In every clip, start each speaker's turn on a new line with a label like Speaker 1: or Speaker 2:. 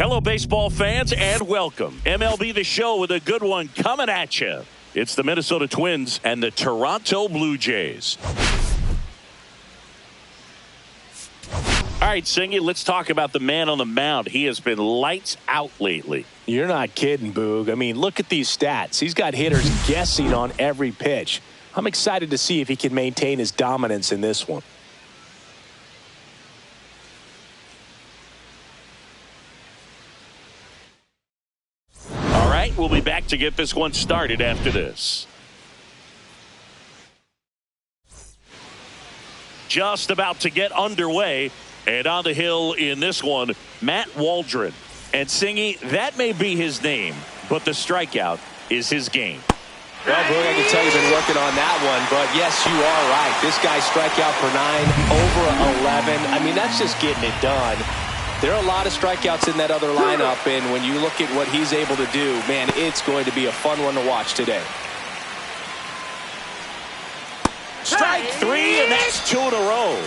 Speaker 1: Hello, baseball fans, and welcome. MLB The Show with a good one coming at you. It's the Minnesota Twins and the Toronto Blue Jays. All right, Singy, let's talk about the man on the mound. He has been lights out lately.
Speaker 2: You're not kidding, Boog. I mean, look at these stats. He's got hitters guessing on every pitch. I'm excited to see if he can maintain his dominance in this one.
Speaker 1: All right, we'll be back to get this one started after this. Just about to get underway. And on the hill in this one, Matt Waldron. And Singy, that may be his name, but the strikeout is his game.
Speaker 2: Well, Boog, I can tell you've been working on that one, but yes, you are right. This guy strike out for 9, over 11. I mean, that's just getting it done. There are a lot of strikeouts in that other lineup, and when you look at what he's able to do, man, it's going to be a fun one to watch today.
Speaker 1: Strike 3, and that's 2 in a row.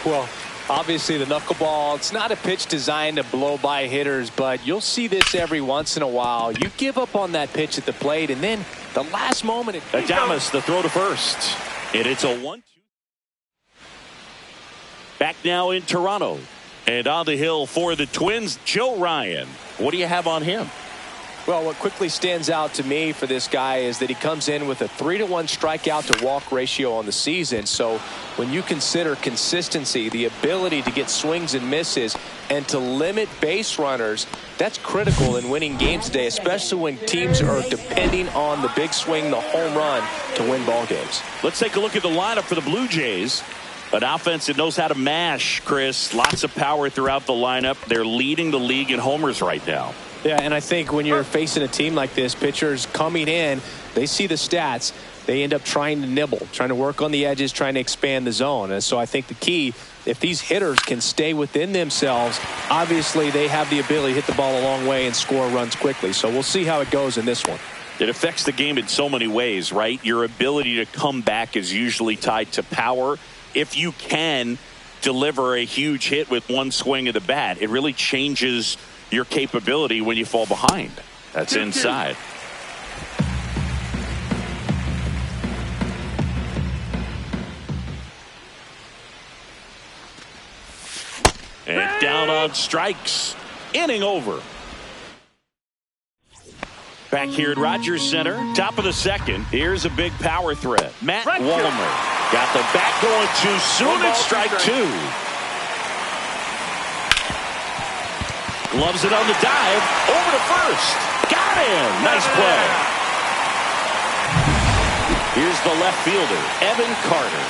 Speaker 2: Well, obviously the knuckleball, it's not a pitch designed to blow by hitters, but you'll see this every once in a while. You give up on that pitch at the plate, and then the last moment.
Speaker 1: Adames, the throw to first. And it's a 1-2. Back now in Toronto. And on the hill for the Twins, Joe Ryan. What do you have on him?
Speaker 2: Well, what quickly stands out to me for this guy is that he comes in with a 3-to-1 strikeout to walk ratio on the season. So when you consider consistency, the ability to get swings and misses and to limit base runners, that's critical in winning games today, especially when teams are depending on the big swing, the home run to win ball games.
Speaker 1: Let's take a look at the lineup for the Blue Jays. An offense that knows how to mash, Chris. Lots of power throughout the lineup. They're leading the league in homers right now.
Speaker 2: Yeah, and I think when you're facing a team like this, pitchers coming in, they see the stats, they end up trying to nibble, trying to work on the edges, trying to expand the zone. And so I think the key, if these hitters can stay within themselves, obviously they have the ability to hit the ball a long way and score runs quickly. So we'll see how it goes in this one.
Speaker 1: It affects the game in so many ways, right? Your ability to come back is usually tied to power. If you can deliver a huge hit with one swing of the bat, it really changes your capability when you fall behind. That's inside. And down on strikes. Inning over. Back here at Rogers Center, top of the second. Here's a big power threat. Matt Wallner got the bat going too soon. It's strike 2. Gloves it on the dive. Over to first. Got him. Nice play. Here's the left fielder, Evan Carter.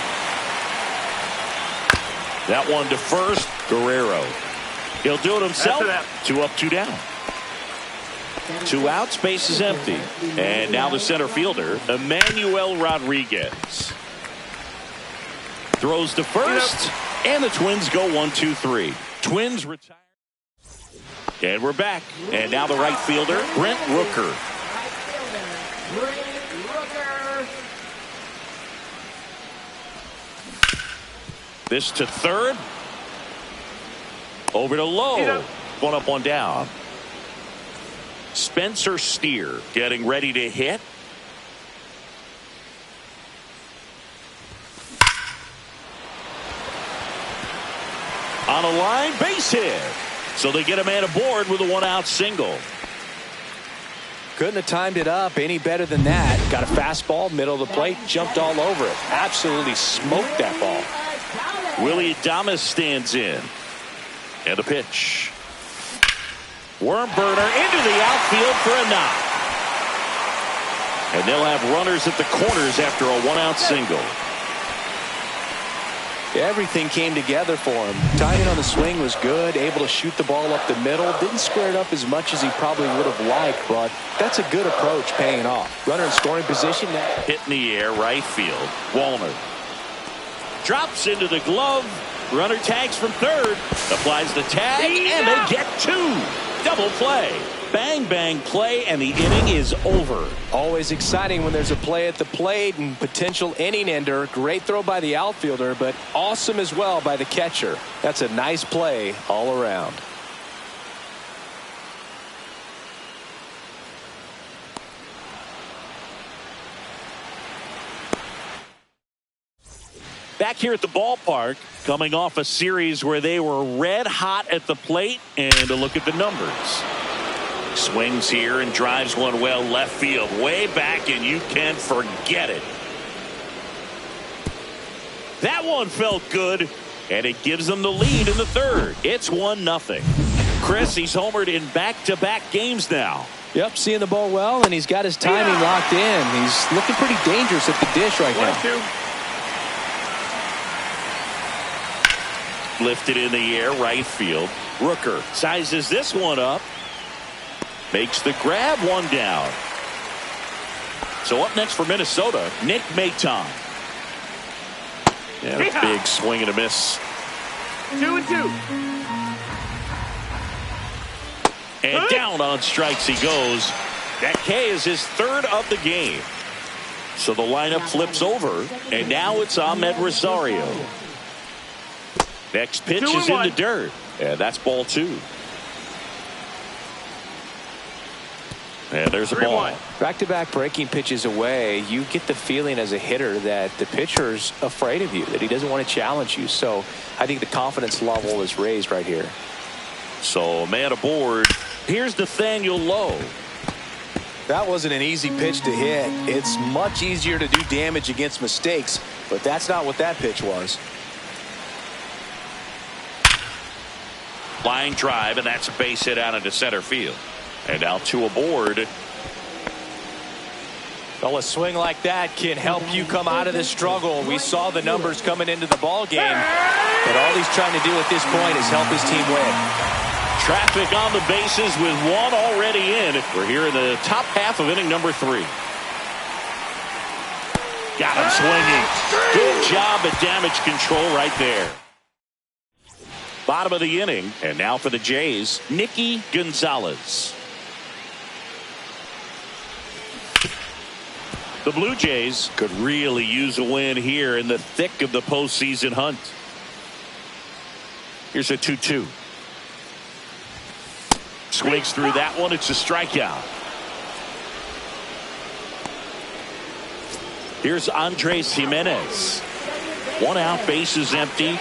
Speaker 1: That one to first. Guerrero. He'll do it himself. 2 up, 2 down. 2 out. Space is empty. And now the center fielder, Emmanuel Rodriguez. Throws to first. And the Twins go 1-2-3. Twins retire. And we're back. And now the right fielder, Brent Rooker. This to third. Over to Lowe. 1 up, 1 down. Spencer Steer getting ready to hit. On a line, base hit. So they get a man aboard with a 1-out single.
Speaker 2: Couldn't have timed it up any better than that. Got a fastball, middle of the plate, jumped all over it. Absolutely smoked that ball.
Speaker 1: Willie Adames stands in. And the pitch. Worm burner into the outfield for a knock. And they'll have runners at the corners after a 1-out single.
Speaker 2: Everything came together for him. Timing on the swing was good, able to shoot the ball up the middle. Didn't square it up as much as he probably would have liked, but that's a good approach paying off. Runner in scoring position now.
Speaker 1: Hit in the air, right field. Wallner drops into the glove. Runner tags from third. Applies the tag, and they get 2. Double play. Bang, bang play, and the inning is over.
Speaker 2: Always exciting when there's a play at the plate and potential inning ender. Great throw by the outfielder, but awesome as well by the catcher. That's a nice play all around.
Speaker 1: Back here at the ballpark, coming off a series where they were red hot at the plate, and a look at the numbers. Swings here and drives one well left field, way back, and you can forget it. That one felt good, and it gives them the lead in the third. It's 1-0. Chris, he's homered in back-to-back games now.
Speaker 2: Yep, seeing the ball well, and he's got his timing locked in. He's looking pretty dangerous at the dish right now.
Speaker 1: Lifted in the air, right field. Rooker sizes this one up. Makes the grab, one down. So up next for Minnesota, Nick Maton. Yeah, a big swing and a miss.
Speaker 3: 2-2.
Speaker 1: And down on strikes he goes. That K is his third of the game. So the lineup flips over, and now it's Ahmed Rosario. Next pitch is in the dirt, and that's ball 2. And there's a ball.
Speaker 2: Back-to-back breaking pitches away, you get the feeling as a hitter that the pitcher's afraid of you, that he doesn't want to challenge you. So I think the confidence level is raised right here.
Speaker 1: So man aboard. Here's Nathaniel Lowe.
Speaker 2: That wasn't an easy pitch to hit. It's much easier to do damage against mistakes, but that's not what that pitch was.
Speaker 1: Line drive, and that's a base hit out into center field. And now 2 aboard.
Speaker 2: Well, a swing like that can help you come out of this struggle. We saw the numbers coming into the ball game, but all he's trying to do at this point is help his team win.
Speaker 1: Traffic on the bases with one already in. We're here in the top half of inning number 3. Got him swinging. Good job at damage control right there. Bottom of the inning, and now for the Jays, Nicky Gonzalez. The Blue Jays could really use a win here in the thick of the postseason hunt. Here's a 2-2. Swings through that one. It's a strikeout. Here's Andres Jimenez. 1 out, bases empty.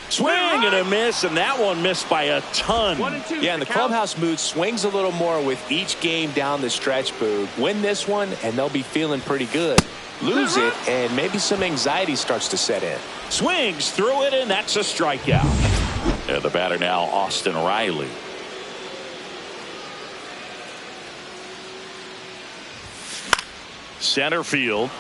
Speaker 1: Swing and a miss, and that one missed by a ton.
Speaker 2: Yeah, and the clubhouse mood swings a little more with each game down the stretch, Boog. Win this one, and they'll be feeling pretty good. Lose it, and maybe some anxiety starts to set in.
Speaker 1: Swings through it, and that's a strikeout. And the batter now, Austin Riley. Center field.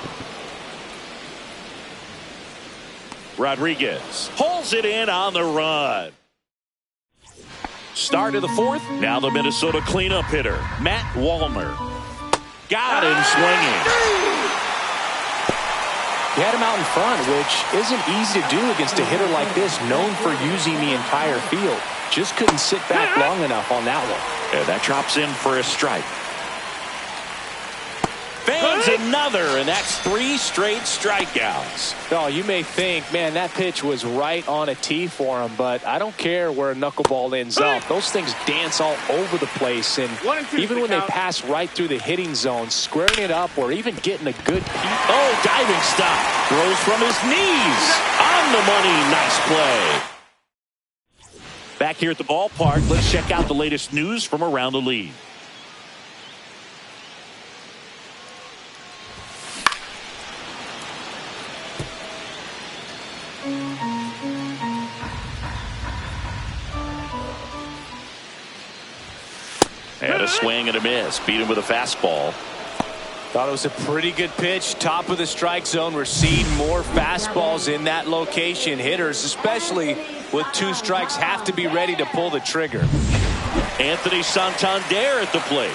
Speaker 1: Rodriguez pulls it in on the run. Start of the 4th. Now the Minnesota cleanup hitter, Matt Wallner. Got him swinging.
Speaker 2: He had him out in front, which isn't easy to do against a hitter like this, known for using the entire field. Just couldn't sit back long enough on that one.
Speaker 1: And that drops in for a strike. Fans another, and that's 3 straight strikeouts.
Speaker 2: Oh, you may think, man, that pitch was right on a tee for him, but I don't care where a knuckleball ends up. Those things dance all over the place, and even when they pass right through the hitting zone, squaring it up or even getting a good peek.
Speaker 1: Oh, diving stop. Throws from his knees. On the money. Nice play. Back here at the ballpark, let's check out the latest news from around the league. And a swing and a miss. Beat him with a fastball.
Speaker 2: Thought it was a pretty good pitch. Top of the strike zone. We're seeing more fastballs in that location. Hitters, especially with 2 strikes, have to be ready to pull the trigger.
Speaker 1: Anthony Santander at the plate.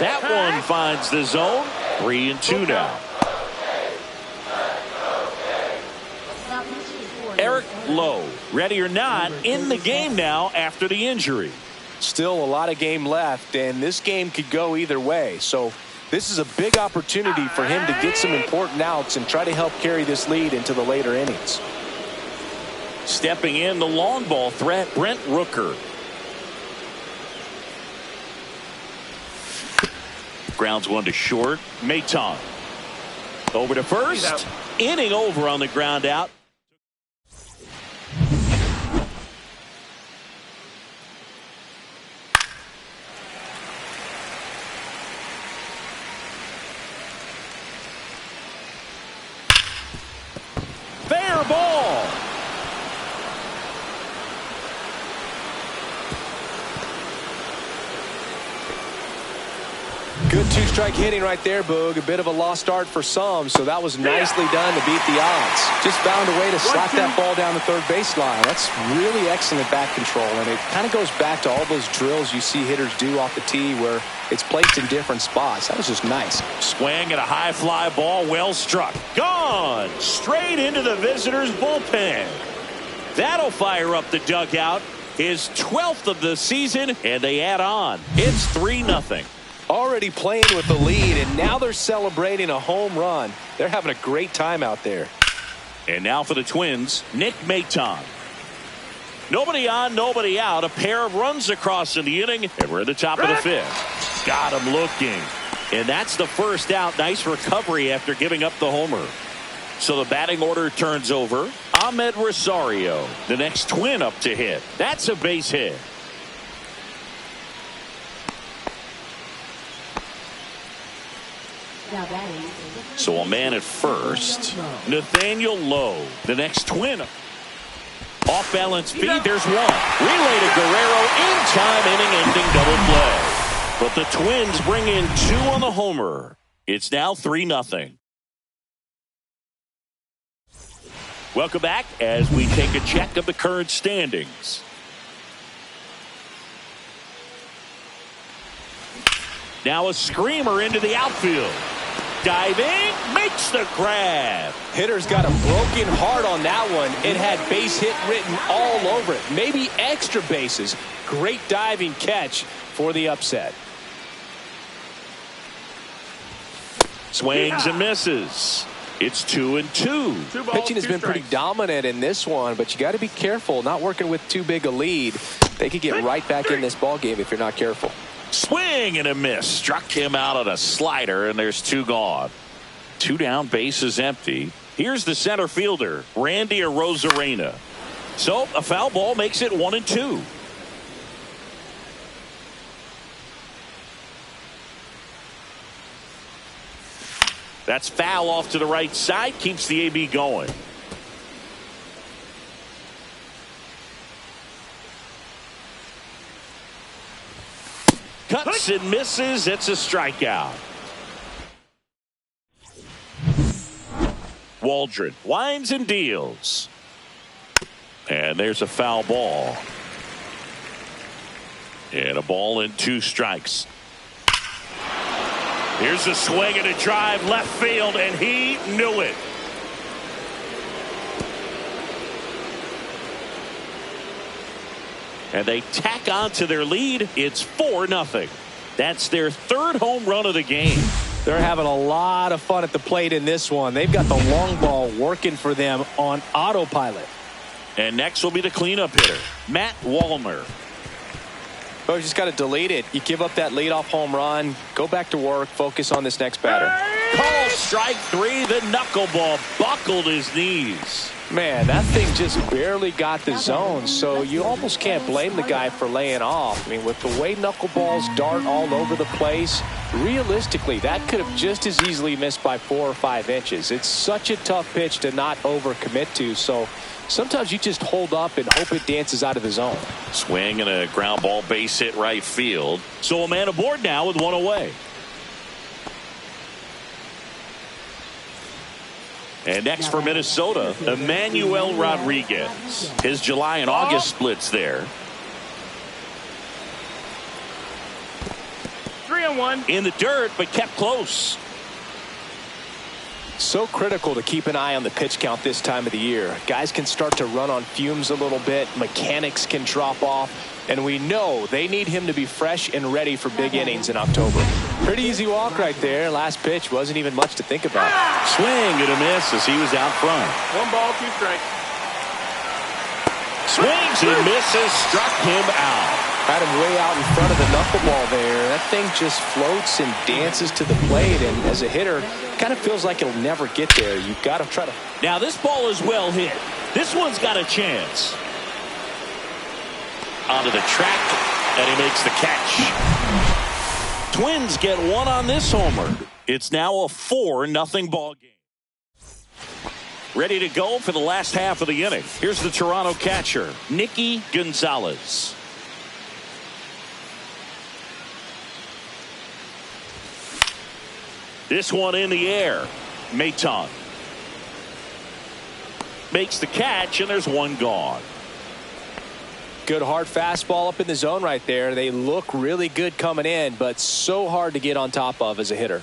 Speaker 1: That one finds the zone. 3-2 now. Eric Lowe, ready or not, in the game now after the injury.
Speaker 2: Still a lot of game left, and this game could go either way. So this is a big opportunity for him to get some important outs and try to help carry this lead into the later innings.
Speaker 1: Stepping in, the long ball threat, Brent Rooker. Grounds one to short. Maton over to first. Inning over on the ground out. Fair ball.
Speaker 2: Good two-strike hitting right there, Boog. A bit of a lost start for some, so that was nicely done to beat the odds. Just found a way to slap that ball down the third baseline. That's really excellent bat control, and it kind of goes back to all those drills you see hitters do off the tee where it's placed in different spots. That was just nice.
Speaker 1: Swing at a high fly ball, well struck. Gone straight into the visitors' bullpen. That'll fire up the dugout. His 12th of the season, and they add on. It's 3-0.
Speaker 2: Already playing with the lead, and now they're celebrating a home run. They're having a great time out there.
Speaker 1: And now for the Twins, Nick Maton. Nobody on, nobody out. A pair of runs across in the inning, and we're at the top of the fifth. Got him looking. And that's the first out. Nice recovery after giving up the homer. So the batting order turns over. Ahmed Rosario, the next Twin up to hit. That's a base hit. So a man at first. Nathaniel Lowe, the next Twin. Off balance feed. There's one. Relay to Guerrero. In time, inning-ending double play. But the Twins bring in 2 on the homer. It's now 3-0. Welcome back as we take a check of the current standings. Now a screamer into the outfield. Diving, makes the grab.
Speaker 2: Hitter's got a broken heart on that one. It had base hit written all over it. Maybe extra bases. Great diving catch for the upset.
Speaker 1: Swings and misses. It's 2-2.
Speaker 2: Pitching has been pretty dominant in this one, but you got to be careful. Not working with too big a lead. They could get right back in this ball game if you're not careful.
Speaker 1: Swing and a miss. Struck him out on a slider, and there's 2 gone. 2 down, bases empty. Here's the center fielder, Randy Arozarena. So a foul ball makes it 1-2. That's foul off to the right side. Keeps the AB going. Cuts and misses. It's a strikeout. Waldron winds and deals. And there's a foul ball. And a ball and 2 strikes. Here's a swing and a drive left field, and he knew it. And they tack on to their lead. It's 4-0. That's their 3rd home run of the game.
Speaker 2: They're having a lot of fun at the plate in this one. They've got the long ball working for them on autopilot.
Speaker 1: And next will be the cleanup hitter, Matt Wallner.
Speaker 2: Oh, you just got to delete it. You give up that leadoff home run. Go back to work. Focus on this next batter.
Speaker 1: Call strike 3. The knuckleball buckled his knees.
Speaker 2: Man, that thing just barely got the zone, so you almost can't blame the guy for laying off. I mean, with the way knuckleballs dart all over the place, realistically, that could have just as easily missed by 4 or 5 inches. It's such a tough pitch to not overcommit to, so sometimes you just hold up and hope it dances out of the zone.
Speaker 1: Swing and a ground ball base hit right field. So a man aboard now with 1 away. And next for Minnesota, Emmanuel Rodriguez. His July and August splits there.
Speaker 3: 3-1.
Speaker 1: In the dirt, but kept close.
Speaker 2: So critical to keep an eye on the pitch count this time of the year. Guys can start to run on fumes a little bit. Mechanics can drop off. And we know they need him to be fresh and ready for big innings in October. Pretty easy walk right there. Last pitch wasn't even much to think about.
Speaker 1: Swing and a miss as he was out front.
Speaker 3: 1 ball, 2 strikes.
Speaker 1: Swings and misses, struck him out.
Speaker 2: Had him way out in front of the knuckleball there. That thing just floats and dances to the plate, and as a hitter, kind of feels like it'll never get there. You've got to try to.
Speaker 4: Now this ball is well hit. This one's got a chance.
Speaker 1: Onto the track, and he makes the catch. Twins get one on this homer. It's now a 4-0 ball game. Ready to go for the last half of the inning. Here's the Toronto catcher, Nicky Gonzalez. This one in the air. Maton makes the catch, and there's one gone.
Speaker 2: Good hard fastball up in the zone right there. They look really good coming in, but so hard to get on top of as a hitter.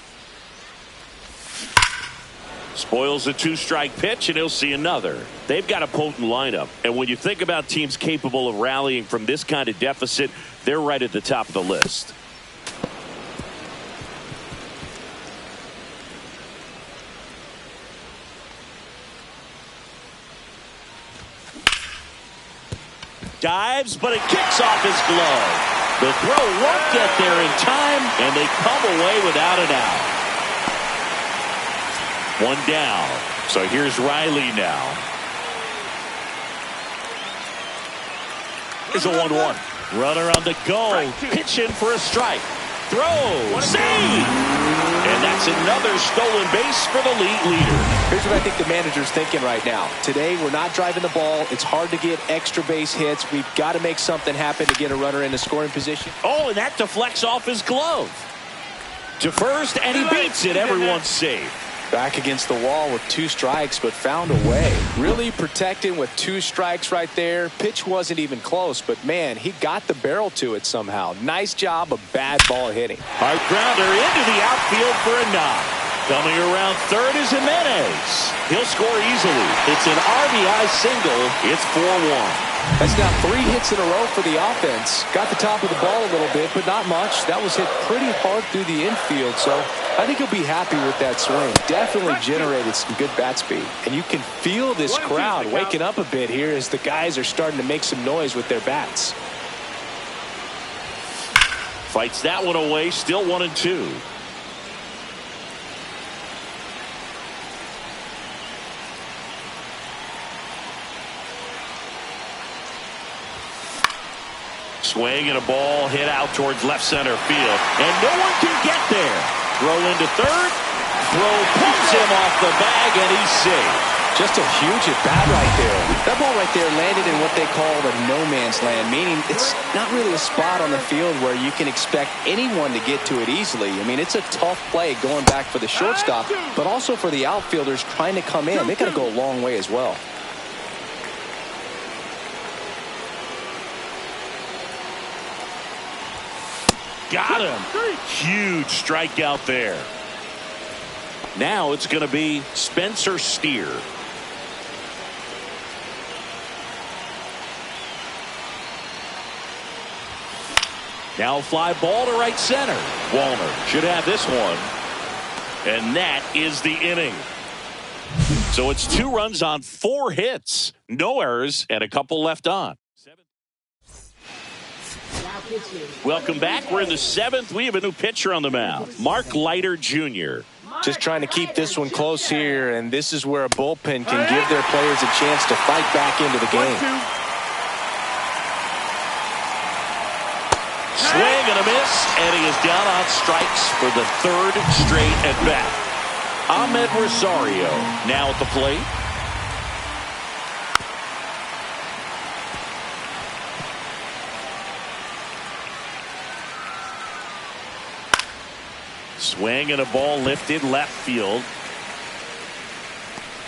Speaker 1: Spoils a 2-strike pitch, and he'll see another. They've got a potent lineup, and when you think about teams capable of rallying from this kind of deficit, they're right at the top of the list. Dives, but it kicks off his glove. The throw won't get there in time, and they come away without an out. One down. So here's Riley now. Here's a 1-1. Runner on the go. Pitching for a strike. Throw. Save. And that's another stolen base for the league leader.
Speaker 2: Here's what I think the manager's thinking right now. Today, we're not driving the ball. It's hard to get extra base hits. We've got to make something happen to get a runner in a scoring position.
Speaker 1: Oh, and that deflects off his glove. To first, and he beats it. Everyone's safe.
Speaker 2: Back against the wall with 2 strikes, but found a way. Really protecting with 2 strikes right there. Pitch wasn't even close, but man, he got the barrel to it somehow. Nice job of bad ball hitting.
Speaker 1: Hard grounder into the outfield for a knock. Coming around third is Jimenez. He'll score easily. It's an RBI single. It's 4-1.
Speaker 2: That's now 3 hits in a row for the offense. Got the top of the ball a little bit, but not much. That was hit pretty hard through the infield, so I think he'll be happy with that swing. Definitely generated some good bat speed. And you can feel this crowd waking up a bit here as the guys are starting to make some noise with their bats.
Speaker 1: Fights that one away, still 1-2. Swing and a ball hit out towards left center field, and no one can get there. Throw into third. Throw pulls him off the bag, and he's safe.
Speaker 2: Just a huge at bat right there. That ball right there landed in what they call the no man's land, meaning it's not really a spot on the field where you can expect anyone to get to it easily. I mean, it's a tough play going back for the shortstop, but also for the outfielders trying to come in. They got to go a long way as well.
Speaker 1: Got him. Huge strikeout there. Now it's going to be Spencer Steer. Now fly ball to right center. Wallner should have this one. And that is the inning. So it's 2 runs on 4 hits. No errors and a couple left on. Welcome back. We're in the 7th. We have a new pitcher on the mound, Mark Leiter Jr.
Speaker 2: Just trying to keep this one close here, and this is where a bullpen can give their players a chance to fight back into the game.
Speaker 1: Swing and a miss, and he is down on strikes for the 3rd straight at bat. Ahmed Rosario now at the plate. Swing and a ball lifted left field.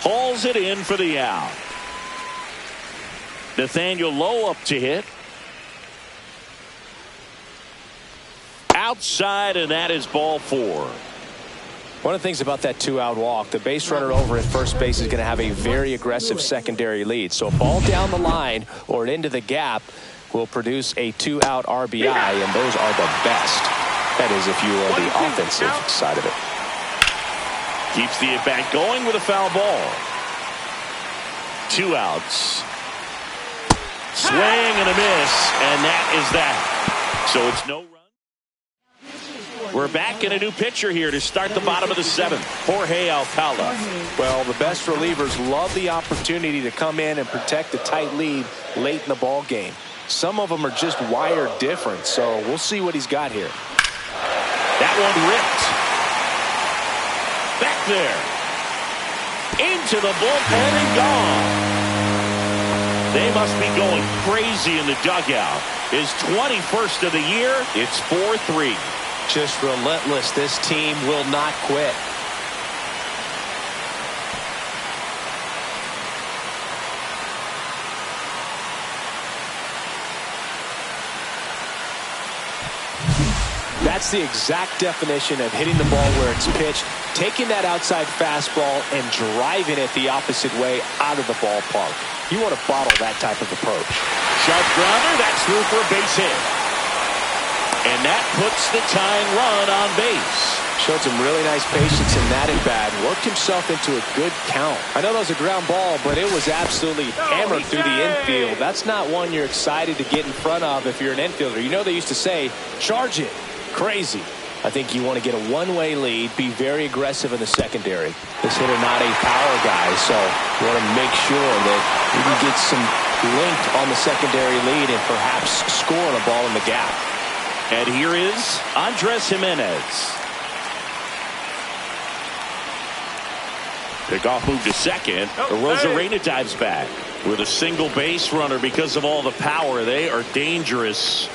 Speaker 1: Hauls it in for the out. Nathaniel Lowe up to hit. Outside, and that is ball 4.
Speaker 2: One of the things about that 2-out walk, the base runner over at first base is going to have a very aggressive secondary lead. So a ball down the line or into the gap will produce a 2-out RBI, and those are the best. That is if you are the offensive side of it.
Speaker 1: Keeps the at-bat going with a foul ball. 2 outs. Swing and a miss, and that is that. So it's no run. We're back in a new pitcher here to start the bottom of the seventh. Jorge Alcala.
Speaker 2: Well, the best relievers love the opportunity to come in and protect a tight lead late in the ball game. Some of them are just wired different, so we'll see what he's got here.
Speaker 1: That one ripped. Back there. Into the bullpen and gone. They must be going crazy in the dugout. His 21st of the year. It's 4-3.
Speaker 2: Just relentless. This team will not quit. That's the exact definition of hitting the ball where it's pitched, taking that outside fastball and driving it the opposite way out of the ballpark. You want to bottle that type of approach.
Speaker 1: Sharp grounder. That's through for a base hit. And that puts the tying run on base.
Speaker 2: Showed some really nice patience in that at-bat. Worked himself into a good count. I know that was a ground ball, but it was absolutely hammered through the infield. That's not one you're excited to get in front of if you're an infielder. You know they used to say, charge it. Crazy. I think you want to get a one-way lead, be very aggressive in the secondary. This hitter not a power guy, so you want to make sure that you can get some length on the secondary lead and perhaps score a ball in the gap.
Speaker 1: And here is Andres Jimenez. Pickoff move to second. Rosarena dives back with a single base runner. Because of all the power, they are dangerous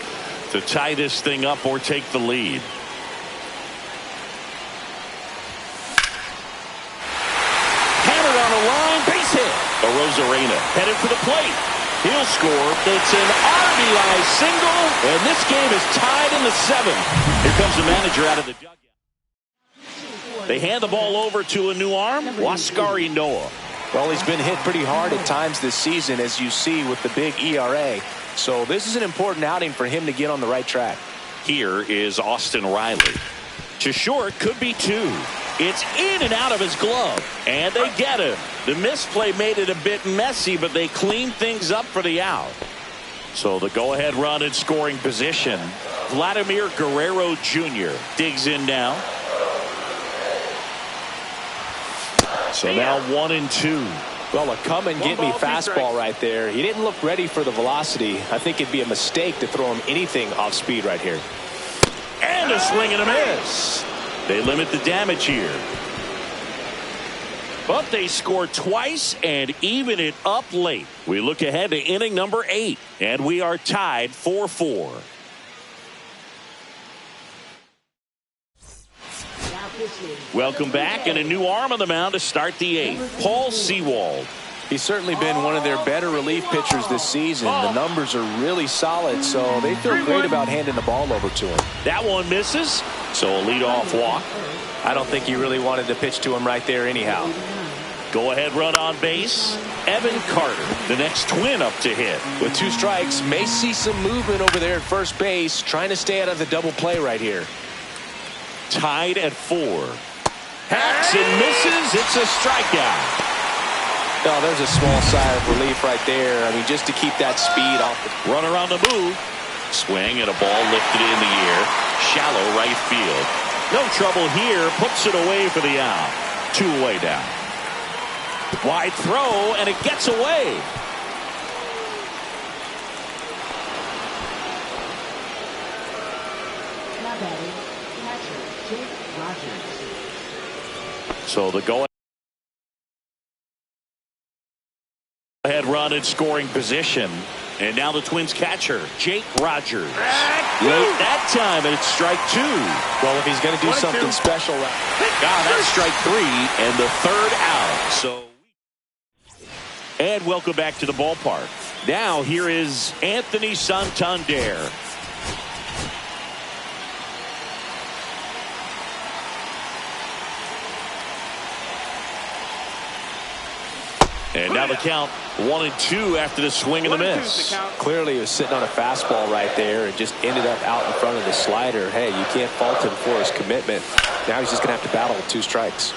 Speaker 1: to tie this thing up or take the lead. Hammered on the line, base hit. Rosarena headed for the plate. He'll score. It's an RBI single, and this game is tied in the seventh. Here comes the manager out of the dugout. They hand the ball over to a new arm, Huascar Ynoa.
Speaker 2: Well, he's been hit pretty hard at times this season, as you see with the big ERA. So this is an important outing for him to get on the right track.
Speaker 1: Here is Austin Riley. To short, could be two. It's in and out of his glove, and they get him. The misplay made it a bit messy, but they cleaned things up for the out. So the go-ahead run in scoring position. Vladimir Guerrero Jr. digs in now. So now 1-2.
Speaker 2: Well, a come-and-get-me fastball right there. He didn't look ready for the velocity. I think it'd be a mistake to throw him anything off speed right here.
Speaker 1: And a swing and a miss. They limit the damage here. But they score twice and even it up late. We look ahead to inning number 8, and we are tied 4-4. Welcome back, and a new arm on the mound to start the 8th. Paul Sewald.
Speaker 2: He's certainly been one of their better relief pitchers this season. The numbers are really solid, so they feel great about handing the ball over to him.
Speaker 1: That one misses, so a leadoff walk.
Speaker 2: I don't think he really wanted to pitch to him right there anyhow.
Speaker 1: Go ahead run on base. Evan Carter, the next Twin up to hit.
Speaker 2: With 2 strikes, may see some movement over there at first base, trying to stay out of the double play right here.
Speaker 1: Tied at 4. Hacks and misses. It's a strikeout.
Speaker 2: Oh, there's a small sigh of relief right there. I mean, just to keep that speed off.
Speaker 1: Runner on the move. Swing and a ball lifted in the air. Shallow right field. No trouble here. Puts it away for the out. 2 away down. Wide throw, and it gets away. So the go-ahead run in scoring position. And now the Twins catcher, Jake Rogers. Late that time, and it's strike 2.
Speaker 2: Well, if he's going to do something special.
Speaker 1: That's strike 3 and the 3rd out. So, and welcome back to the ballpark. Now here is Anthony Santander. And now the count 1-2 after the swing and the miss.
Speaker 2: Clearly he was sitting on a fastball right there and just ended up out in front of the slider. Hey, you can't fault him for his commitment. Now he's just going to have to battle with 2 strikes.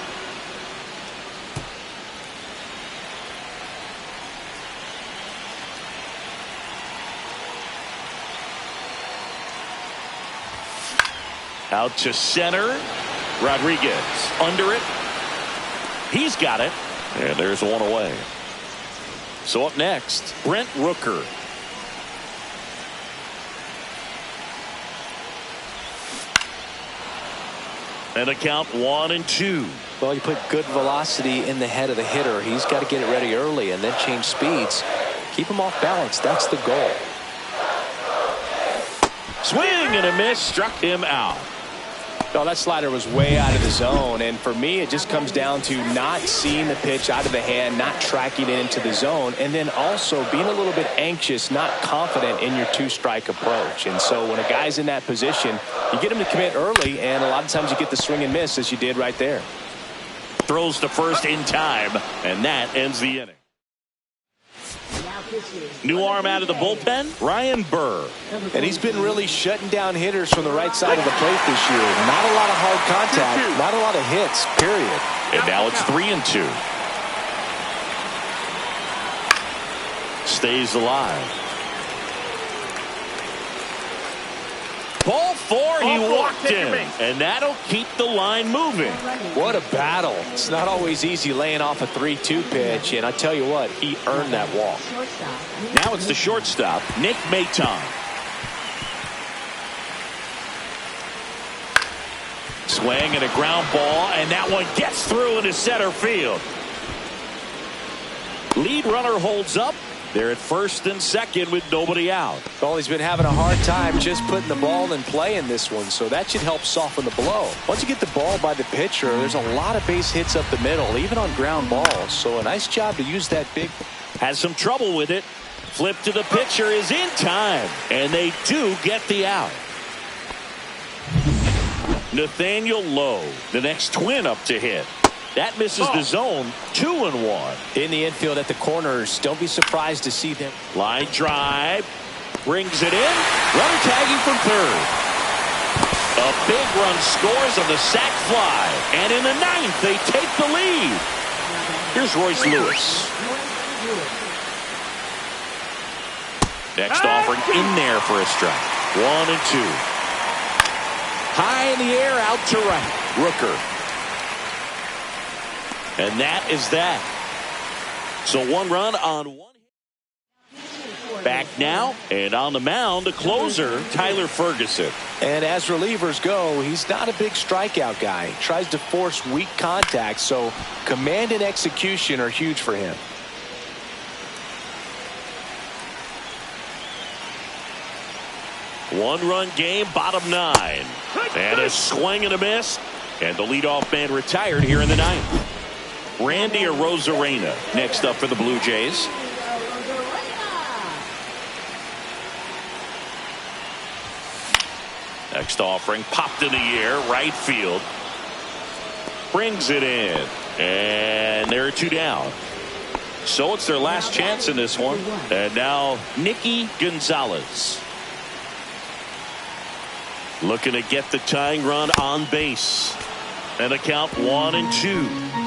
Speaker 4: Out to center. Rodriguez under it. He's got it. And there's one away. So up next, Brent Rooker. And a count 1-2.
Speaker 2: Well, you put good velocity in the head of the hitter. He's got to get it ready early and then change speeds. Keep him off balance. That's the goal.
Speaker 4: Swing and a miss. Struck him out.
Speaker 2: Oh, that slider was way out of the zone. And for me, it just comes down to not seeing the pitch out of the hand, not tracking it into the zone, and then also being a little bit anxious, not confident in your two-strike approach. And so when a guy's in that position, you get him to commit early, and a lot of times you get the swing and miss, as you did right there.
Speaker 4: Throws to first in time, and that ends the inning. New arm out of the bullpen, Ryan Burr.
Speaker 2: And he's been really shutting down hitters from the right side of the plate this year. Not a lot of hard contact, not a lot of hits, period.
Speaker 4: And now it's 3-2. Stays alive. Ball 4, he walked in, and that'll keep the line moving.
Speaker 2: What a battle. It's not always easy laying off a 3-2 pitch, and I tell you what, he earned that walk.
Speaker 4: Now it's the shortstop, Nick Maton. Swing and a ground ball, and that one gets through into center field. Lead runner holds up. They're at first and second with nobody out.
Speaker 2: Well, he's been having a hard time just putting the ball in play in this one, so that should help soften the blow. Once you get the ball by the pitcher, there's a lot of base hits up the middle, even on ground balls. So a nice job to use that big.
Speaker 4: Has some trouble with it. Flip to the pitcher is in time, and they do get the out. Nathaniel Lowe, the next twin up to hit. That misses the zone. 2-1.
Speaker 2: In the infield at the corners. Don't be surprised to see them.
Speaker 4: Line drive. Brings it in. Runner tagging from third. A big run scores on the sac fly. And in the ninth, they take the lead. Here's Royce Lewis. Next offering in there for a strike. 1-2. High in the air, out to right. Rooker. And that is that. So one run on one hit. Back now, and on the mound, the closer, Tyler Ferguson.
Speaker 2: And as relievers go, he's not a big strikeout guy. He tries to force weak contact, so command and execution are huge for him.
Speaker 4: One-run game, bottom 9. And a swing and a miss. And the leadoff man retired here in the ninth. Randy Arozarena next up for the Blue Jays. Next offering popped in the air, right field. Brings it in. And there are 2 down. So it's their last chance in this one. And now Nicky Gonzalez. Looking to get the tying run on base. And a count 1-2.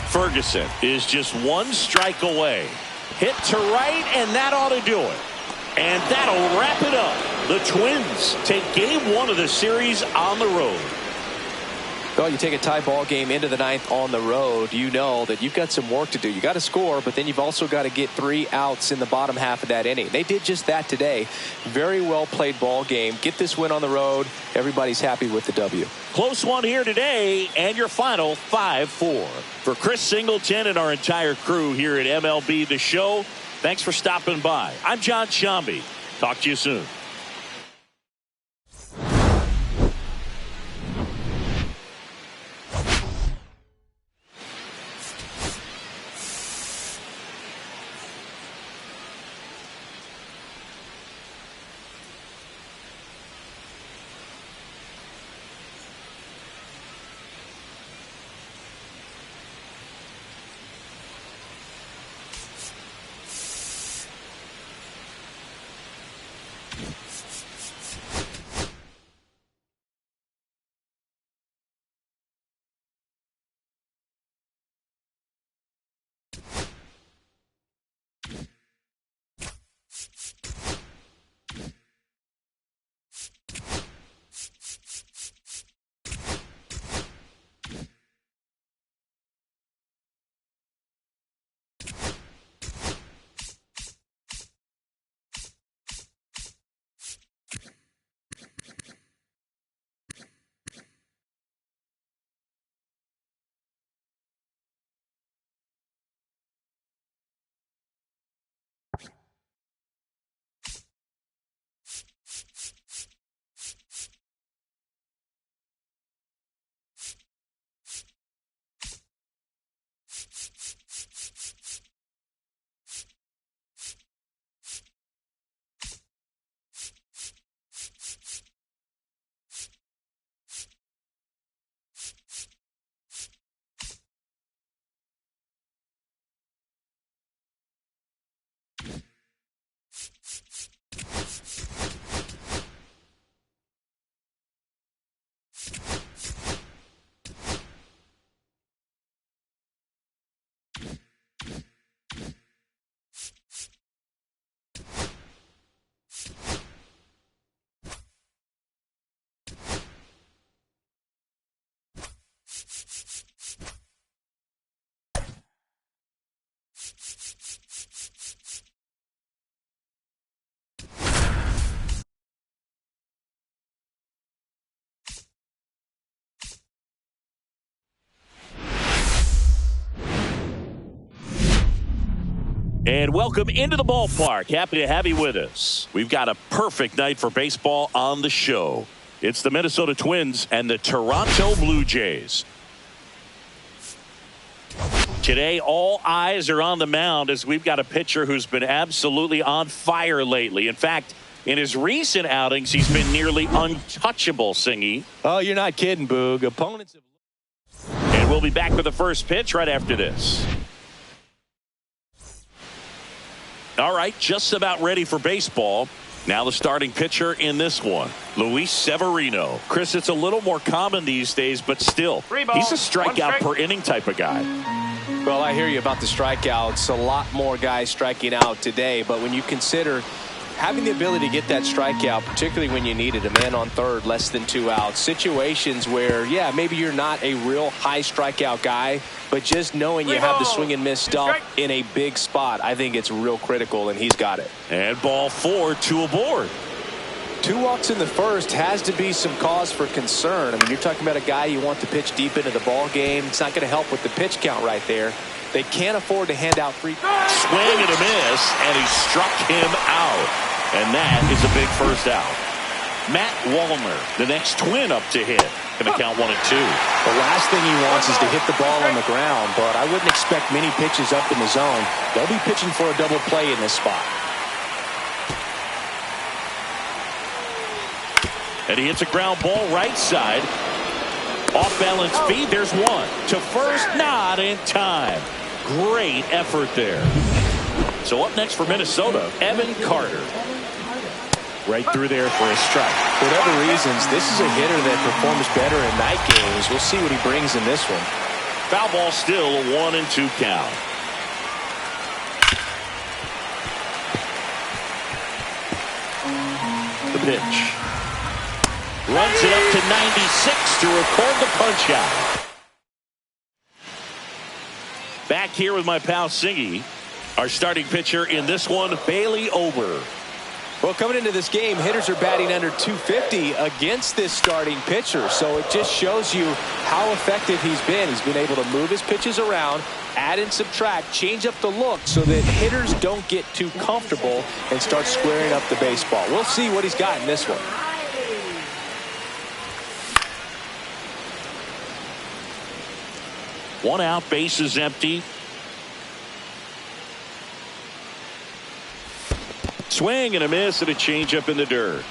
Speaker 4: Ferguson is just 1 strike away. Hit to right, and that ought to do it. And that'll wrap it up. The Twins take game 1 of the series on the road.
Speaker 2: Well, you take a tie ball game into the ninth on the road, you know that you've got some work to do. You got to score, but then you've also got to get 3 outs in the bottom half of that inning. They did just that today. Very well played ball game. Get this win on the road. Everybody's happy with the W.
Speaker 4: Close one here today, and your final 5-4. For Chris Singleton and our entire crew here at MLB The Show, thanks for stopping by. I'm John Shambi. Talk to you soon. And welcome into the ballpark. Happy to have you with us. We've got a perfect night for baseball on the show. It's the Minnesota Twins and the Toronto Blue Jays. Today, all eyes are on the mound as we've got a pitcher who's been absolutely on fire lately. In fact, in his recent outings, he's been nearly untouchable, Singy.
Speaker 2: Oh, you're not kidding, Boog. Opponents have...
Speaker 4: And we'll be back with the first pitch right after this. All right, just about ready for baseball. Now the starting pitcher in this one, Luis Severino. Chris, it's a little more common these days, but still, he's a strikeout per inning type of guy.
Speaker 2: Well, I hear you about the strikeouts. A lot more guys striking out today, but when you consider having the ability to get that strikeout, particularly when you need it, a man on third, less than 2 outs, situations where, yeah, maybe you're not a real high strikeout guy, but just knowing you have the swing and miss stuff in a big spot, I think it's real critical, and he's got it.
Speaker 4: And ball 4, 2 aboard.
Speaker 2: 2 walks in the first has to be some cause for concern. I mean, you're talking about a guy you want to pitch deep into the ball game. It's not going to help with the pitch count right there. They can't afford to hand out free.
Speaker 4: Swing and a miss, and he struck him out. And that is a big first out. Matt Wallner, the next Twin up to hit. Going to count 1 and 2.
Speaker 2: The last thing he wants is to hit the ball on the ground, but I wouldn't expect many pitches up in the zone. They'll be pitching for a double play in this spot.
Speaker 4: And he hits a ground ball right side. Off balance feed. There's one. To first, not in time. Great effort there. So up next for Minnesota, Evan Carter.
Speaker 2: Right through there for a strike. For whatever reasons, this is a hitter that performs better in night games. We'll see what he brings in this one.
Speaker 4: Foul ball still, a 1 and 2 count. The pitch. Runs it up to 96 to record the punch out. Back here with my pal Singy. Our starting pitcher in this one, Bailey Ober.
Speaker 2: Well, coming into this game, hitters are batting under 250 against this starting pitcher. So it just shows you how effective he's been. He's been able to move his pitches around, add and subtract, change up the look so that hitters don't get too comfortable and start squaring up the baseball. We'll see what he's got in this one.
Speaker 4: One out, bases empty. Swing and a miss and a changeup in the dirt.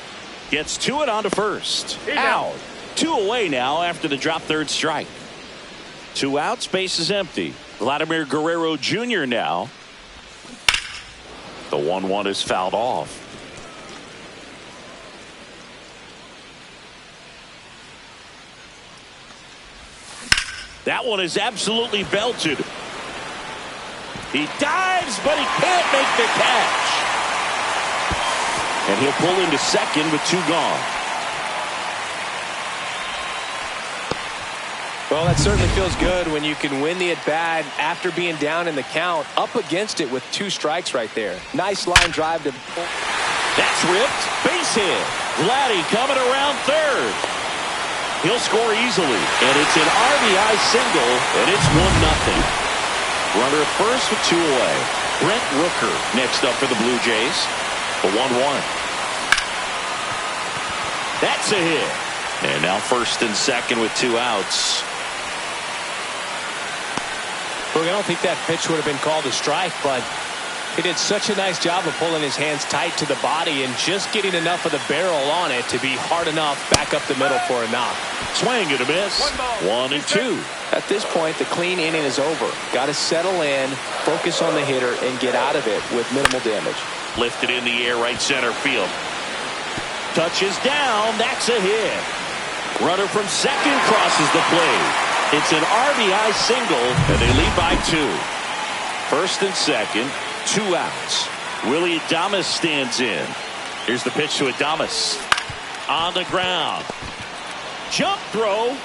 Speaker 4: Gets to it on to first. Out. 2 away now after the drop third strike. 2 outs, bases empty. Vladimir Guerrero Jr. now. The 1-1 is fouled off. That one is absolutely belted. He dives, but he can't make the catch. And he'll pull into second with 2 gone.
Speaker 2: Well, that certainly feels good when you can win the at-bat after being down in the count, up against it with 2 strikes right there. Nice line drive to...
Speaker 4: That's ripped. Base hit. Vladdy coming around third. He'll score easily. And it's an RBI single, and it's 1-0. Runner at first with 2 away. Brent Rooker next up for the Blue Jays. The 1-1. That's a hit. And now first and second with 2 outs.
Speaker 2: Look, I don't think that pitch would have been called a strike, but he did such a nice job of pulling his hands tight to the body and just getting enough of the barrel on it to be hard enough back up the middle for a knock.
Speaker 4: Swing and a miss. 1 and 2.
Speaker 2: At this point, the clean inning is over. Got to settle in, focus on the hitter, and get out of it with minimal damage.
Speaker 4: Lifted in the air, right center field. Touches down. That's a hit. Runner from second crosses the plate. It's an RBI single, and they lead by 2. First and second, 2 outs. Willie Adames stands in. Here's the pitch to Adames. On the ground. Jump throw.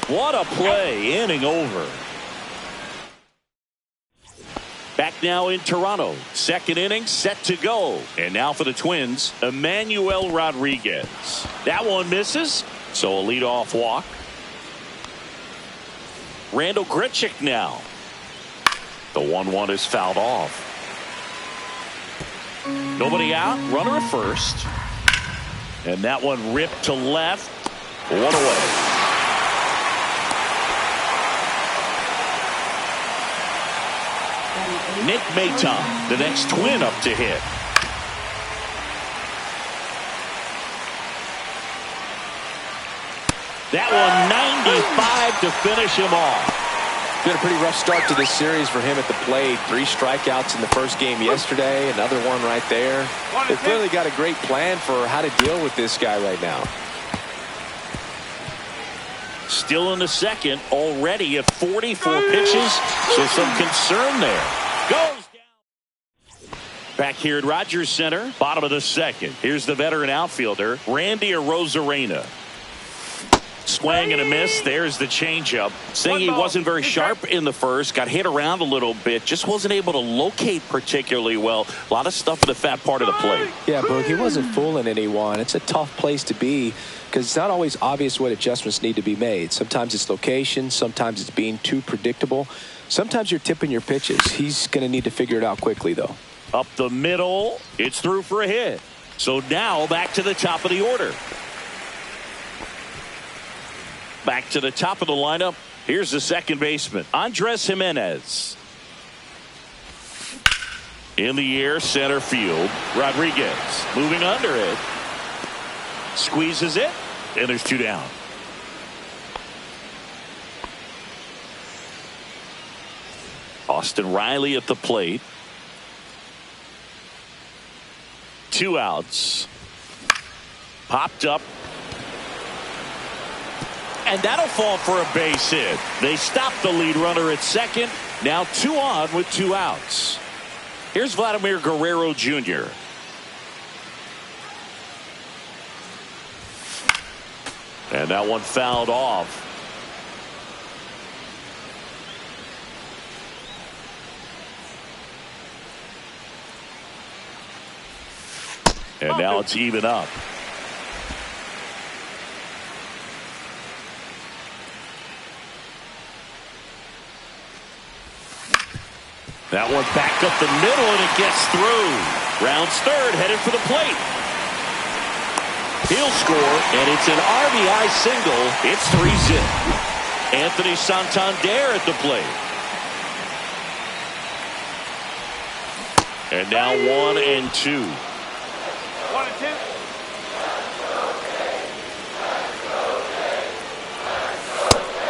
Speaker 4: What a play. Inning over. Back now in Toronto. Second inning set to go. And now for the Twins, Emmanuel Rodriguez. That one misses, so a leadoff walk. Randall Grichuk now. The 1-1 is fouled off. Nobody out. Runner at first. And that one ripped to left. One away. Nick Maton, the next Twin up to hit. That one 95 to finish him off.
Speaker 2: Been a pretty rough start to this series for him at the plate. 3 strikeouts in the first game yesterday. Another one right there. They've clearly got a great plan for how to deal with this guy right now.
Speaker 4: Still in the second, already at 44 pitches. So some concern there. Goes down. Back here at Rogers Center, bottom of the second. Here's the veteran outfielder, Randy Arozarena. Swing and a miss. There's the changeup. Saying he wasn't very sharp in the first. Got hit around a little bit. Just wasn't able to locate particularly well. A lot of stuff in the fat part of the plate.
Speaker 2: Yeah, Boog, he wasn't fooling anyone. It's a tough place to be because it's not always obvious what adjustments need to be made. Sometimes it's location. Sometimes it's being too predictable. Sometimes you're tipping your pitches. He's going to need to figure it out quickly, though.
Speaker 4: Up the middle. It's through for a hit. So now back to the top of the order. Back to the top of the lineup. Here's the second baseman, Andres Jimenez. In the air, center field. Rodriguez moving under it. Squeezes it. And there's 2 down. Austin Riley at the plate. 2 outs. Popped up. And that'll fall for a base hit. They stop the lead runner at second. Now 2 on with 2 outs. Here's Vladimir Guerrero Jr. And that one fouled off. And now it's even up. That one back up the middle, and it gets through. Rounds third, headed for the plate. He'll score, and it's an RBI single. It's 3-zip. Anthony Santander at the plate. And now 1-2.
Speaker 3: 1-2.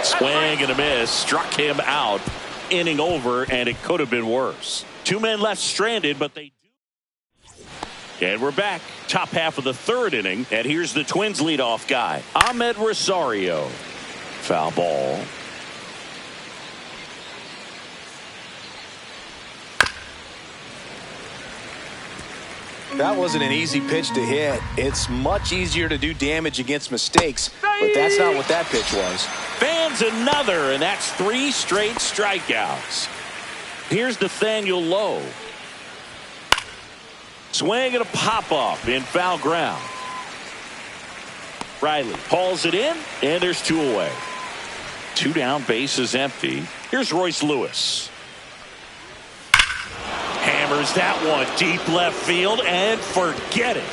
Speaker 4: Swing and a miss. Struck him out. Inning over, and it could have been worse. 2 men left stranded, but they do. And we're back. Top half of the third inning, and here's the Twins leadoff guy, Ahmed Rosario. Foul ball.
Speaker 2: That wasn't an easy pitch to hit. It's much easier to do damage against mistakes, but that's not what that pitch was.
Speaker 4: Fans another, and that's 3 straight strikeouts. Here's Nathaniel Lowe. Swing and a pop-up in foul ground. Riley hauls it in, and there's 2 away. 2 down, bases empty. Here's Royce Lewis. Hammers that one deep left field, and forget it.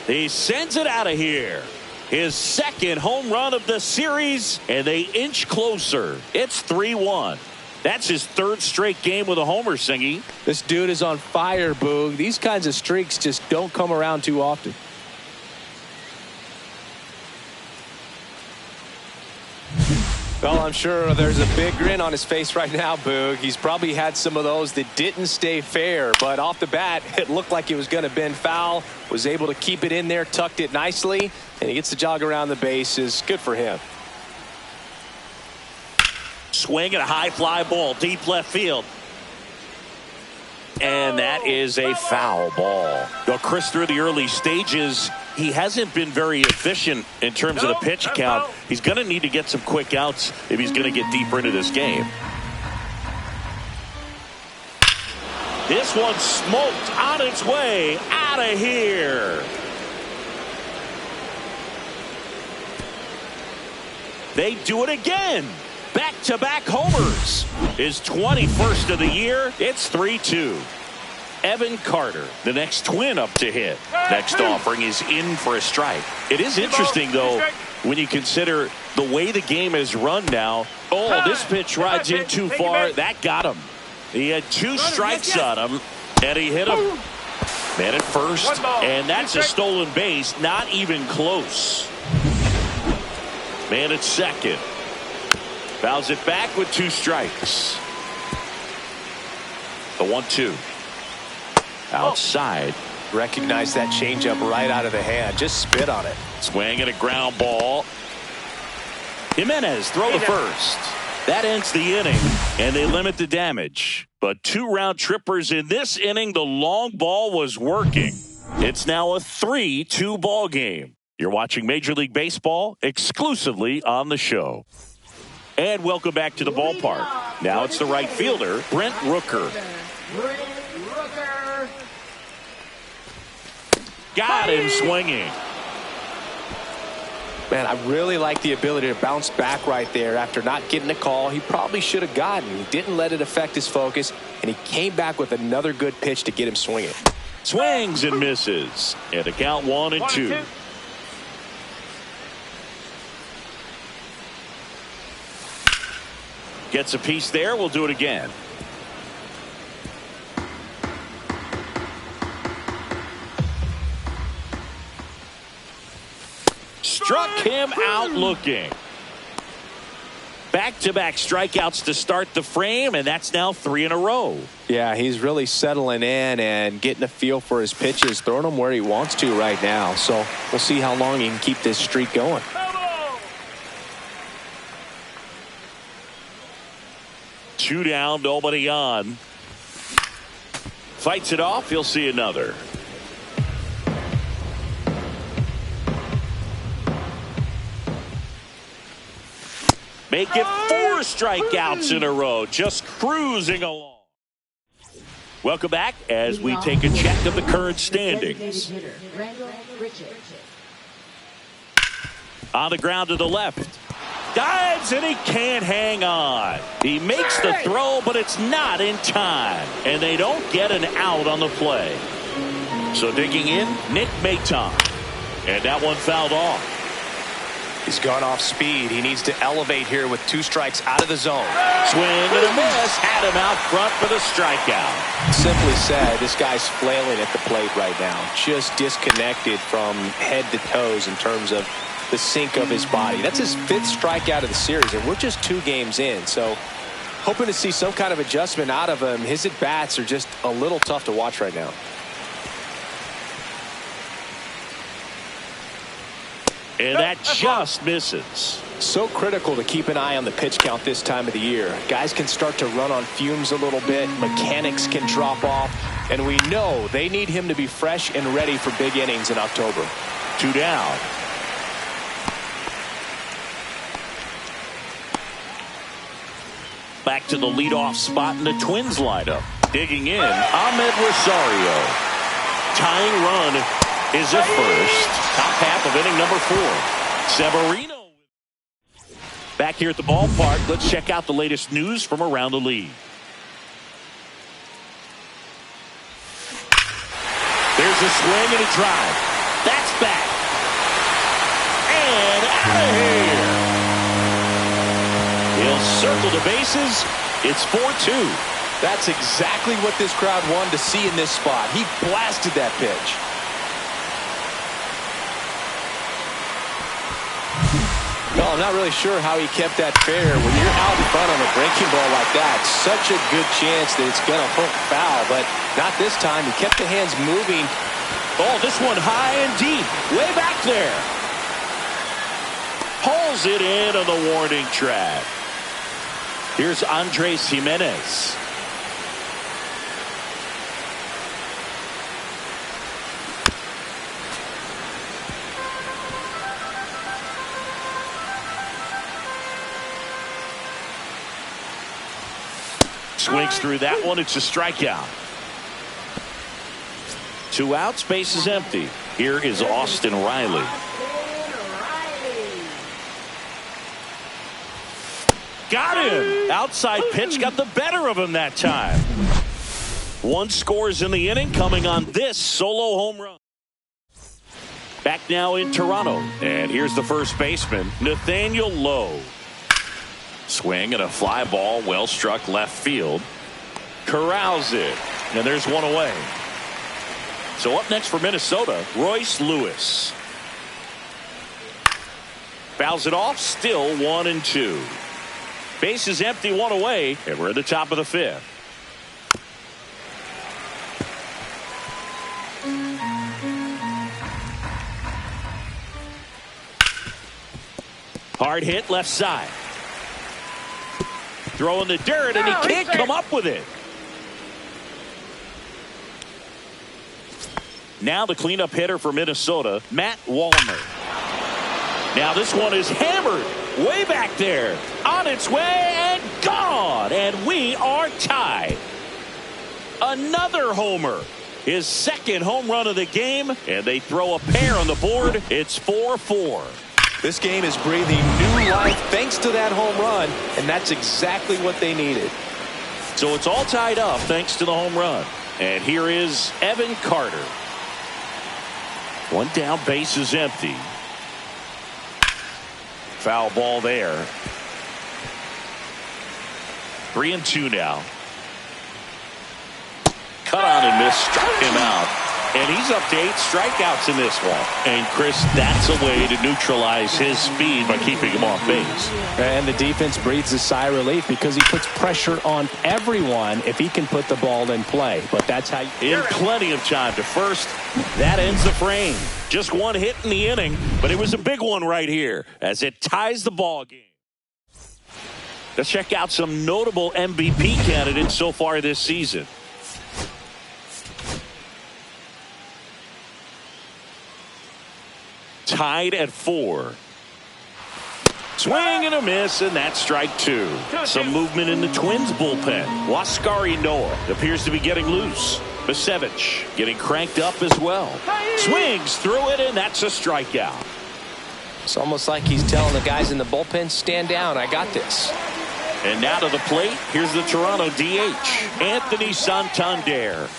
Speaker 4: He sends it out of here. His second home run of the series, and they inch closer. It's 3-1. That's his 3rd straight game with a homer, Singy.
Speaker 2: This dude is on fire, Boog. These kinds of streaks just don't come around too often. Well, I'm sure there's a big grin on his face right now, Boog. He's probably had some of those that didn't stay fair, but off the bat, it looked like it was going to bend foul. Was able to keep it in there, tucked it nicely, and he gets the jog around the bases. Good for him.
Speaker 4: Swing and a high fly ball, deep left field. And that is a foul ball. Well, Chris, through the early stages, he hasn't been very efficient in terms of the pitch count. He's going to need to get some quick outs if he's going to get deeper into this game. This one smoked on its way out of here. They do it again.
Speaker 1: Back-to-back homers. His 21st of the year. It's 3-2. Evan Carter, the next twin up to hit. Next offering is in for a strike. It is interesting, though, when you consider the way the game is run now. Oh, this pitch rides in too far. That got him. He had 2 strikes on him, and he hit him. Man at first, and that's a stolen base. Not even close. Man at second. Fouls it back with 2 strikes. The 1-2. Outside.
Speaker 2: Recognize that changeup right out of the hand. Just spit on it.
Speaker 1: Swing and a ground ball. Jimenez throw to first. That ends the inning, and they limit the damage. But 2 round trippers in this inning. The long ball was working. It's now a 3-2 ball game. You're watching Major League Baseball exclusively on the show. And welcome back to the ballpark. Now it's the right fielder, Brent Rooker. Got him swinging.
Speaker 2: Man, I really like the ability to bounce back right there after not getting a call he probably should have gotten. He didn't let it affect his focus, and he came back with another good pitch to get him swinging.
Speaker 1: Swings and misses. And the count 1-2. Gets a piece there. We'll do it again. Struck him out looking. Back-to-back strikeouts to start the frame, and that's now 3 in a row.
Speaker 2: Yeah, he's really settling in and getting a feel for his pitches, throwing them where he wants to right now. So we'll see how long he can keep this streak going.
Speaker 1: Two down, nobody on. Fights it off. He'll see another. Make it 4 strikeouts in a row. Just cruising along. Welcome back as we take a check of the current standings. On the ground to the left. Dives and he can't hang on. He makes the throw, but it's not in time. And they don't get an out on the play. So digging in, Nick Maton. And that one fouled off.
Speaker 2: He's gone off speed. He needs to elevate here with 2 strikes out of the zone.
Speaker 1: Swing and a miss. Had him out front for the strikeout.
Speaker 2: Simply said, this guy's flailing at the plate right now. Just disconnected from head to toes in terms of the sink of his body. That's his 5th strikeout of the series, and we're just 2 games in. So hoping to see some kind of adjustment out of him. His at-bats are just a little tough to watch right now.
Speaker 1: And that just misses.
Speaker 2: So critical to keep an eye on the pitch count this time of the year. Guys can start to run on fumes a little bit. Mechanics can drop off. And we know they need him to be fresh and ready for big innings in October.
Speaker 1: 2 down. Back to the leadoff spot in the Twins lineup. Digging in, Ahmed Rosario. Tying run is a first. Top half of inning number 4. Severino. Back here at the ballpark, let's check out the latest news from around the league. There's a swing and a drive. That's back. And out of here. He'll circle the bases. It's 4-2.
Speaker 2: That's exactly what this crowd wanted to see in this spot. He blasted that pitch. Well, I'm not really sure how he kept that fair. When you're out in front on a breaking ball like that, such a good chance that it's going to hook foul, but not this time. He kept the hands moving.
Speaker 1: Oh, this one high and deep, way back there. Pulls it in on the warning track. Here's Andres Jimenez. Swings through that one. It's a strikeout. 2 outs. Base is empty. Here is Austin Riley. got him. Outside pitch got the better of him that time. One scores in the inning coming on this solo home run. Back now in Toronto. And here's the first baseman, Nathaniel Lowe. Swing and a fly ball, well struck left field. Corrals it. And there's one away. So up next for Minnesota, Royce Lewis. Fouls it off, still 1-2. Base is empty, one away, and we're at the top of the fifth. Hard hit left side. Throwing the dirt, and he can't come up with it. Now the cleanup hitter for Minnesota, Matt Wallner. Now this one is hammered way back there. On its way and gone. And we are tied. Another homer. His second home run of the game. And they throw a pair on the board. It's 4-4.
Speaker 2: This game is breathing new life thanks to that home run. And that's exactly what they needed.
Speaker 1: So it's all tied up thanks to the home run. And here is Evan Carter. One down, base is empty. Foul ball there. 3-2 now. Cut on and miss, struck him out. And he's up to 8 strikeouts in this one. And Chris, that's a way to neutralize his speed by keeping him off base.
Speaker 2: And the defense breathes a sigh of relief because he puts pressure on everyone if he can put the ball in play. But that's how you
Speaker 1: in plenty of time to first. That ends the frame. Just one hit in the inning, but it was a big one right here as it ties the ball game. Let's check out some notable MVP candidates so far this season. Tied at 4. Swing and a miss, and that's strike 2. Some movement in the Twins bullpen. Waskari Noah appears to be getting loose. Basevich getting cranked up as well. Swings through it, and that's a strikeout.
Speaker 2: It's almost like he's telling the guys in the bullpen, stand down, I got this.
Speaker 1: And now to the plate, here's the Toronto DH, Anthony Santander.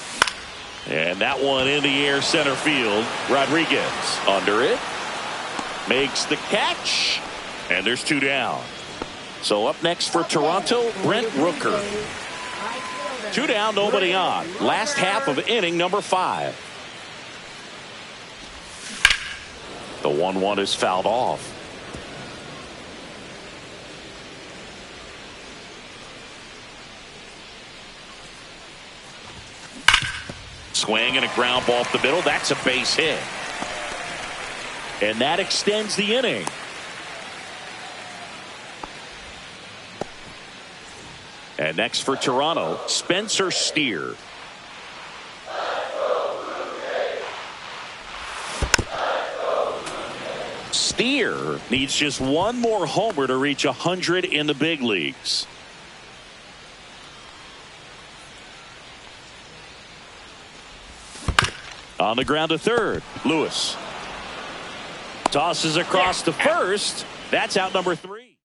Speaker 1: And that one in the air center field. Rodriguez under it. Makes the catch. And there's 2 down. So up next for Toronto, Brent Rooker. 2 down, nobody on. Last half of inning number 5. The 1-1 is fouled off. Swing and a ground ball up the middle. That's a base hit. And that extends the inning. And next for Toronto, Spencer Steer. Steer needs just one more homer to reach 100 in the big leagues. On the ground to third, Lewis. Tosses across to first. That's out number 3.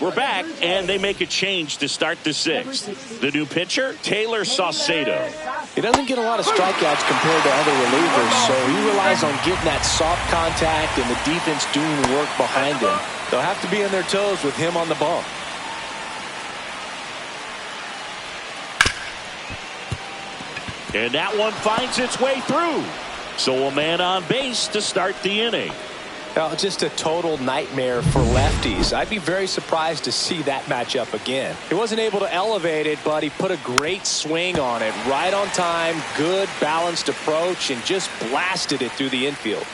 Speaker 1: We're back, and they make a change to start the 6th. The new pitcher, Taylor Saucedo.
Speaker 2: He doesn't get a lot of strikeouts compared to other relievers, so he relies on getting that soft contact and the defense doing the work behind him. They'll have to be on their toes with him on the bump.
Speaker 1: And that one finds its way through. So a man on base to start the inning.
Speaker 2: Well, just a total nightmare for lefties. I'd be very surprised to see that matchup again. He wasn't able to elevate it, but he put a great swing on it. Right on time, good balanced approach, and just blasted it through the infield.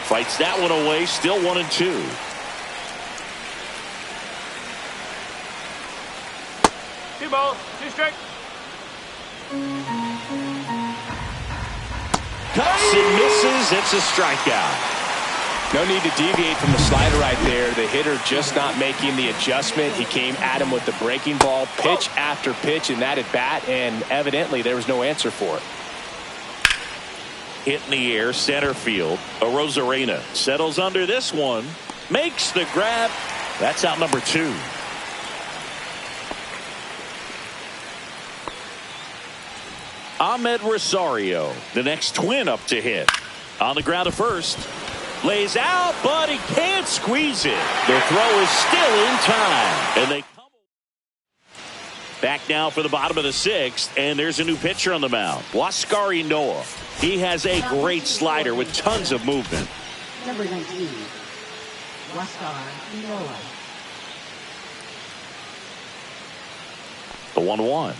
Speaker 1: Fights that one away, still 1-2.
Speaker 3: Two balls, 2 strikes.
Speaker 1: Cuts and misses. It's a strikeout.
Speaker 2: No need to deviate from the slider right there. The hitter just not making the adjustment. He came at him with the breaking ball, pitch after pitch in that at bat, and evidently there was no answer for it.
Speaker 1: Hit in the air, center field. Arozarena settles under this one, makes the grab,
Speaker 4: That's out number 2. Ahmed Rosario, the next twin up to hit. On the ground to first. Lays out, but he can't squeeze it. The throw is still in time. And they come back now for the bottom of the 6th. And there's a new pitcher on the mound. Waskari Noah. He has a great slider with tons of movement.
Speaker 5: Number 19, Waskari Noah.
Speaker 4: The 1-1.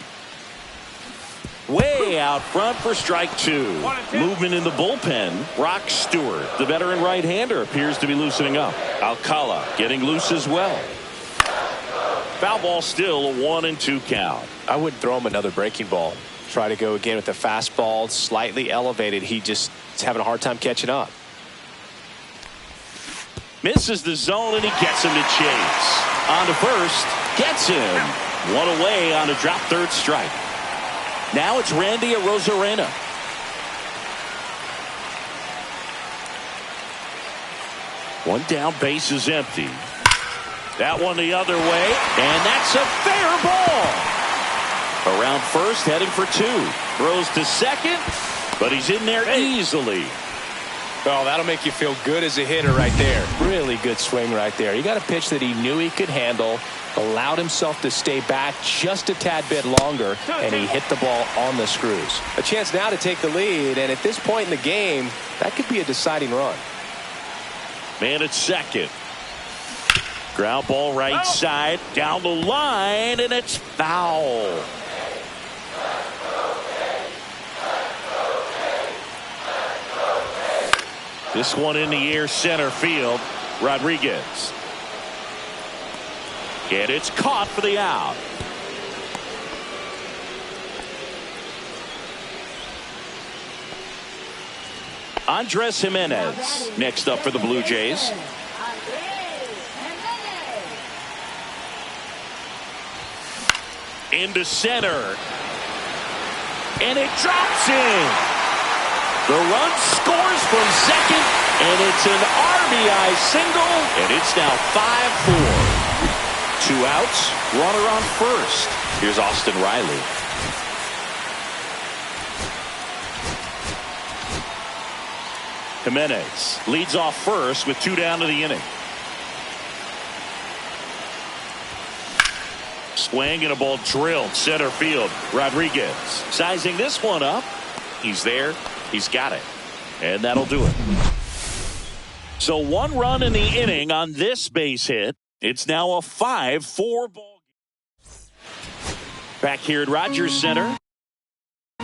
Speaker 4: Way out front for strike 2. Movement in the bullpen. Rock Stewart, the veteran right-hander, appears to be loosening up. Alcala getting loose as well. Foul ball, still a 1-2 count.
Speaker 2: I wouldn't throw him another breaking ball. Try to go again with the fastball, slightly elevated. He just is having a hard time catching up.
Speaker 4: Misses the zone, and he gets him to chase. On to first. Gets him. One away on a drop third strike. Now it's Randy Arozarena. One down, base is empty. That one the other way, and that's a fair ball. Around first, heading for 2. Throws to second, but he's in there easily.
Speaker 2: Oh, that'll make you feel good as a hitter right there. Really good swing right there. He got a pitch that he knew he could handle, allowed himself to stay back just a tad bit longer, and he hit the ball on the screws. A chance now to take the lead, and at this point in the game, that could be a deciding run.
Speaker 4: Man at second. Ground ball right side, down the line, and it's foul. This one in the air, center field. Rodriguez. And it's caught for the out. Andres Jimenez next up for the Blue Jays. Into center. And it drops in. The run scores from second, and it's an RBI single, and it's now 5-4. 2 outs, runner on first. Here's Austin Riley. Jimenez leads off first with 2 down to the inning. Swing and a ball drilled center field. Rodriguez sizing this one up. He's there. He's got it. And that'll do it. So 1 run in the inning on this base hit. It's now a 5-4 ball game. Back here at Rogers Center.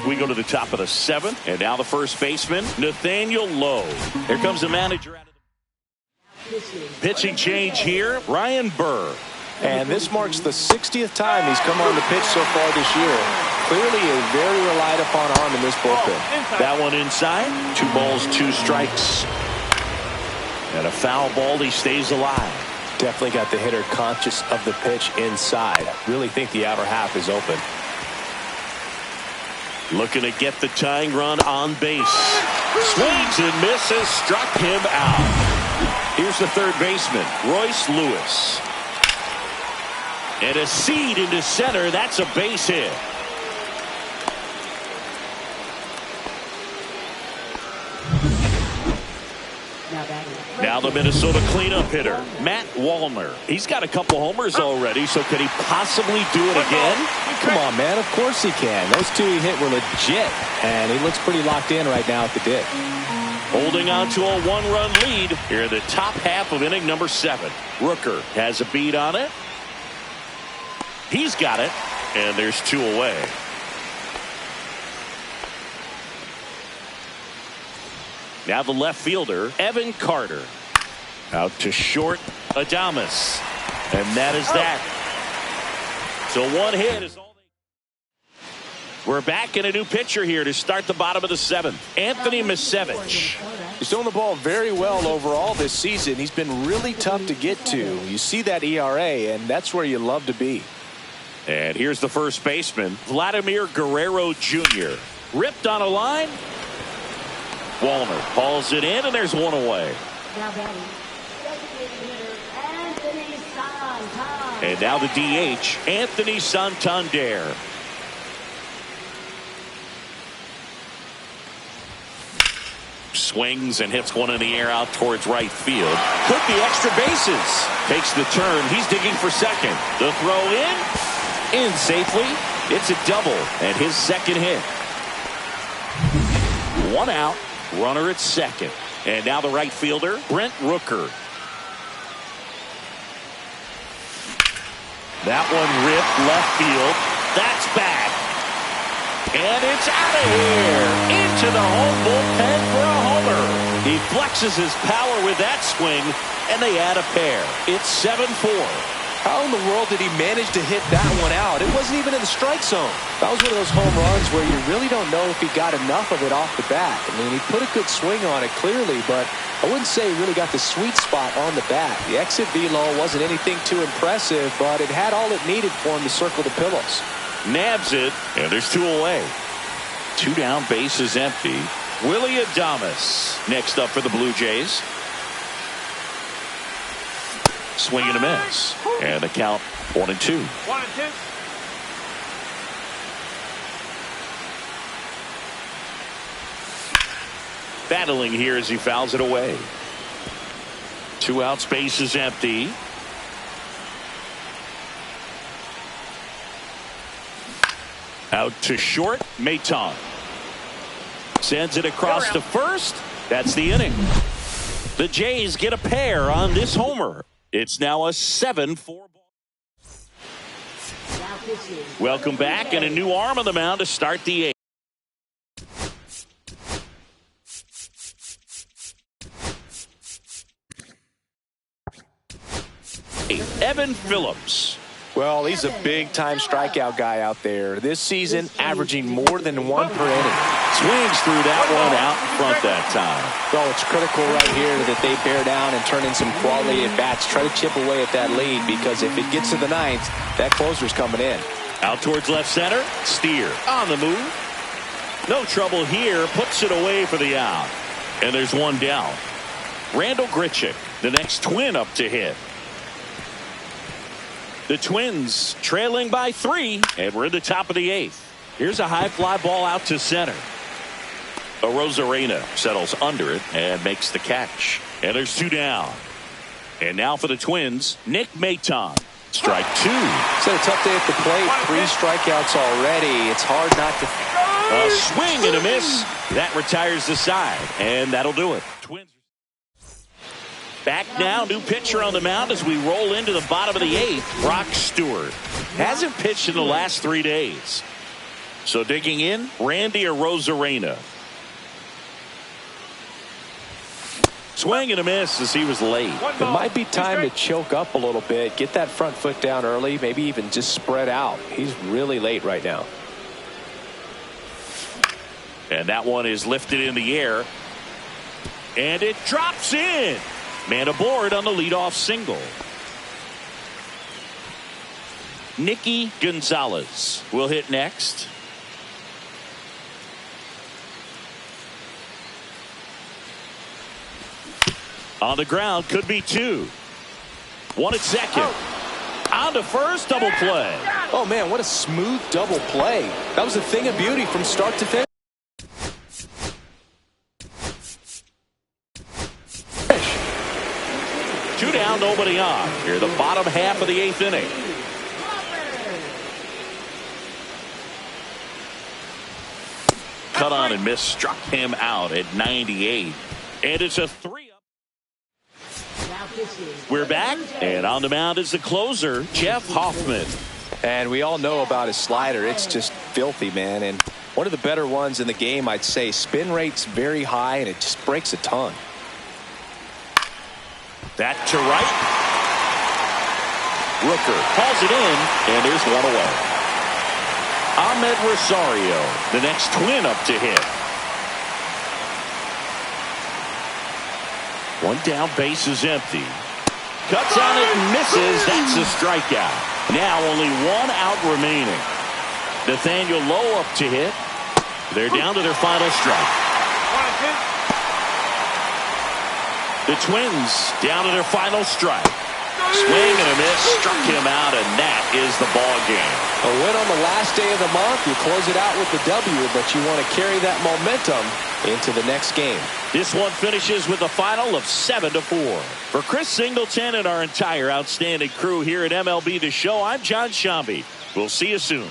Speaker 4: We go to the top of the 7th. And now the first baseman, Nathaniel Lowe. Here comes the manager out of the pitching change here. Ryan Burr.
Speaker 2: And this marks the 60th time he's come on the pitch so far this year. Clearly a very relied upon arm in this bullpen.
Speaker 4: That one inside. 2 balls, 2 strikes. And a foul ball. He stays alive.
Speaker 2: Definitely got the hitter conscious of the pitch inside. Really think the outer half is open.
Speaker 4: Looking to get the tying run on base. Swings and misses. Struck him out. Here's the third baseman, Royce Lewis. And a seed into center. That's a base hit. Now the Minnesota cleanup hitter, Matt Wallner. He's got a couple homers already, so could he possibly do it again?
Speaker 2: Come on, man. Of course he can. Those 2 he hit were legit, and he looks pretty locked in right now at the dick.
Speaker 4: Holding on to a 1-run lead here in the top half of inning number 7. Rooker has a beat on it. He's got it, and there's 2 away. Now the left fielder, Evan Carter. Out to short, Adames. And that is that. So 1 hit is all they... We're back in a new pitcher here to start the bottom of the 7th. Anthony Misevich.
Speaker 2: He's throwing the ball very well overall this season. He's been really tough to get to. You see that ERA, and that's where you love to be.
Speaker 4: And here's the first baseman, Vladimir Guerrero Jr. Ripped on a line. Wallner hauls it in, and there's 1 away.
Speaker 5: Now batting, designated hitter Anthony
Speaker 1: And now the DH, Anthony Santander. Swings and hits one in the air out towards right field. Could be extra bases. Takes the turn. He's digging for second. The throw in safely. It's a double and his second hit. One out. Runner at second. And now the right fielder, Brent Rooker. That one ripped left field. That's back. And it's out of here. Into the home bullpen for a homer. He flexes his power with that swing, and they add a pair. It's 7-4.
Speaker 2: How in the world did he manage to hit that one out? It wasn't even in the strike zone. That was one of those home runs where you really don't know if he got enough of it off the bat. I mean, he put a good swing on it clearly, but I wouldn't say he really got the sweet spot on the bat. The exit velo wasn't anything too impressive, but it had all it needed for him to circle the pillows.
Speaker 1: Nabs it, and there's two away. Two down, bases empty. Willie Adames next up for the Blue Jays. Swing and a miss. And the count 1-2.
Speaker 3: 1-2.
Speaker 1: Battling here as he fouls it away. 2 outs, bases empty. Out to short, Maton. Sends it across to first. That's the inning. The Jays get a pair on this homer. It's now a 7-4 ball. Welcome back, and a new arm on the mound to start the 8th. Evan Phillips.
Speaker 2: Well, he's a big-time strikeout guy out there. This season, averaging more than 1 per inning.
Speaker 1: Swings through that one out in front that time.
Speaker 2: Well, it's critical right here that they bear down and turn in some quality at-bats. Try to chip away at that lead, because if it gets to the 9th, that closer's coming in.
Speaker 1: Out towards left center. Steer on the move. No trouble here. Puts it away for the out. And there's one down. Randall Grichuk, the next Twin up to hit. The Twins trailing by 3, and we're in the top of the 8th. Here's a high fly ball out to center. Arozarena settles under it and makes the catch. And there's 2 down. And now for the Twins, Nick Maton. Strike 2.
Speaker 2: It's had a tough day at the plate. 3 strikeouts already. It's hard not to.
Speaker 1: A swing and a miss. That retires the side, and that'll do it. Twins. Back now, new pitcher on the mound as we roll into the bottom of the 8th. Brock Stewart hasn't pitched in the last 3 days. So digging in, Randy Arozarena. Swing and a miss as he was late.
Speaker 2: It might be time to choke up a little bit. Get that front foot down early. Maybe even just spread out. He's really late right now.
Speaker 1: And that one is lifted in the air. And it drops in. Man aboard on the leadoff single. Nicky Gonzalez will hit next. On the ground, could be 2. 1 at second. On to first, double play.
Speaker 2: Oh, man, what a smooth double play. That was a thing of beauty from start to finish.
Speaker 1: 2 down, nobody on. Here, the bottom half of the 8th inning. Cut on and miss, struck him out at 98. And it's a 3-up. We're back, and on the mound is the closer, Jeff Hoffman.
Speaker 2: And we all know about his slider. It's just filthy, man. And one of the better ones in the game, I'd say. Spin rate's very high, and it just breaks a ton.
Speaker 1: That to right. Rooker calls it in, and there's one away. Ahmed Rosario, the next Twin up to hit. 1 down, base is empty. Cuts on it and misses. That's a strikeout. Now only 1 out remaining. Nathaniel Lowe up to hit. They're down to their final strike. The Twins down to their final strike.
Speaker 4: Swing and a miss, struck him out, and that is the ball game.
Speaker 2: A win on the last day of the month. You close it out with the W, but you want to carry that momentum into the next game.
Speaker 4: This one finishes with a final of 7-4. For Chris Singleton and our entire outstanding crew here at MLB The Show, I'm John Shambi. We'll see you soon.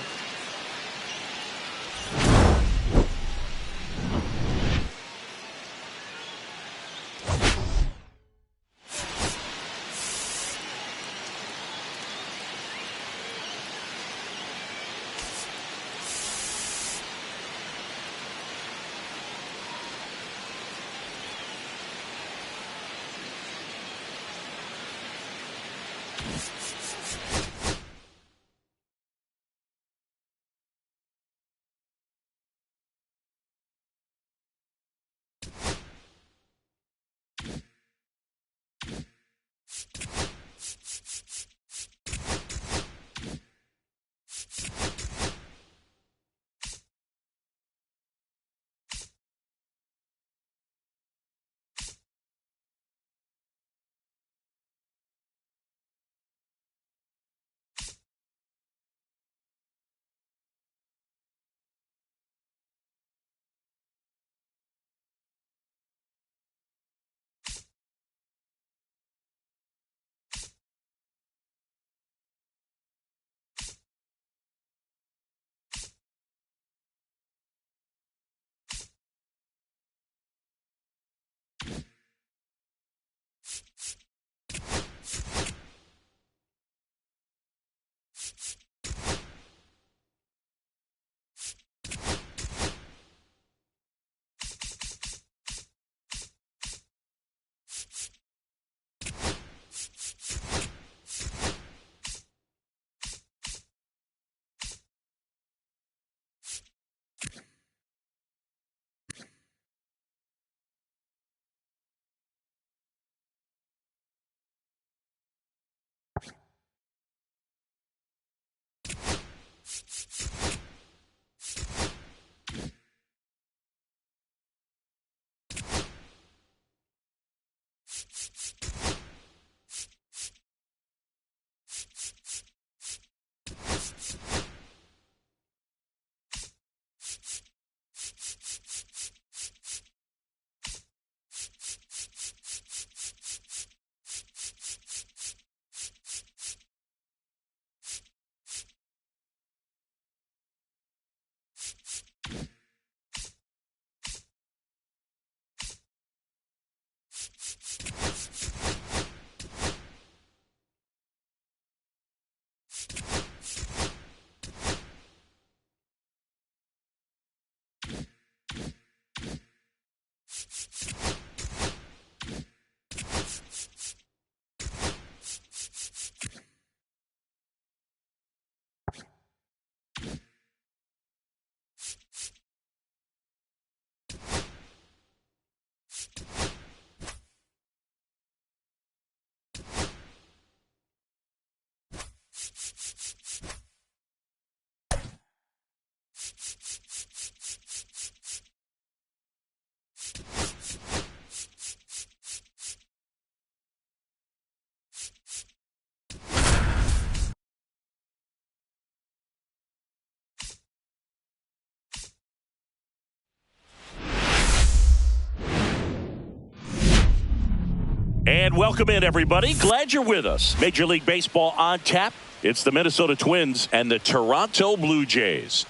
Speaker 4: And welcome in, everybody. Glad you're with us. Major League Baseball on tap. It's the Minnesota Twins and the Toronto Blue Jays.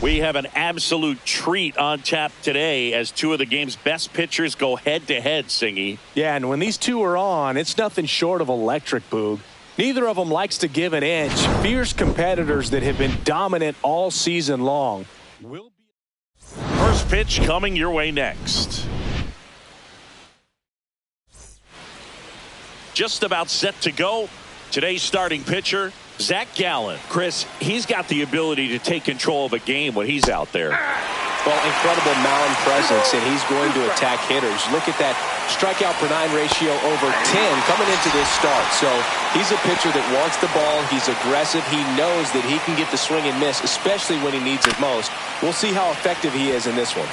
Speaker 4: We have an absolute treat on tap today as two of the game's best pitchers go head-to-head, Singy.
Speaker 2: Yeah, and when these two are on, it's nothing short of electric, Boog. Neither of them likes to give an inch. Fierce competitors that have been dominant all season long.
Speaker 4: First pitch coming your way next. Just about set to go. Today's starting pitcher, Zach Gallen. Chris, he's got the ability to take control of a game when he's out there.
Speaker 2: Well, incredible mound presence, and he's going to attack hitters. Look at that strikeout per 9 ratio over 10 coming into this start. So he's a pitcher that wants the ball. He's aggressive. He knows that he can get the swing and miss, especially when he needs it most. We'll see how effective he is in this one.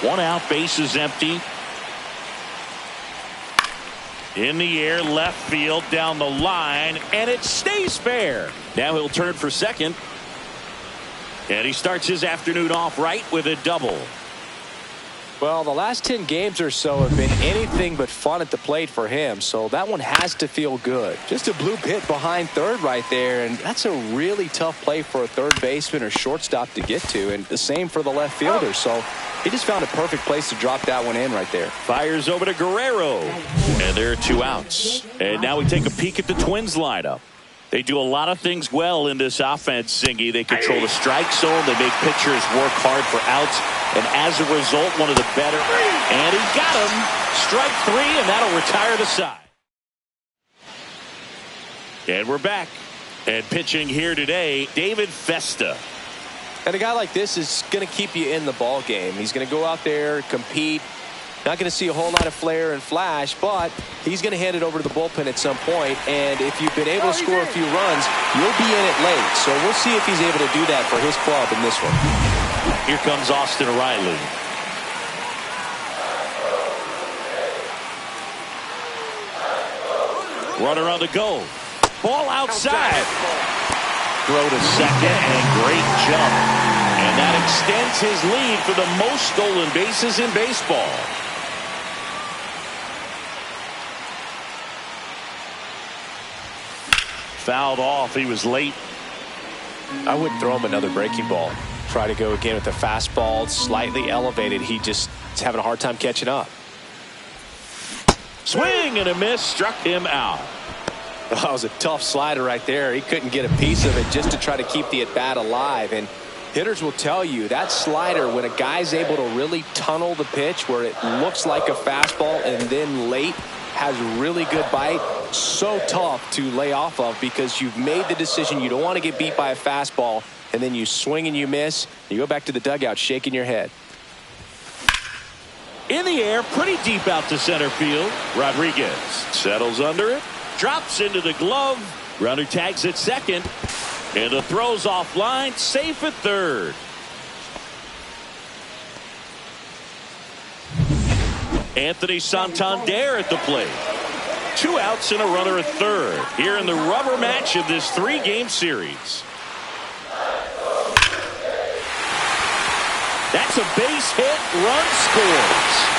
Speaker 4: One out, bases empty. In the air, left field, down the line, and it stays fair. Now he'll turn for second. And he starts his afternoon off right with a double.
Speaker 2: Well, the last 10 games or so have been anything but fun at the plate for him, so that one has to feel good. Just a bloop hit behind third right there, and that's a really tough play for a third baseman or shortstop to get to, and the same for the left fielder. So he just found a perfect place to drop that one in right there.
Speaker 4: Fires over to Guerrero, and there are 2 outs. And now we take a peek at the Twins lineup. They do a lot of things well in this offense, Zingy. They control the strike zone. They make pitchers work hard for outs. And as a result, one of the better. And he got him. Strike 3, and that'll retire the side. And we're back. And pitching here today, David Festa.
Speaker 2: And a guy like this is going to keep you in the ball game. He's going to go out there, compete. Not going to see a whole lot of flair and flash, but he's going to hand it over to the bullpen at some point. And if you've been able to score a few runs, you'll be in it late. So we'll see if he's able to do that for his club in this one.
Speaker 4: Here comes Austin Riley. Runner on the go. Ball outside. Throw to second, and great jump. And that extends his lead for the most stolen bases in baseball. Fouled off. He was late.
Speaker 2: I wouldn't throw him another breaking ball. Try to go again with the fastball, slightly elevated. He just is having a hard time catching up.
Speaker 4: Swing and a miss, struck him out.
Speaker 2: That was a tough slider right there. He couldn't get a piece of it just to try to keep the at-bat alive. And hitters will tell you that slider, when a guy's able to really tunnel the pitch where it looks like a fastball and then late has really good bite, so tough to lay off of because you've made the decision you don't want to get beat by a fastball, and then you swing and you miss. You go back to the dugout shaking your head.
Speaker 4: In the air, pretty deep out to center field. Rodriguez settles under it, drops into the glove. Runner tags at second, and the throw's offline, safe at third. Anthony Santander at the plate. 2 outs and a runner at third here in the rubber match of this 3-game series. That's a base hit. Run scores.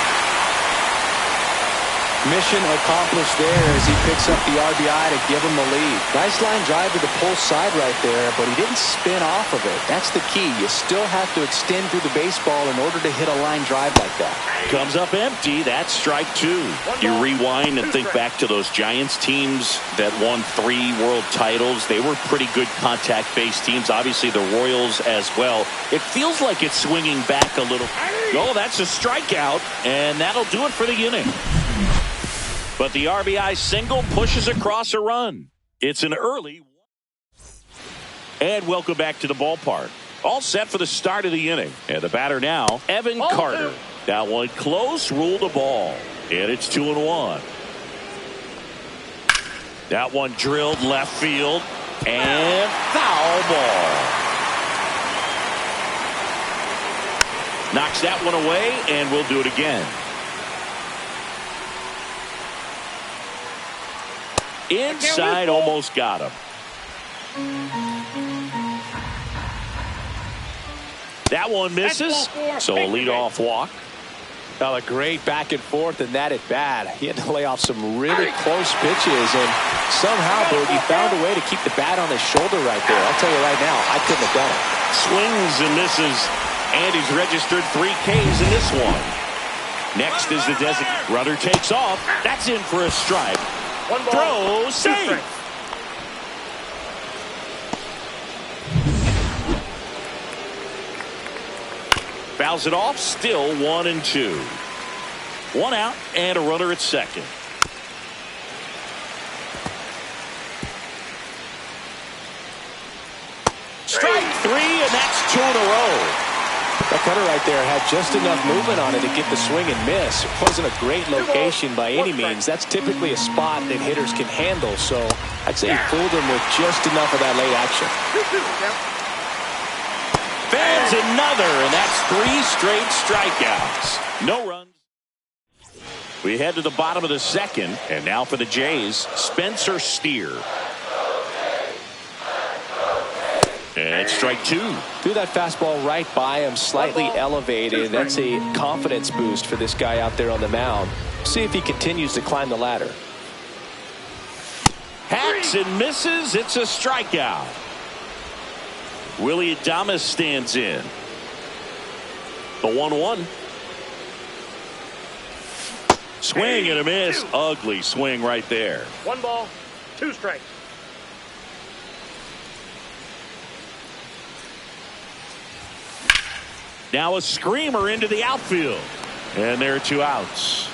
Speaker 2: Mission accomplished there as he picks up the RBI to give him the lead. Nice line drive to the pull side right there, but he didn't spin off of it. That's the key. You still have to extend through the baseball in order to hit a line drive like that.
Speaker 4: Comes up empty. That's strike 2. You rewind and think back to those Giants teams that won 3 world titles. They were pretty good contact-based teams. Obviously, the Royals as well. It feels like it's swinging back a little. Oh, that's a strikeout, and that'll do it for the inning. But the RBI single pushes across a run. It's an early. And welcome back to the ballpark. All set for the start of the inning. And the batter now, Evan Carter. That one close, ruled the ball. And it's 2-1. That one drilled left field. And foul ball. Knocks that one away, and we'll do it again. Inside, almost got him. That one misses, so a leadoff walk.
Speaker 2: Well, a great back and forth in that at bat. He had to lay off some really close pitches, and somehow, Boogie, found a way to keep the bat on his shoulder right there. I'll tell you right now, I couldn't have done it.
Speaker 4: Swings and misses, and he's registered 3 Ks in this one. Next is the designated runner takes off. That's in for a strike. Throw safe. Fouls it off. Still 1-2. 1 out and a runner at second. Strike 3, and that's 2 in a row.
Speaker 2: That cutter right there had just enough movement on it to get the swing and miss. It wasn't a great location by any means. That's typically a spot that hitters can handle. So I'd say he fooled him with just enough of that late action.
Speaker 1: Fans another, and that's 3 straight strikeouts. No runs. We head to the bottom of the second, and now for the Jays, Spencer Steer. And strike 2.
Speaker 2: Threw that fastball right by him, slightly elevated. That's a confidence boost for this guy out there on the mound. See if he continues to climb the ladder.
Speaker 1: Hacks and misses. It's a strikeout. Willie Adames stands in. The 1-1. Swing and a miss. Ugly swing right there.
Speaker 3: 1 ball, 2 strikes.
Speaker 1: Now a screamer into the outfield. And there are 2 outs.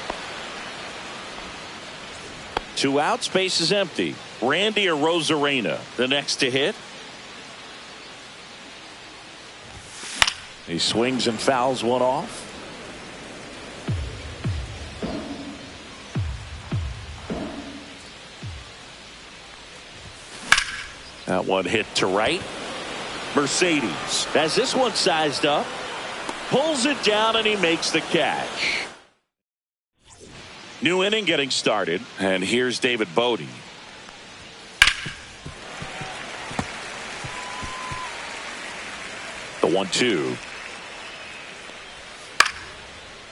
Speaker 1: 2 outs, base is empty. Randy Arozarena, the next to hit. He swings and fouls one off. That one hit to right. Mercedes has this one sized up. Pulls it down and he makes the catch. New inning getting started. And here's David Bodie. The 1-2.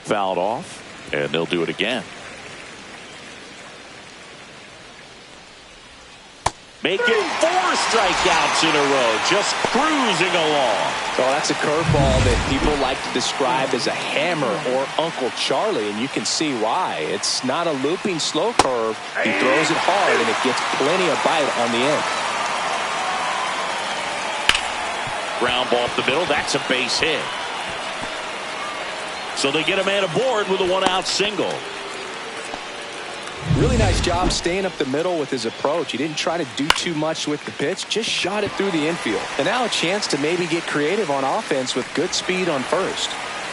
Speaker 1: Fouled off. And they'll do it again. Making 4 strikeouts in a row. Just cruising along.
Speaker 2: Oh, that's a curveball that people like to describe as a hammer or Uncle Charlie, and you can see why. It's not a looping slow curve. He throws it hard, and it gets plenty of bite on the end.
Speaker 1: Ground ball up the middle. That's a base hit. So they get a man aboard with a 1-out single.
Speaker 2: Really nice job staying up the middle with his approach. He didn't try to do too much with the pitch, just shot it through the infield. And now a chance to maybe get creative on offense with good speed on first.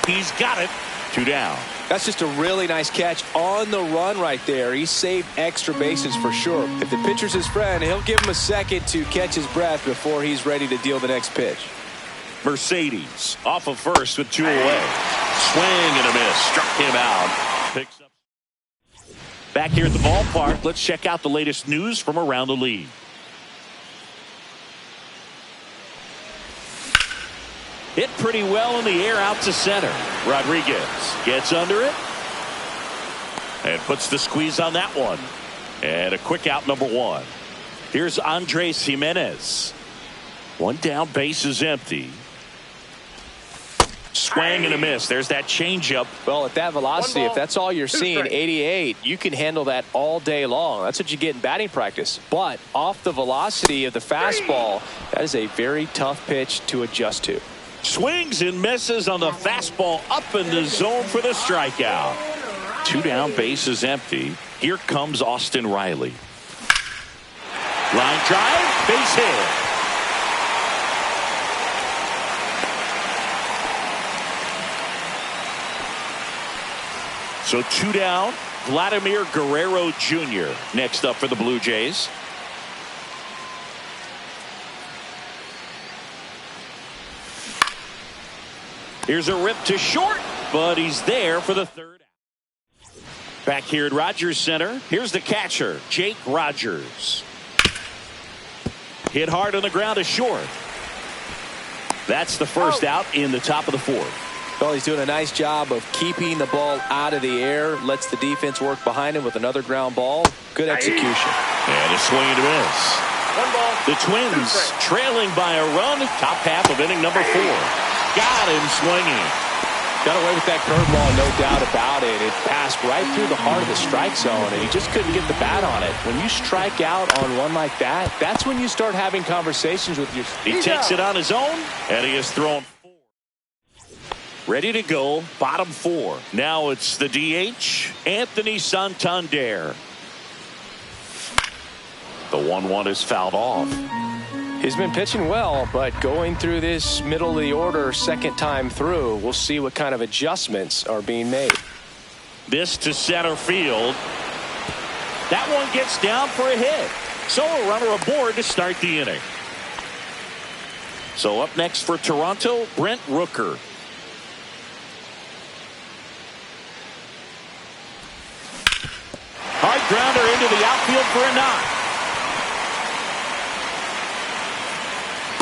Speaker 1: He's got it. 2 down.
Speaker 2: That's just a really nice catch on the run right there. He saved extra bases for sure. If the pitcher's his friend, he'll give him a second to catch his breath before he's ready to deal the next pitch.
Speaker 1: Mercedes off of first with 2 away. Swing and a miss. Struck him out. Picks up. Back here at the ballpark, let's check out the latest news from around the league. Hit pretty well in the air out to center. Rodriguez gets under it and puts the squeeze on that one. And a quick out, number 1. Here's Andres Jimenez. 1 down, base is empty. Swing and a miss. There's that changeup.
Speaker 2: Well, at that velocity, if that's all you're seeing, 88, you can handle that all day long. That's what you get in batting practice. But off the velocity of the fastball, that is a very tough pitch to adjust to.
Speaker 1: Swings and misses on the fastball up in the zone for the strikeout. 2 down, base is empty. Here comes Austin Riley. Line drive, base hit. So 2 down, Vladimir Guerrero Jr. next up for the Blue Jays. Here's a rip to short, but he's there for the 3rd. Back here at Rogers Center, here's the catcher, Jake Rogers. Hit hard on the ground to short. That's the first out in the top of the 4th.
Speaker 2: Well, he's doing a nice job of keeping the ball out of the air. Lets the defense work behind him with another ground ball. Good execution.
Speaker 1: And a swing and a miss.
Speaker 3: 1 ball.
Speaker 1: The Twins trailing by a run. Top half of inning number 4. Got him swinging.
Speaker 2: Got away with that curveball, no doubt about it. It passed right through the heart of the strike zone, and he just couldn't get the bat on it. When you strike out on one like that, that's when you start having conversations with your...
Speaker 1: He takes it on his own, and he has thrown 4. Ready to go, bottom 4. Now it's the DH, Anthony Santander. The 1-1 is fouled off.
Speaker 2: He's been pitching well, but going through this middle of the order second time through, we'll see what kind of adjustments are being made.
Speaker 1: This to center field. That one gets down for a hit. So a runner aboard to start the inning. So up next for Toronto, Brent Rooker. Hard grounder into the outfield for a knock.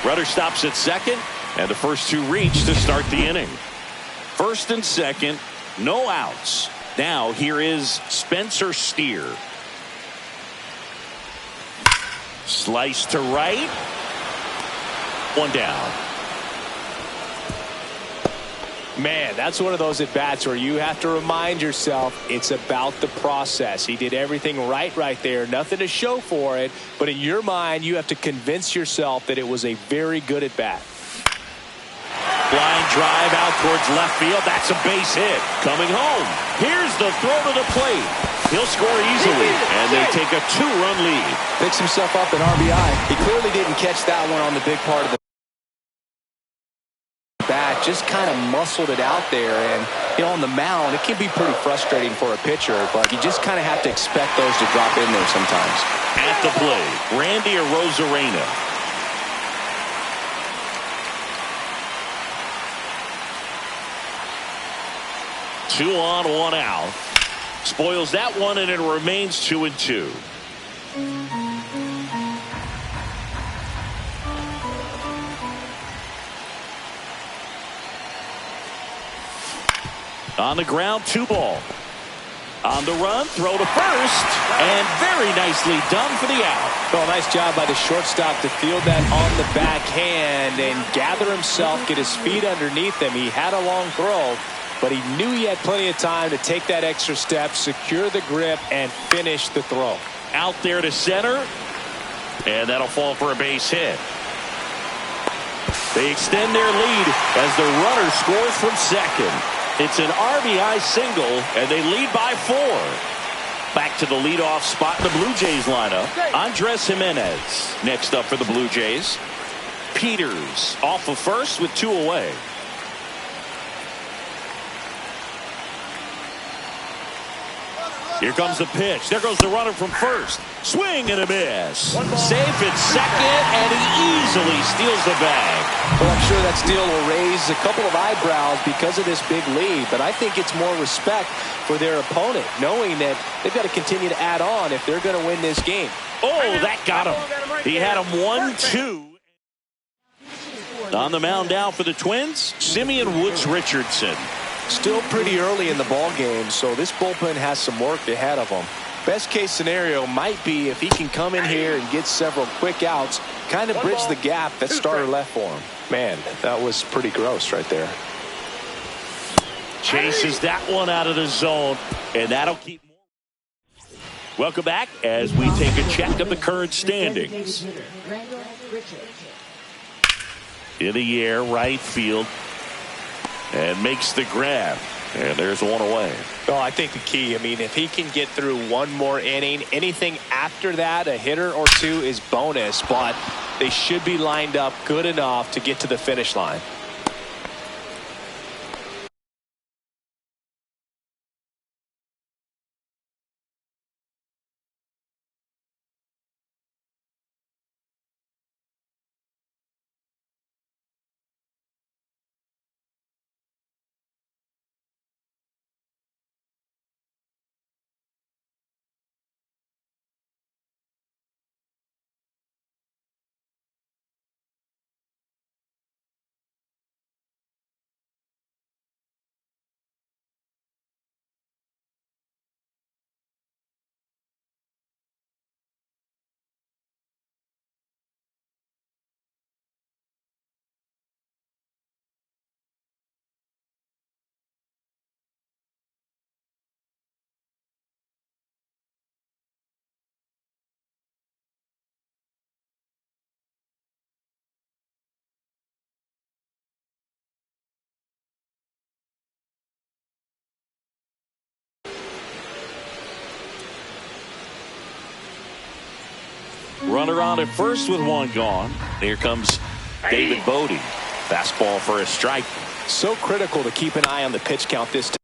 Speaker 1: Rudder stops at second, and the first two reach to start the inning. First and second, no outs. Now here is Spencer Steer. Slice to right. One down.
Speaker 2: Man, that's one of those at-bats where you have to remind yourself it's about the process. He did everything right there. Nothing to show for it. But in your mind, you have to convince yourself that it was a very good at-bat.
Speaker 1: Line drive out towards left field. That's a base hit. Coming home. Here's the throw to the plate. He'll score easily, and they take a 2-run lead.
Speaker 2: Picks himself up an RBI. He clearly didn't catch that one on the big part of the bat. Just kind of muscled it out there, and on the mound it can be pretty frustrating for a pitcher, but you just kind of have to expect those to drop in there sometimes.
Speaker 1: At the plate, Randy Arozarena. Two on, one out. Spoils that one, and it remains 2-2. On the ground, 2 ball. On the run, throw to first, and very nicely done for the out.
Speaker 2: Well, nice job by the shortstop to field that on the backhand and gather himself, get his feet underneath him. He had a long throw, but he knew he had plenty of time to take that extra step, secure the grip, and finish the throw.
Speaker 1: Out there to center, and that'll fall for a base hit. They extend their lead as the runner scores from second. It's an RBI single, and they lead by 4. Back to the leadoff spot in the Blue Jays lineup. Andres Jimenez next up for the Blue Jays. Peters off of first with 2 away. Here comes the pitch. There goes the runner from first. Swing and a miss. Safe at second, and he easily steals the bag.
Speaker 2: Well, I'm sure that steal will raise a couple of eyebrows because of this big lead, but I think it's more respect for their opponent, knowing that they've got to continue to add on if they're going to win this game.
Speaker 1: Oh, that got him. He had him 1-2. On the mound now for the Twins, Simeon Woods Richardson.
Speaker 2: Still pretty early in the ball game, so this bullpen has some work ahead of them. Best case scenario might be if he can come in here and get several quick outs, kind of bridge the gap that starter left for him. Man, that was pretty gross right there.
Speaker 1: Chases that one out of the zone, and that'll keep. Welcome back as we take a check of the current standings. In the air, right field. And makes the grab. And there's one away.
Speaker 2: Well, I think the key, if he can get through one more inning, anything after that, a hitter or 2 is bonus, but they should be lined up good enough to get to the finish line.
Speaker 1: Runner on at first with 1 gone. Here comes David Bodie. Fastball for a strike.
Speaker 2: So critical to keep an eye on the pitch count this time.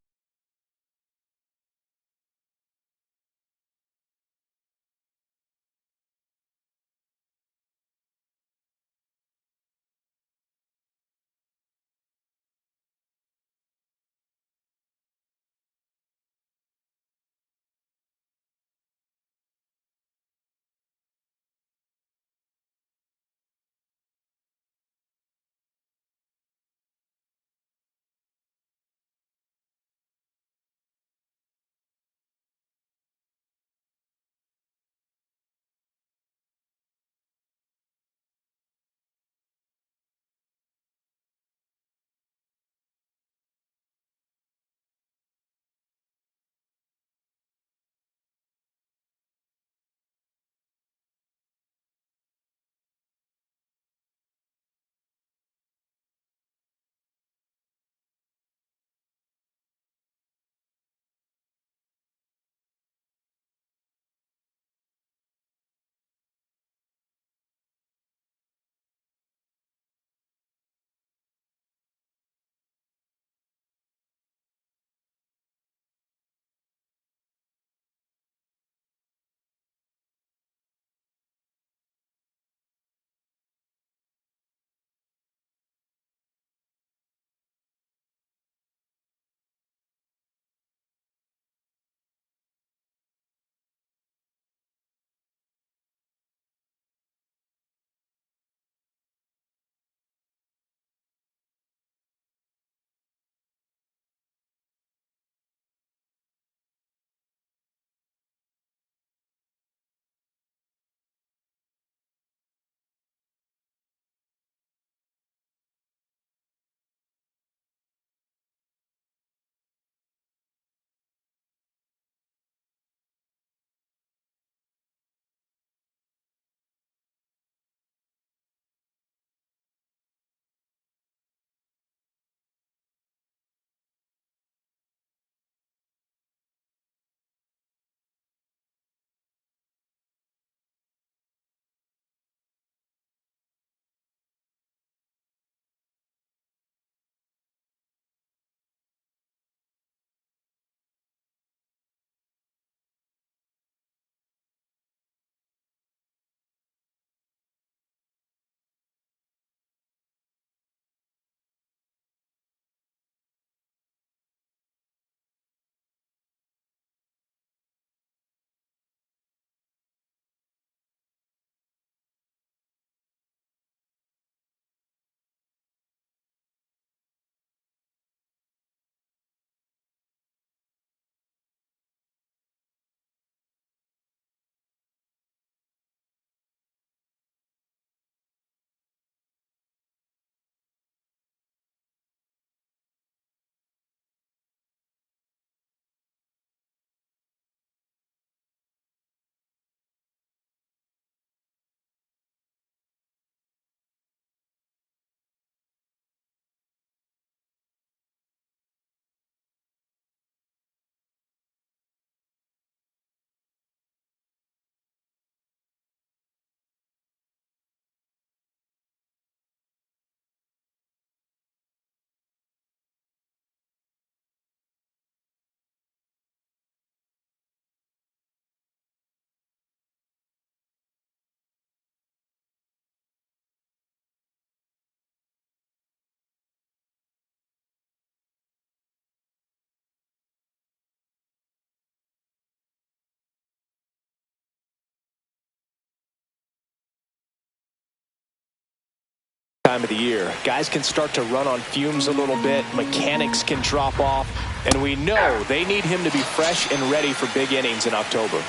Speaker 2: time of the year. Guys can start to run on fumes a little bit. Mechanics can drop off. And we know they need him to be fresh and ready for big innings in October.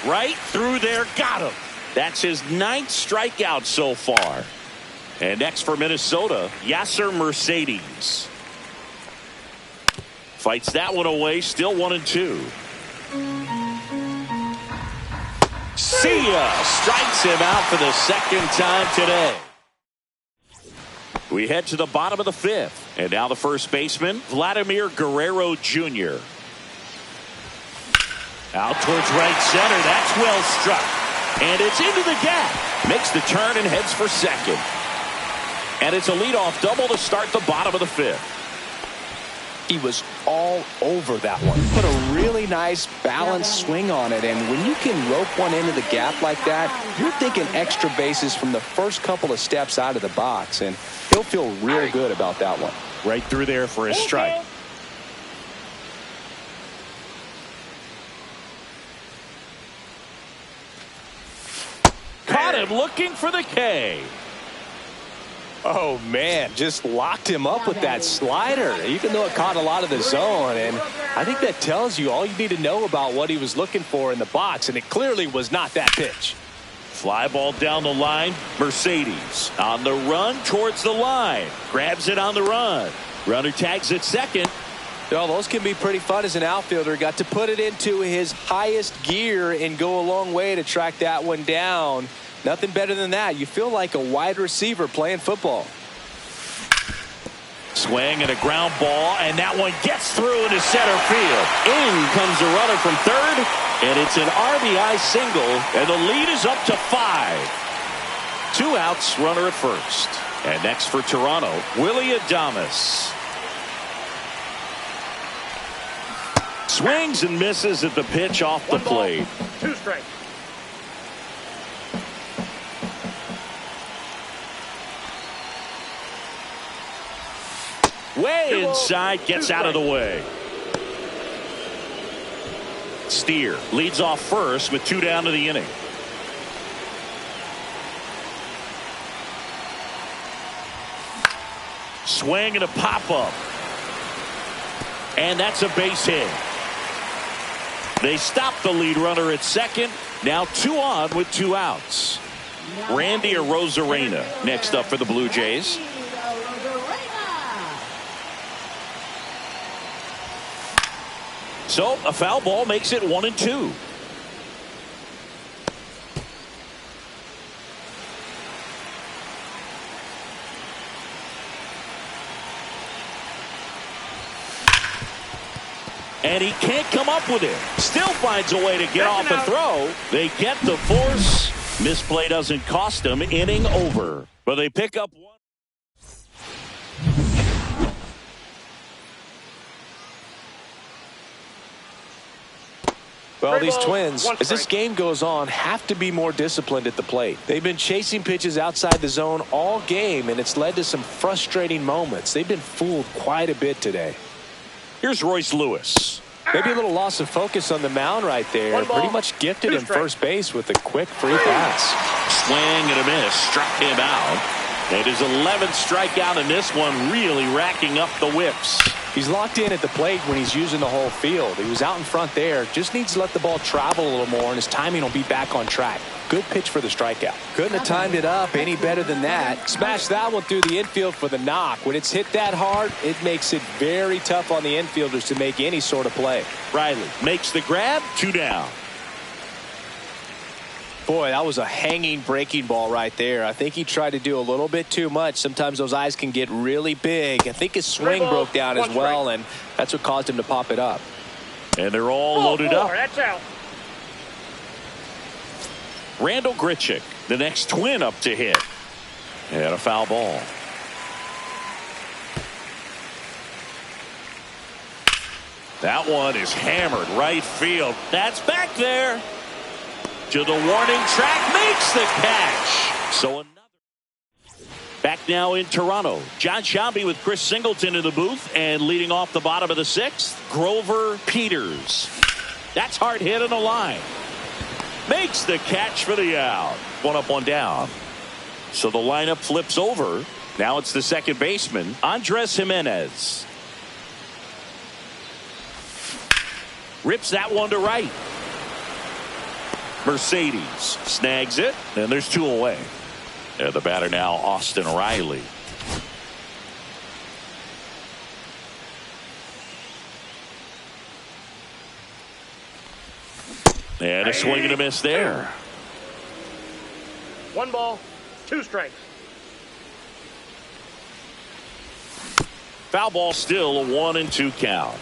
Speaker 1: Right through there, got him. That's his 9th strikeout so far. And next for Minnesota, Yasser Mercedes. Fights that one away, still 1-2. See ya! Strikes him out for the 2nd time today. We head to the bottom of the 5th. And now the first baseman, Vladimir Guerrero Jr. Out towards right center. That's well struck. And it's into the gap. Makes the turn and heads for second. And it's a leadoff double to start the bottom of the 5th.
Speaker 2: He was all over that one. Put a really nice balanced swing on it. And when you can rope one into the gap like that, you're thinking extra bases from the first couple of steps out of the box. And he'll feel real good about that one.
Speaker 1: Right through there for a strike. Caught him looking for the K.
Speaker 2: Oh, man, just locked him up with that slider, even though it caught a lot of the zone. And I think that tells you all you need to know about what he was looking for in the box, and it clearly was not that pitch.
Speaker 1: Fly ball down the line. Mercedes on the run towards the line. Grabs it on the run. Runner tags at second.
Speaker 2: Well, those can be pretty fun as an outfielder. Got to put it into his highest gear and go a long way to track that one down. Nothing better than that. You feel like a wide receiver playing football.
Speaker 1: Swing and a ground ball, and that one gets through into center field. In comes the runner from third, and it's an RBI single, and the lead is up to 5. 2 outs, runner at first. And next for Toronto, Willy Adames. Swings and misses at the pitch off the plate.
Speaker 3: 2 strikes.
Speaker 1: Way inside, gets out of the way. Steer leads off first with 2 down to the inning. Swing and a pop-up. And that's a base hit. They stop the lead runner at second. Now 2 on with 2 outs. Randy Arozarena next up for the Blue Jays. So a foul ball makes it 1-2. And he can't come up with it. Still finds a way to get off the throw. They get the force. Misplay doesn't cost them. Inning over. But they pick up 1.
Speaker 2: Well, these Twins, as this game goes on, have to be more disciplined at the plate. They've been chasing pitches outside the zone all game, and it's led to some frustrating moments. They've been fooled quite a bit today.
Speaker 1: Here's Royce Lewis.
Speaker 2: Maybe a little loss of focus on the mound right there. Pretty much gifted him first base with a quick free pass.
Speaker 1: Swing and a miss. Struck him out. And his 11th strikeout in this one, really racking up the whips.
Speaker 2: He's locked in at the plate when he's using the whole field. He was out in front there. Just needs to let the ball travel a little more, and his timing will be back on track. Good pitch for the strikeout. Couldn't have timed it up any better than that. Smashed that one through the infield for the knock. When it's hit that hard, it makes it very tough on the infielders to make any sort of play.
Speaker 1: Riley makes the grab. 2 down.
Speaker 2: Boy, that was a hanging breaking ball right there. I think he tried to do a little bit too much. Sometimes those eyes can get really big. I think his swing broke down as well, and that's what caused him to pop it up.
Speaker 1: And they're all loaded up.
Speaker 3: That's out.
Speaker 1: Randall Grichuk, the next Twin up to hit. And a foul ball. That one is hammered right field. That's back there. To the warning track, makes the catch. So another. Back now in Toronto. John Shambi with Chris Singleton in the booth, and leading off the bottom of the 6th, Grover Peters. That's hard hit on the line. Makes the catch for the out. 1 up, 1 down. So the lineup flips over. Now it's the second baseman, Andres Jimenez. Rips that one to right. Mercedes snags it, and there's 2 away. And the batter now, Austin Riley. And a swing and a miss there.
Speaker 3: 1 ball, 2 strikes.
Speaker 1: Foul ball, still a 1-2 count.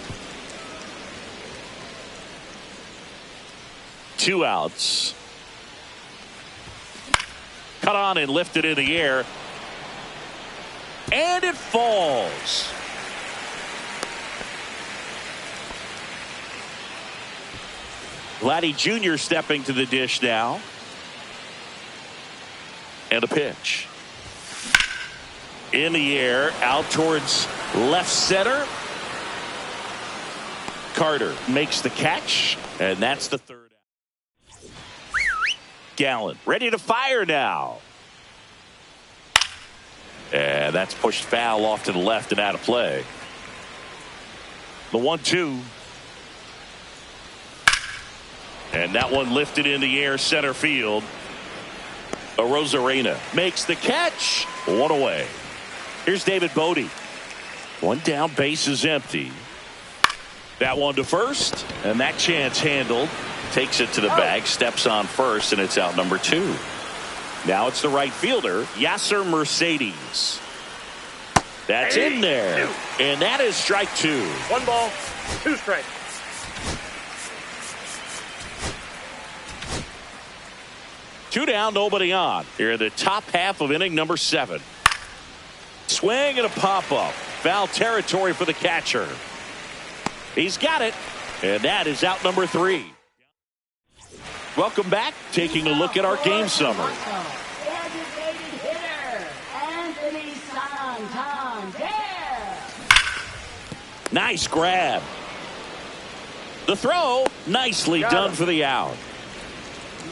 Speaker 1: 2 outs. Cut on and lifted in the air. And it falls. Vladdy Jr. stepping to the dish now. And a pitch. In the air, out towards left center. Carter makes the catch, and that's the 3rd out. Gallen ready to fire now. And that's pushed foul off to the left and out of play. The 1-2. And that one lifted in the air, center field. Rosarena makes the catch. 1 away. Here's David Bodie. 1 down, base is empty. That one to first, and that chance handled. Takes it to the bag, steps on first, and it's out number 2. Now it's the right fielder, Yasser Mercedes. That's in there, and that is strike 2.
Speaker 3: 1 ball, 2 strikes.
Speaker 1: Two down, nobody on. Here in the top half of inning number 7. Swing and a pop-up. Foul territory for the catcher. He's got it, and that is out number 3. Welcome back. Taking a look at our game summary.
Speaker 5: Designated hitter, Anthony Santander.
Speaker 1: Nice grab. The throw, nicely done for the out.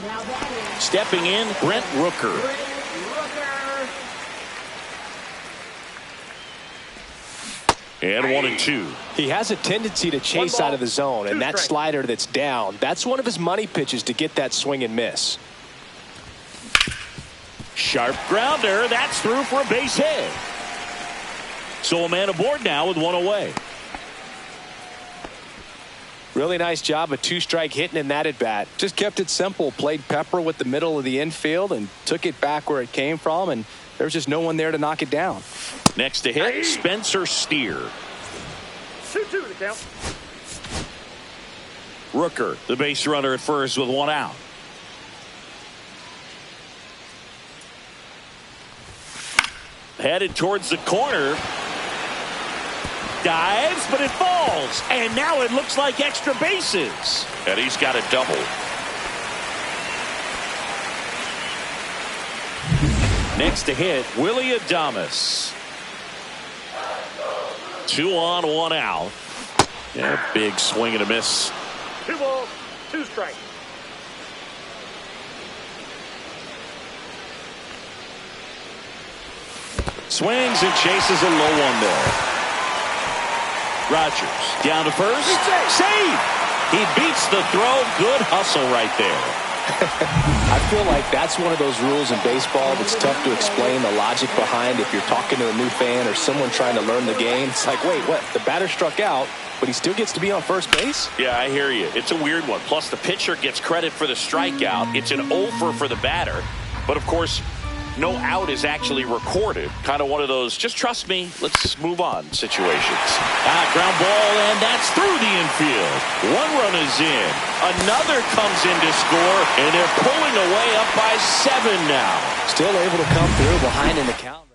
Speaker 5: Now that is
Speaker 1: Stepping in, Brent Rooker.
Speaker 5: Rooker.
Speaker 1: And 1-2.
Speaker 2: He has a tendency to chase out of the zone, and that slider that's down, that's one of his money pitches to get that swing and miss.
Speaker 1: Sharp grounder. That's through for a base hit. So a man aboard now with 1 away.
Speaker 2: Really nice job of 2-strike hitting in that at bat. Just kept it simple, played pepper with the middle of the infield and took it back where it came from, and there's just no one there to knock it down.
Speaker 1: Next to hit, Spencer Steer.
Speaker 3: 2-2 the count.
Speaker 1: Rooker, the base runner at first with 1 out. Headed towards the corner. Dives, but it falls. And now it looks like extra bases. And he's got a double. Next to hit, Willie Adames. 2 on, 1 out. Yeah, big swing and a miss.
Speaker 3: 2 balls, 2 strikes.
Speaker 1: Swings and chases a low one there. Rogers down to first. Save! He beats the throw. Good hustle right there.
Speaker 2: I feel like that's one of those rules in baseball that's tough to explain the logic behind if you're talking to a new fan or someone trying to learn the game. It's like, wait, what? The batter struck out, but he still gets to be on first base?
Speaker 1: Yeah, I hear you. It's a weird one. Plus, the pitcher gets credit for the strikeout. It's an over for the batter. But, of course, no out is actually recorded. Kind of one of those, just trust me, let's move on situations. Ground ball, and that's through the infield. 1 run is in. Another comes in to score, and they're pulling away up by 7 now.
Speaker 2: Still able to come through behind in the count.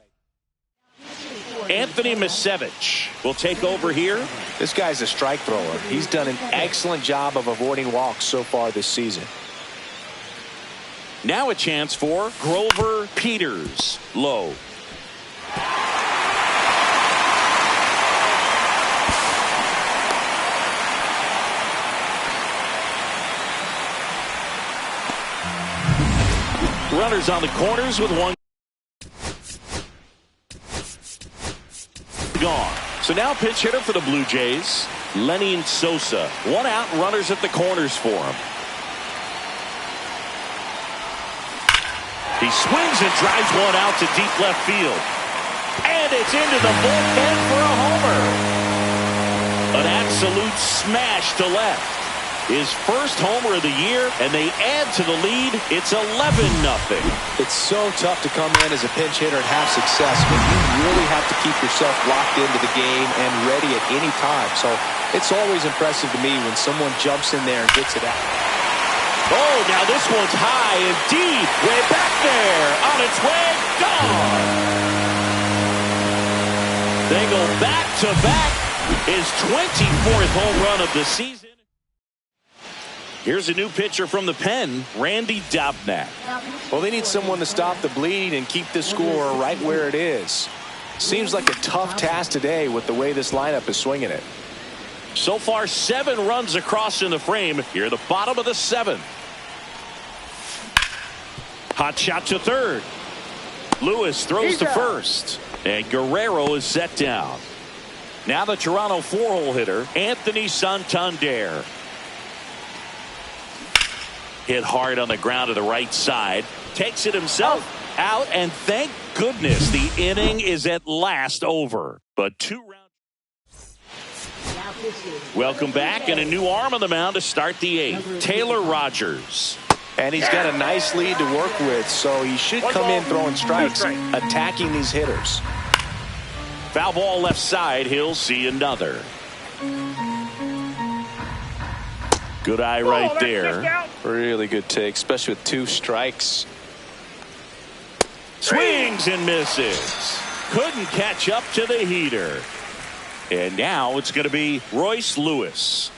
Speaker 1: Anthony Misevich will take over here.
Speaker 2: This guy's a strike thrower. He's done an excellent job of avoiding walks so far this season.
Speaker 1: Now a chance for Grover Peters. Low. Runners on the corners with 1. So now pitch hitter for the Blue Jays, Lenny Sosa. 1 out, runners at the corners for him. He swings and drives one out to deep left field. And it's into the bullpen for a homer. An absolute smash to left. His first homer of the year, and they add to the lead. It's 11-0.
Speaker 2: It's so tough to come in as a pinch hitter and have success, but you really have to keep yourself locked into the game and ready at any time. So it's always impressive to me when someone jumps in there and gets it out.
Speaker 1: Oh, now this one's high and deep. Way back there. On its way. Gone. They go back-to-back. His 24th home run of the season. Here's a new pitcher from the pen, Randy Dobnak.
Speaker 2: Well, they need someone to stop the bleed and keep the score right where it is. Seems like a tough task today with the way this lineup is swinging it.
Speaker 1: So far, 7 runs across in the frame. Here at the bottom of the 7th. Hot shot to third. Lewis throws to first. And Guerrero is set down. Now the Toronto 4-hole hitter, Anthony Santander. Hit hard on the ground to the right side. Takes it himself out, and thank goodness the inning is at last over. But 2 rounds. Welcome back, and a new arm on the mound to start the 8th. Taylor Rogers.
Speaker 2: And he's got a nice lead to work with, so he should come in throwing strikes, attacking these hitters.
Speaker 1: Foul ball left side. He'll see another. Good eye right there.
Speaker 2: Really good take, especially with 2 strikes.
Speaker 1: Swings and misses. Couldn't catch up to the heater. And now it's going to be Royce Lewis.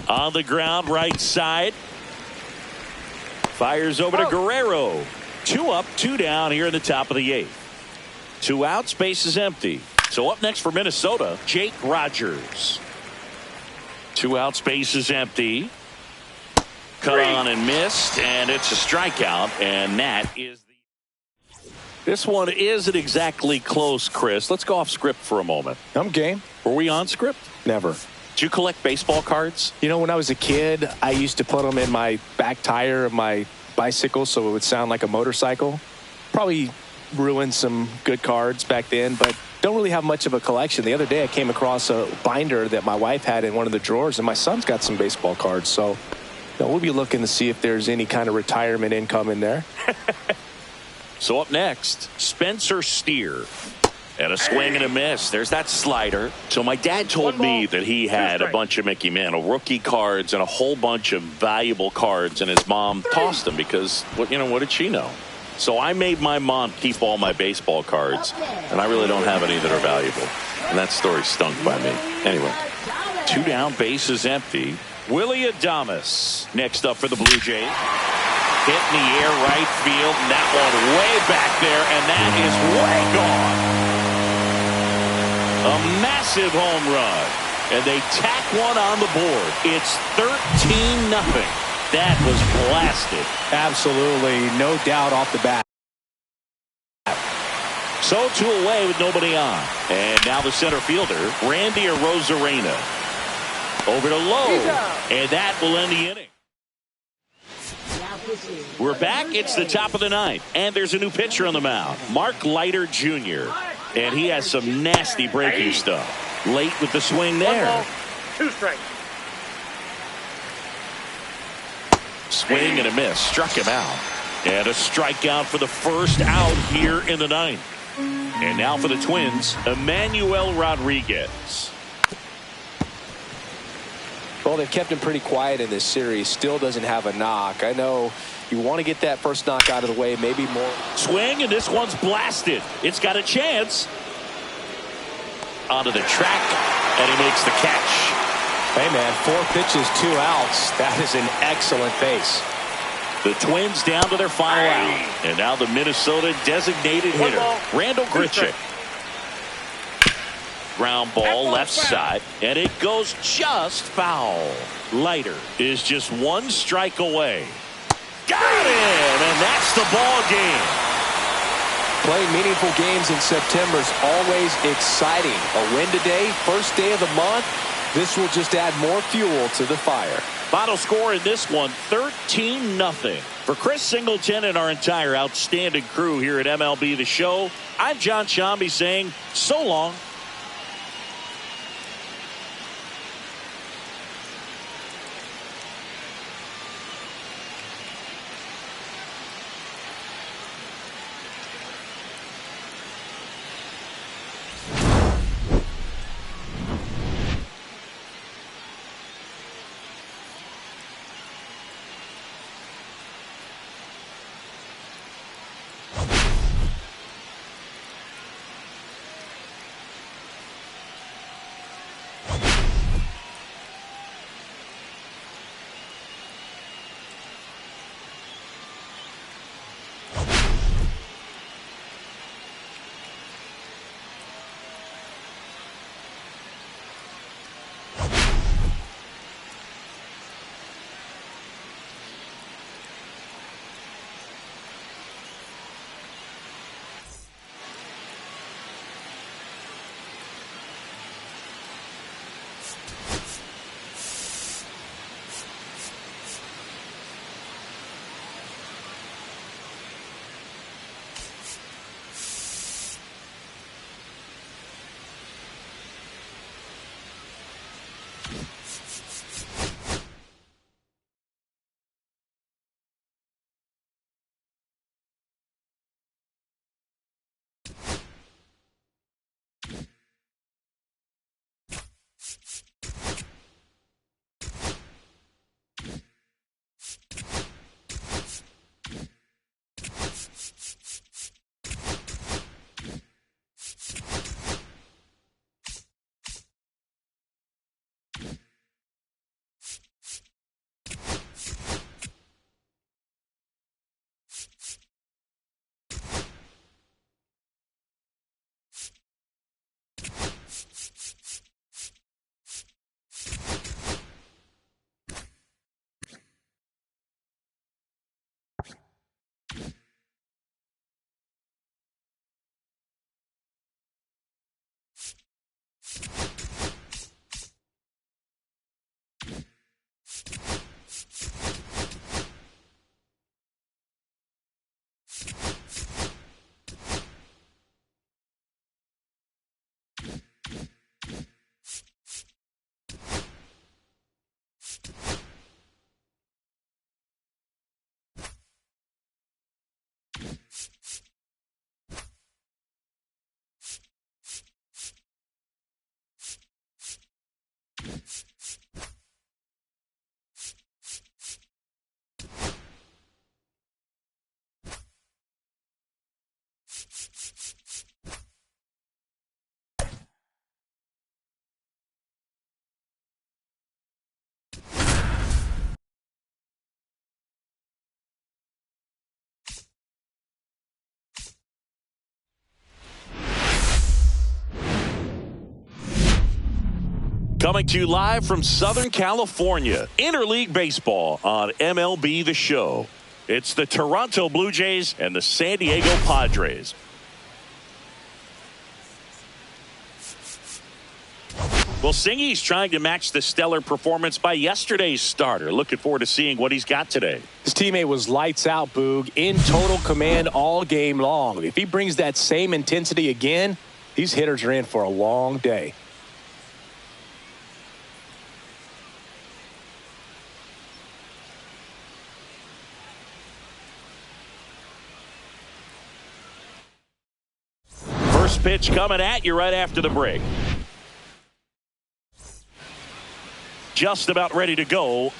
Speaker 1: On the ground, right side. Fires over to Guerrero. 2 up, 2 down here in the top of the 8th. 2 outs, base is empty. So up next for Minnesota, Jake Rogers. 2 outs, base is empty. Cut on and missed, and it's a strikeout, and that is the... This one isn't exactly close, Chris. Let's go off script for a moment.
Speaker 2: I'm game.
Speaker 1: Were we on script?
Speaker 2: Never.
Speaker 1: Did you collect baseball cards?
Speaker 2: You know, when I was a kid, I used to put them in my back tire of my bicycle so it would sound like a motorcycle. Probably ruined some good cards back then, but don't really have much of a collection. The other day I came across a binder that my wife had in one of the drawers, and my son's got some baseball cards. So we'll be looking to see if there's any kind of retirement income in there.
Speaker 1: So up next, Spencer Steer. And a swing and a miss. There's that slider. So my dad told me that he had a bunch of Mickey Mantle rookie cards and a whole bunch of valuable cards, and his mom tossed them because, what did she know? So I made my mom keep all my baseball cards, and I really don't have any that are valuable. And that story stunk by me. Anyway, 2 down, base is empty. Willie Adames next up for the Blue Jays. Hit in the air, right field, and that one way back there, and that is way gone. A massive home run, and they tack one on the board. It's 13-0. That was blasted.
Speaker 2: Absolutely, no doubt off the bat.
Speaker 1: So 2 away with nobody on. And now the center fielder, Randy Arozarena. Over to Lowe, and that will end the inning. We're back. It's the top of the 9th, and there's a new pitcher on the mound, Mark Leiter Jr., and he has some nasty breaking stuff. Late with the swing there.
Speaker 3: 1 ball, 2 strikes.
Speaker 1: Swing and a miss. Struck him out. And a strikeout for the first out here in the 9th. And now for the Twins, Emmanuel Rodriguez.
Speaker 2: Well, they've kept him pretty quiet in this series. Still doesn't have a knock. I know you want to get that first knock out of the way, maybe more.
Speaker 1: Swing, and this one's blasted. It's got a chance. Onto the track, and he makes the catch.
Speaker 2: Hey, man, 4 pitches, 2 outs. That is an excellent base.
Speaker 1: The Twins down to their final out. And now the Minnesota designated hitter, Randall Grichuk. Ground ball left side, and it goes just foul. Leiter is just 1 strike away. Got him, and that's the ball game.
Speaker 2: Playing meaningful games in September is always exciting. A win today, first day of the month. This will just add more fuel to the fire.
Speaker 4: Final score in this one, 13-0. For Chris Singleton and our entire outstanding crew here at MLB The Show, I'm John Shambi saying so long. Coming to you live from Southern California, Interleague Baseball on MLB The Show. It's the Toronto Blue Jays and the San Diego Padres. Well, Singy's trying to match the stellar performance by yesterday's starter. Looking forward to seeing what he's got today.
Speaker 2: His teammate was lights out, Boog, in total command all game long. If he brings that same intensity again, these hitters are in for a long day.
Speaker 4: First pitch coming at you right after the break. Just about ready to go.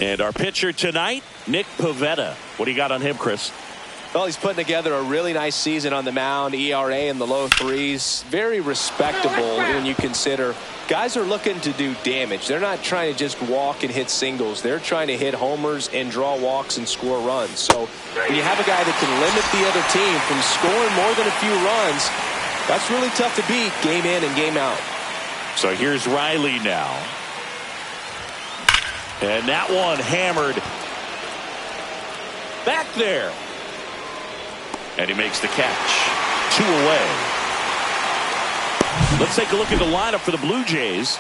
Speaker 4: And our pitcher tonight, Nick Pivetta. What do you got on him, Chris?
Speaker 2: Well, he's putting together a really nice season on the mound. ERA in the low threes. Very respectable when you consider guys are looking to do damage. They're not trying to just walk and hit singles. They're trying to hit homers and draw walks and score runs. So when you have a guy that can limit the other team from scoring more than a few runs, that's really tough to beat game in and game out.
Speaker 4: So here's Riley now. And that one hammered back there.
Speaker 1: And he makes the catch. 2 away. Let's take a look at the lineup for the Blue Jays.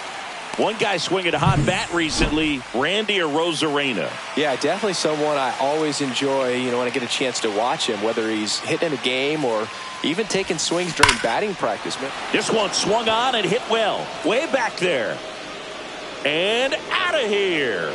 Speaker 1: One guy swinging a hot bat recently, Randy Arozarena.
Speaker 2: Yeah, definitely someone I always enjoy, when I get a chance to watch him, whether he's hitting in a game or even taking swings during batting practice.
Speaker 1: This one swung on and hit well. Way back there. And out of here.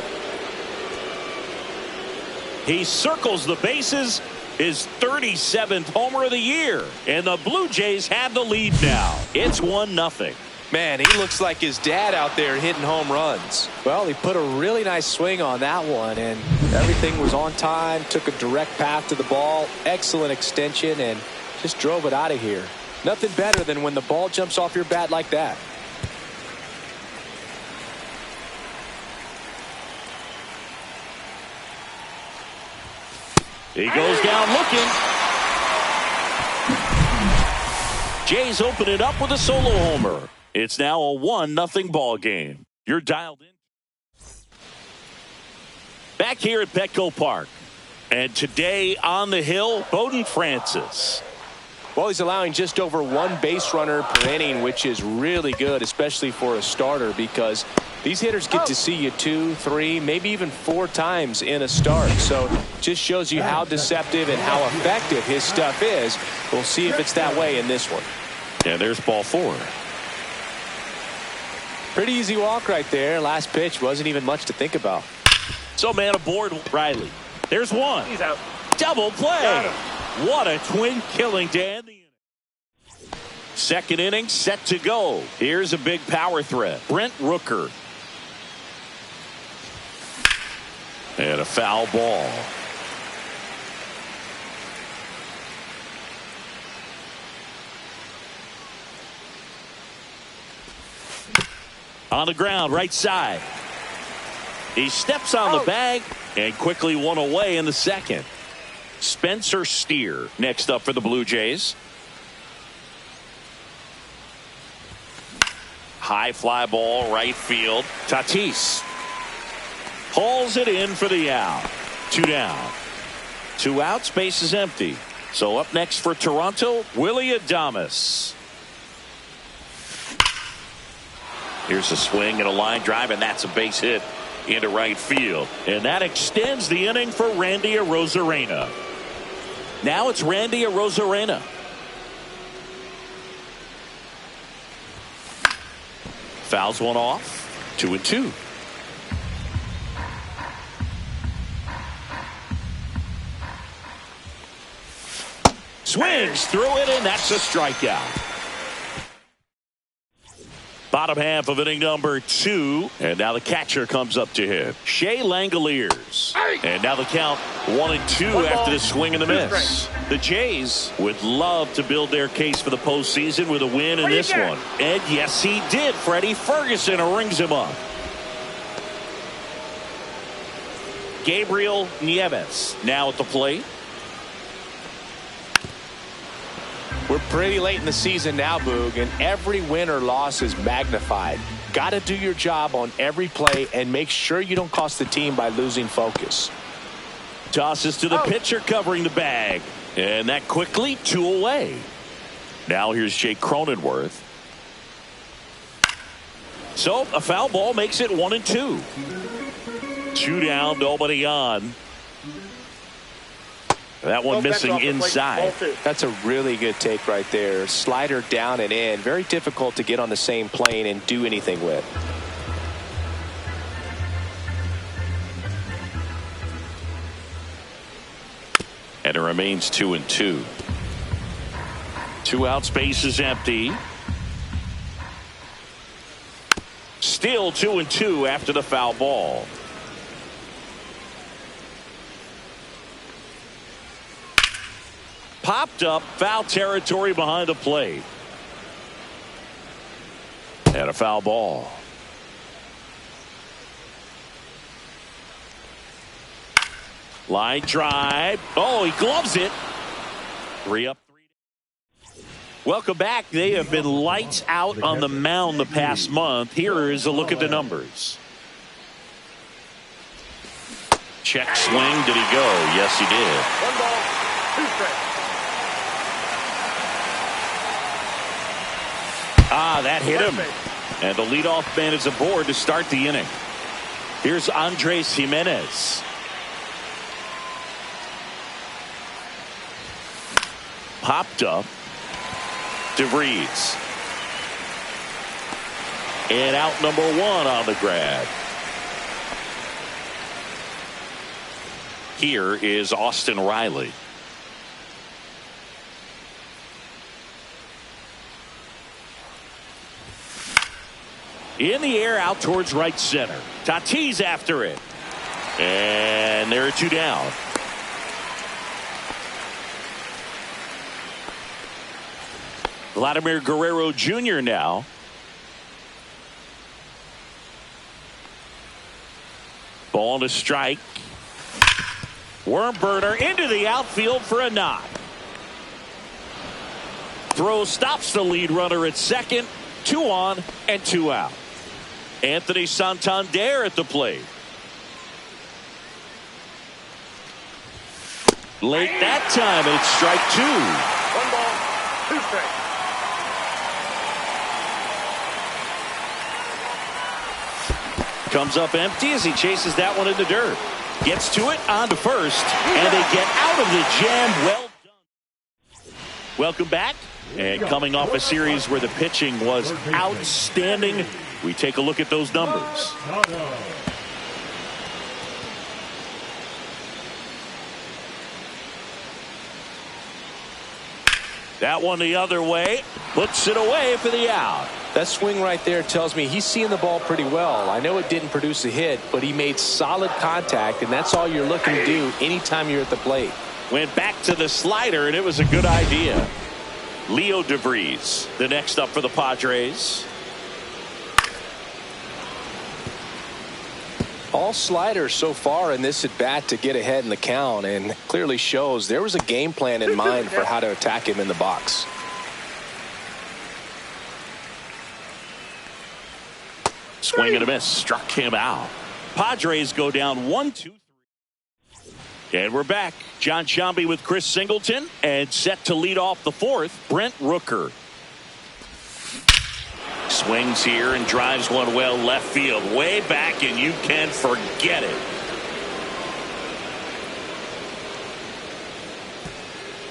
Speaker 1: He circles the bases. His 37th homer of the year. And the Blue Jays have the lead now. It's 1-0.
Speaker 2: Man, he looks like his dad out there hitting home runs. Well, he put a really nice swing on that one, and everything was on time, took a direct path to the ball, excellent extension, and just drove it out of here. Nothing better than when the ball jumps off your bat like that.
Speaker 1: He goes down looking. Jays open it up with a solo homer. It's now a 1-0 ball game. You're dialed in. Back here at Petco Park. And today on the hill, Bowden Francis.
Speaker 2: Well, he's allowing just over 1 base runner per inning, which is really good, especially for a starter, because these hitters get to see you 2, 3, maybe even 4 times in a start. So just shows you how deceptive and how effective his stuff is. We'll see if it's that way in this one.
Speaker 1: And there's ball 4.
Speaker 2: Pretty easy walk right there. Last pitch wasn't even much to think about.
Speaker 1: So man aboard Riley. There's one.
Speaker 3: He's out.
Speaker 1: Double play. What a twin killing to end the inning. Second inning set to go. Here's a big power threat. Brent Rooker. And a foul ball. On the ground, right side. He steps on the bag and quickly one away in the second. Spencer Steer next up for the Blue Jays. High fly ball, right field. Tatis hauls it in for the out. 2 down. 2 outs, base is empty. So up next for Toronto, Willy Adames. Here's a swing and a line drive, and that's a base hit into right field. And that extends the inning for Randy Arozarena. Now it's Randy Arozarena. Fouls one off. 2-2. Swings through it, and that's a strikeout. Bottom half of inning number 2. And now the catcher comes up to hit. Shea Langoliers. And now the count 1-2 after the swing and the miss. The Jays would love to build their case for the postseason with a win in this one. And yes, he did. Freddie Ferguson rings him up. Gabriel Nieves now at the plate.
Speaker 2: We're pretty late in the season now, Boog, and every win or loss is magnified. Got to do your job on every play and make sure you don't cost the team by losing focus.
Speaker 1: Tosses to the pitcher covering the bag. And that quickly 2 away. Now here's Jake Cronenworth. So a foul ball makes it 1-2. 2 down, nobody on. That one missing inside.
Speaker 2: That's a really good take right there. Slider down and in. Very difficult to get on the same plane and do anything with.
Speaker 1: And it remains 2-2. 2 outs, base is empty. Still 2-2 after the foul ball. Popped up, foul territory behind the plate. And a foul ball. Line drive. Oh, he gloves it. 3 up, 3. Welcome back. They have been lights out on the mound the past month. Here is a look at the numbers. Check swing. Did he go? Yes, he did.
Speaker 3: 1 ball, 2 strikes.
Speaker 1: that hit him. And the leadoff man is aboard to start the inning. Here's Andres Jimenez. Popped up. DeVries. And out number 1 on the grab. Here is Austin Riley. In the air out towards right center. Tatis after it. And there are 2 down. Vladimir Guerrero Jr. now. Ball to strike. Worm burner into the outfield for a knock. Throw stops the lead runner at second. 2 on and 2 out. Anthony Santander at the plate. Late that time, and it's strike 2.
Speaker 3: 1 ball, 2 strikes.
Speaker 1: Comes up empty as he chases that one in the dirt. Gets to it, on to first, and they get out of the jam. Well done. Welcome back. And coming off a series where the pitching was outstanding, we take a look at those numbers. That one the other way, puts it away for the out.
Speaker 2: That swing right there tells me he's seeing the ball pretty well. I know it didn't produce a hit, but he made solid contact, and that's all you're looking to do anytime you're at the plate.
Speaker 1: Went back to the slider, and it was a good idea. Leo DeVries, the next up for the Padres.
Speaker 2: All sliders so far in this at bat to get ahead in the count, and clearly shows there was a game plan in mind for how to attack him in the box.
Speaker 1: Swing and a miss, struck him out. Padres go down 1-2-3. And we're back. John Sciambi with Chris Singleton, and set to lead off the 4th, Brent Rooker. Swings here and drives one well left field, way back, and you can forget it.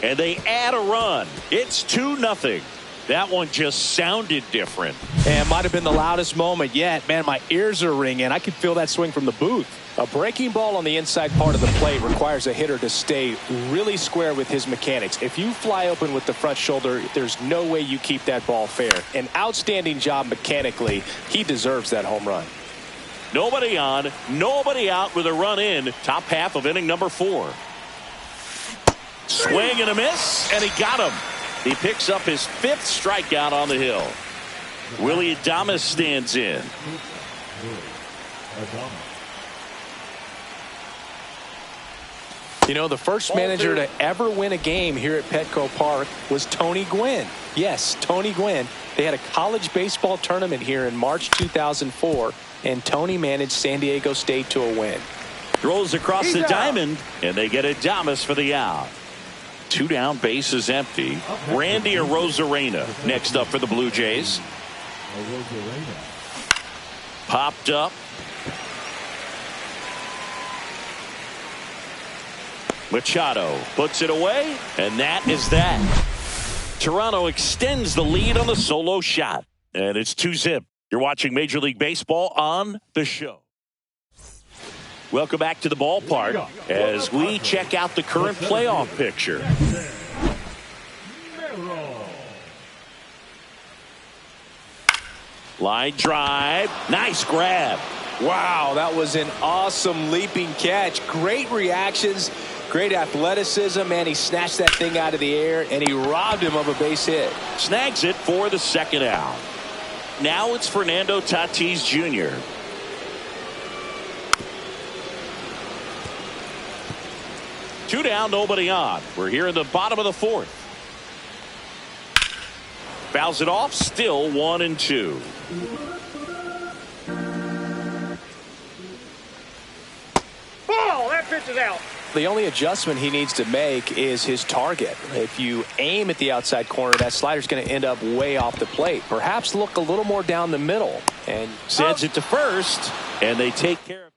Speaker 1: And they add a run. It's 2-0. That one just sounded different.
Speaker 2: And might have been the loudest moment yet. Man, my ears are ringing. I could feel that swing from the booth. A breaking ball on the inside part of the plate requires a hitter to stay really square with his mechanics. If you fly open with the front shoulder, there's no way you keep that ball fair. An outstanding job mechanically. He deserves that home run.
Speaker 1: Nobody on, nobody out with a run in. Top half of inning number 4. Swing and a miss, and he got him. He picks up his 5th strikeout on the hill. Willie Adames stands in.
Speaker 2: You know, the first manager to ever win a game here at Petco Park was Tony Gwynn. Yes, Tony Gwynn. They had a college baseball tournament here in March 2004, and Tony managed San Diego State to a win.
Speaker 1: Throws across the diamond, and they get Adames for the out. 2 down, bases empty. Randy Arozarena next up for the Blue Jays. Popped up. Machado puts it away, and that is that. Toronto extends the lead on the solo shot, and it's 2-0. You're watching Major League Baseball on the show. Welcome back to the ballpark as we check out the current playoff picture. Line drive. Nice grab.
Speaker 2: Wow, that was an awesome leaping catch. Great reactions, great athleticism, and he snatched that thing out of the air, and he robbed him of a base hit.
Speaker 1: Snags it for the 2nd out. Now it's Fernando Tatis Jr. Two down, nobody on. We're here in the bottom of the 4th. Fouls it off, still 1-2.
Speaker 3: Ball, that pitch is out.
Speaker 2: The only adjustment he needs to make is his target. If you aim at the outside corner, that slider's going to end up way off the plate. Perhaps look a little more down the middle. And
Speaker 1: sends it to first, and they take care of it.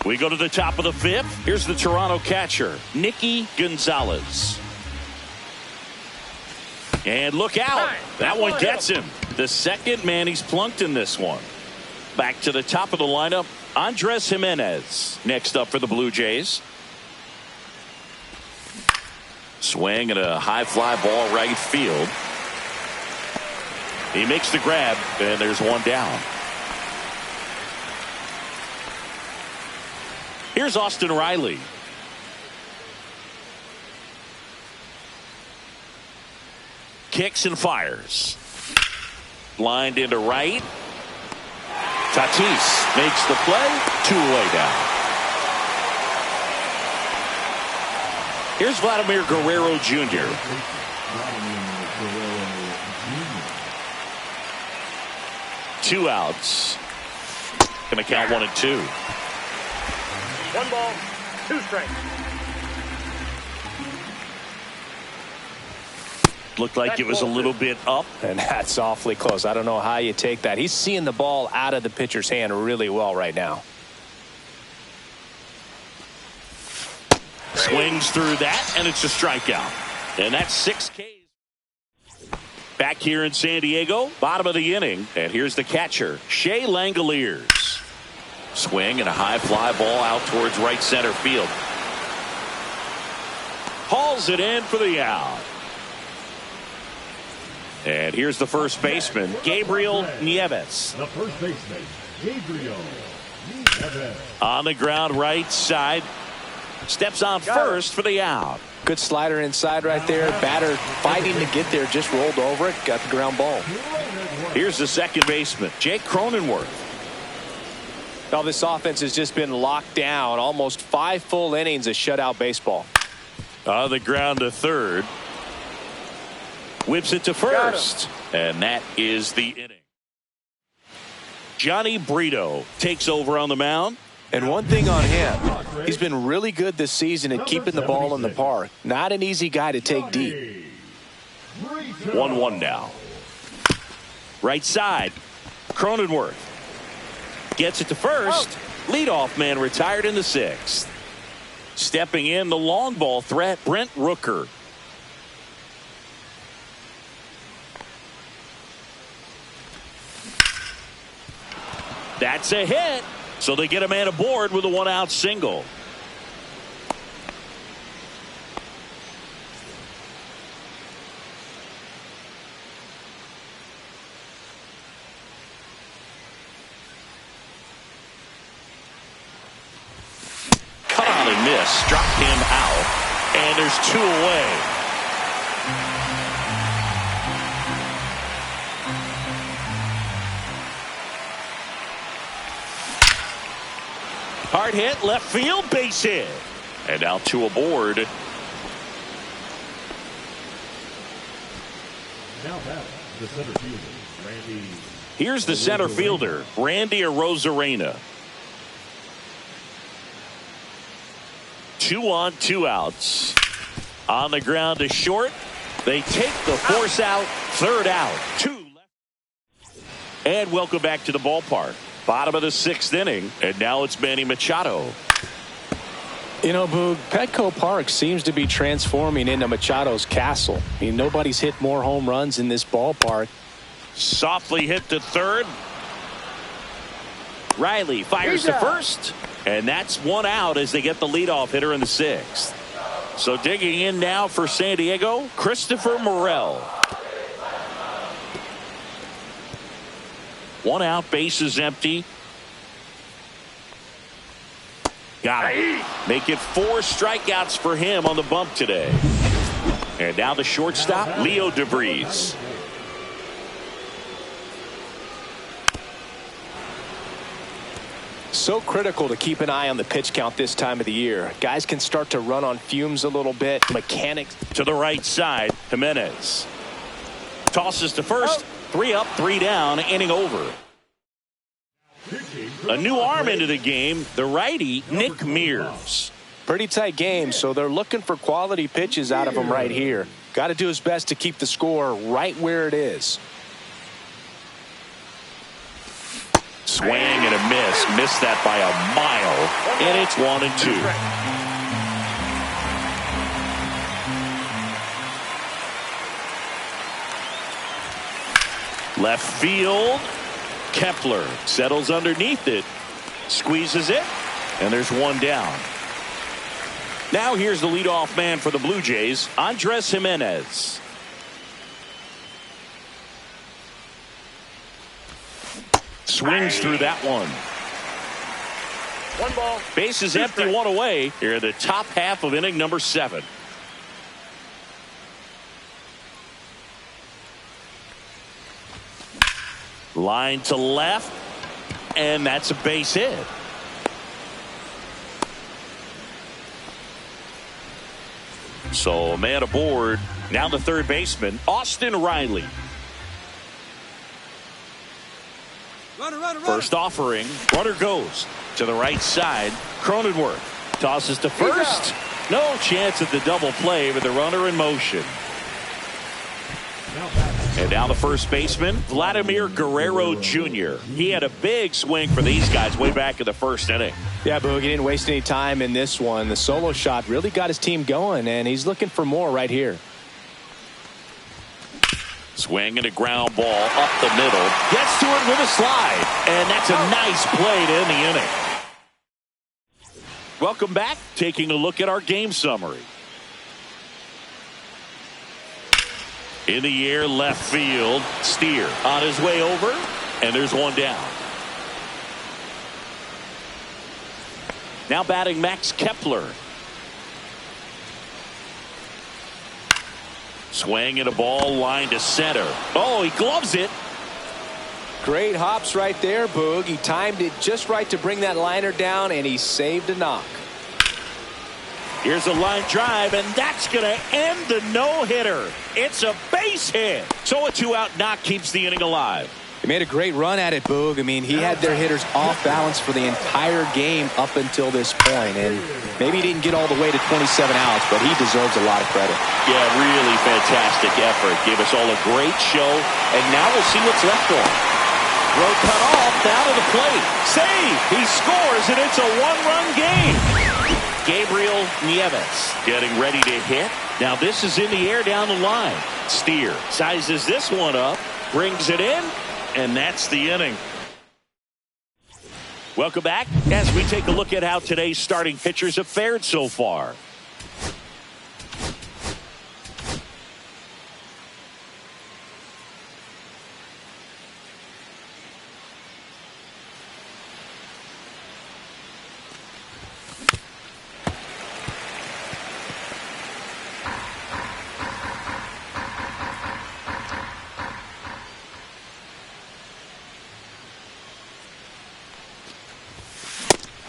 Speaker 1: We go to the top of the fifth. Here's the Toronto catcher, Nicky Gonzalez. And look out. That one gets him. The second man he's plunked in this one. Back to the top of the lineup, Andres Jimenez next up for the Blue Jays. Swing and a high fly ball right field. He makes the grab, and there's one down. Here's Austin Riley. Kicks and fires. Lined into right. Tatis makes the play. 2-away down. Here's Vladimir Guerrero Jr. Two outs. Gonna count 1 and 2.
Speaker 3: 1 ball, 2 strikes.
Speaker 1: Looked like it was a little bit up.
Speaker 2: And that's awfully close. I don't know how you take that. He's seeing the ball out of the pitcher's hand really well right now.
Speaker 1: Swings through that, and it's a strikeout. And that's 6 Ks. Back here in San Diego, bottom of the inning. And here's the catcher, Shea Langoliers. Swing and a high fly ball out towards right center field. Hauls it in for the out. And here's the first baseman, Gabriel Nieves.
Speaker 6: The first baseman, Gabriel Nieves.
Speaker 1: On the ground right side. Steps on first for the out.
Speaker 2: Good slider inside right there. Batter fighting to get there. Just rolled over it. Got the ground ball.
Speaker 1: Here's the second baseman, Jake Cronenworth.
Speaker 2: Well, this offense has just been locked down. Almost 5 full innings of shutout baseball.
Speaker 1: On the ground to third. Whips it to first. And that is the inning. Johnny Brito takes over on the mound.
Speaker 2: And one thing on him, he's been really good this season at keeping the ball in the park. Not an easy guy to take deep.
Speaker 1: 1-1 now. Right side. Cronenworth gets it to first. Leadoff man retired in the 6th. Stepping in, the long ball threat, Brent Rooker. That's a hit. So they get a man aboard with a 1-out single. Cut on and miss. Struck him out. And there's 2 away. Hard hit, left field, base hit. And now 2 aboard.
Speaker 6: Now back, the center fielder, Randy.
Speaker 1: Here's the center fielder, Randy Arozarena. 2 on, 2 outs. On the ground to short. They take the force out, 3rd out. 2 left. And welcome back to the ballpark. Bottom of the 6th inning, and now it's Manny Machado.
Speaker 2: You know, Boog, Petco Park seems to be transforming into Machado's castle. I mean, nobody's hit more home runs in this ballpark.
Speaker 1: Softly hit to third. Riley fires to first, and that's 1 out as they get the leadoff hitter in the 6th. So digging in now for San Diego, Christopher Morel. 1 out, bases empty. Got him. Make it 4 strikeouts for him on the bump today. And now the shortstop, Leo DeVries.
Speaker 2: So critical to keep an eye on the pitch count this time of the year. Guys can start to run on fumes a little bit. Mechanics.
Speaker 1: To the right side, Jimenez. Tosses to first. 3 up, 3 down, inning over. A new arm into the game, the righty, Nick Mears.
Speaker 2: Pretty tight game, so they're looking for quality pitches out of him right here. Got to do his best to keep the score right where it is.
Speaker 4: Swing and a miss. Missed that by a mile. And it's 1-2. Left field. Kepler settles underneath it. Squeezes it. And there's one down. Now here's the leadoff man for the Blue Jays, Andres Jimenez. Swings through that one.
Speaker 3: One ball.
Speaker 4: Bases empty, one away. Here in the top half of inning number 7. Line to left, and that's a base hit. So a man aboard. Now the third baseman, Austin Riley. First offering. Runner goes to the right side. Cronenworth tosses to first. No chance at the double play with the runner in motion. And now the first baseman, Vladimir Guerrero Jr. He had a big swing for these guys way back in the first inning.
Speaker 2: Yeah, Boog, he didn't waste any time in this one. The solo shot really got his team going, and he's looking for more right here.
Speaker 4: Swing and a ground ball up the middle. Gets to it with a slide. And that's a nice play to end the inning. Welcome back. Taking a look at our game summary. In the air, left field. Steer on his way over. And there's one down. Now batting Max Kepler. Swing and a ball line to center. Oh, he gloves it.
Speaker 2: Great hops right there, Boog. He timed it just right to bring that liner down, and he saved a knock.
Speaker 4: Here's a line drive, and that's going to end the no-hitter. It's a base hit. So a 2-out knock keeps the inning alive.
Speaker 2: He made a great run at it, Boog. I mean, he had their hitters off balance for the entire game up until this point, and maybe he didn't get all the way to 27 outs, but he deserves a lot of credit.
Speaker 4: Yeah, really fantastic effort. Gave us all a great show, and now we'll see what's left for him. Throw cut off, down to the plate. Save! He scores, and it's a one-run game. Gabriel Nieves getting ready to hit. Now this is in the air down the line. Steer sizes this one up, brings it in, and that's the inning. Welcome back as we take a look at how today's starting pitchers have fared so far.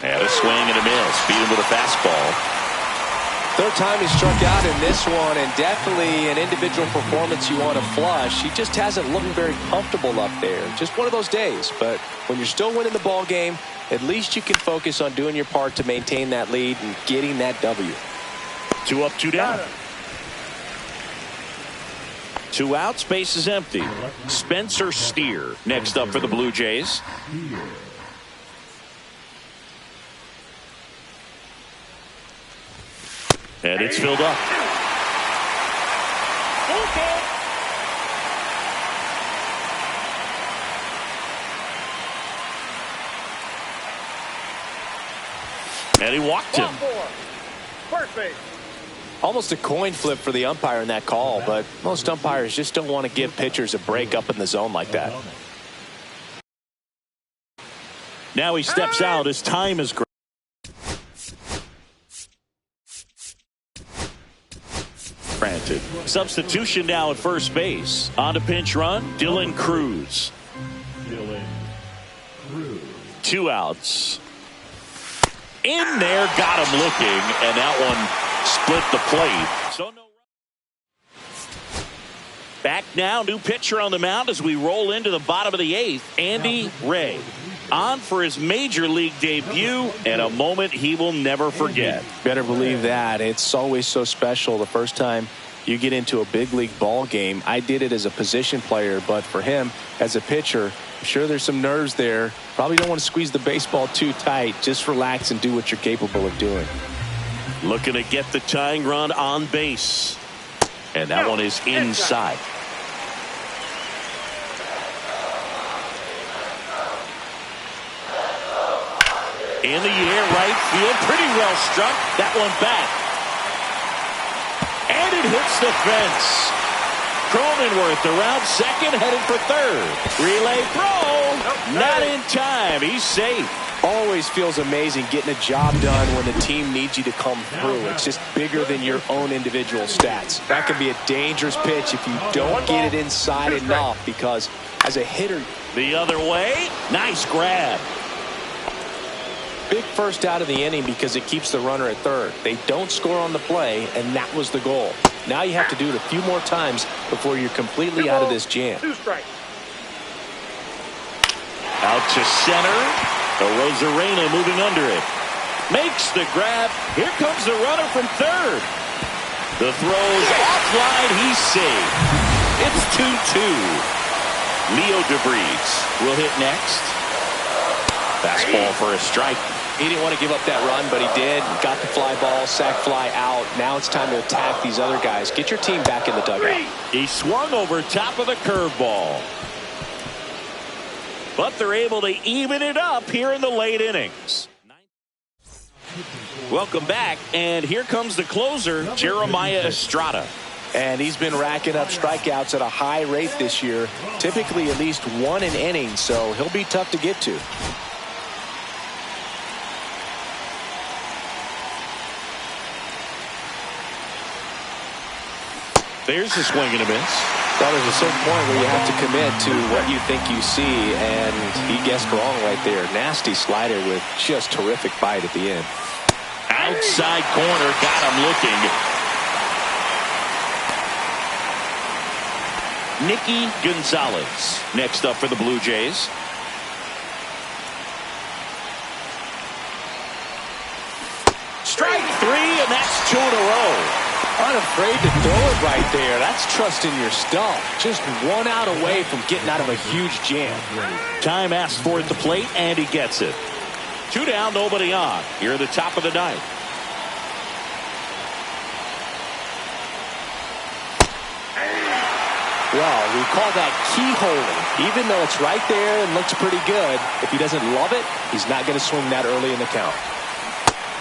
Speaker 4: And a swing and a miss. Beat him with a fastball.
Speaker 2: Third time he struck out in this one, and definitely an individual performance you want to flush. He just hasn't looked very comfortable up there. Just one of those days. But when you're still winning the ball game, at least you can focus on doing your part to maintain that lead and getting that W.
Speaker 4: 2 up, 2 down. 2 outs, base is empty. Spencer Steer next up for the Blue Jays. And it's filled up. And he walked him.
Speaker 3: First base.
Speaker 2: Almost a coin flip for the umpire in that call, but most umpires just don't want to give pitchers a break up in the zone like that.
Speaker 4: Now he steps out. His time is great. Granted. Substitution now at first base. On to pinch run, Dylan Cruz. 2 outs. In there, got him looking, and that one split the plate. So no. Back now, new pitcher on the mound as we roll into the bottom of the 8th, Andy Ray.
Speaker 1: on for his major league debut, and a moment he will never forget.
Speaker 2: Better believe that. It's always so special the first time you get into a big league ball game. I did it as a position player, but for him as a pitcher, I'm sure there's some nerves there. Probably don't want to squeeze the baseball too tight. Just relax and do what you're capable of doing.
Speaker 1: Looking to get the tying run on base, and that one is inside. In the air, right field, pretty well struck. That one back. And it hits the fence. Cronenworth around second, headed for third. Relay throw. Not in time. He's safe.
Speaker 2: Always feels amazing getting a job done when the team needs you to come through. It's just bigger than your own individual stats. That can be a dangerous pitch if you don't get it inside enough, because as a hitter.
Speaker 1: The other way. Nice grab.
Speaker 2: Big first out of the inning because it keeps the runner at third. They don't score on the play, and that was the goal. Now you have to do it a few more times before you're completely out of this jam.
Speaker 3: 2 strikes.
Speaker 1: Out to center. Rosarena moving under it. Makes the grab. Here comes the runner from third. The throw's offline. He's safe. It's 2-2. Leo DeVries will hit next. Fastball for a strike.
Speaker 2: He didn't want to give up that run, but he did. Got the fly ball, sac fly out. Now it's time to attack these other guys. Get your team back in the dugout.
Speaker 1: He swung over top of the curveball. But they're able to even it up here in the late innings. Welcome back, and here comes the closer, Jeremiah Estrada.
Speaker 2: And he's been racking up strikeouts at a high rate this year, typically at least 1 an inning, so he'll be tough to get to.
Speaker 1: There's a swing and a miss.
Speaker 2: Well, there's a certain point where you have to commit to what you think you see, and he guessed wrong right there. Nasty slider with just terrific bite at the end.
Speaker 1: Outside corner, got him looking. Nicky Gonzalez next up for the Blue Jays. Strike 3, and that's 2 in a row.
Speaker 2: Unafraid to throw it right there. That's trusting your stuff. Just 1 out away from getting out of a huge jam.
Speaker 1: Time asked for at the plate, and he gets it. 2 down, nobody on. Here at the top of the ninth.
Speaker 2: Well, we call that keyholing. Even though it's right there and looks pretty good, if he doesn't love it, he's not going to swing that early in the count.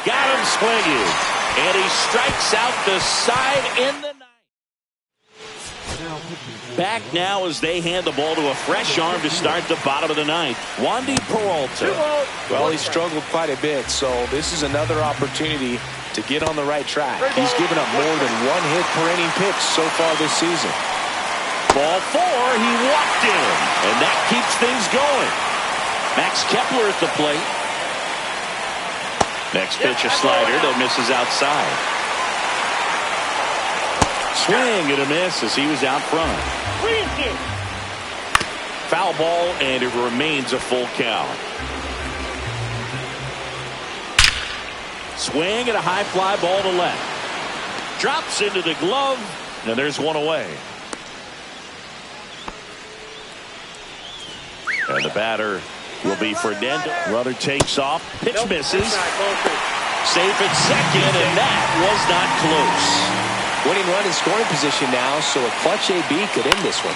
Speaker 1: Got him swinging. And he strikes out the side in the ninth. Back now as they hand the ball to a fresh arm to start the bottom of the ninth. Wandy Peralta.
Speaker 2: Well, he struggled quite a bit, so this is another opportunity to get on the right track. He's given up more than 1 hit per inning pitch so far this season.
Speaker 1: Ball 4, he walked in, and that keeps things going. Max Kepler at the plate. Next pitch, a slider that misses outside. Swing and a miss as he was out front. Foul ball, and it remains a full count. Swing and a high fly ball to left. Drops into the glove, and there's 1 away. And the batter will be Fernando. Runner takes off. Pitch misses. Safe at second, and that was not close.
Speaker 2: Winning run in scoring position now, so a clutch AB could end this one.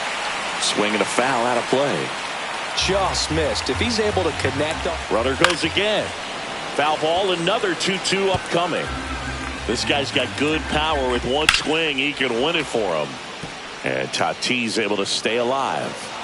Speaker 1: Swing and a foul out of play.
Speaker 2: Just missed. If he's able to connect up.
Speaker 1: Runner goes again. Foul ball, another 2-2 upcoming. This guy's got good power. With 1 swing, he can win it for him. And Tatis able to stay alive.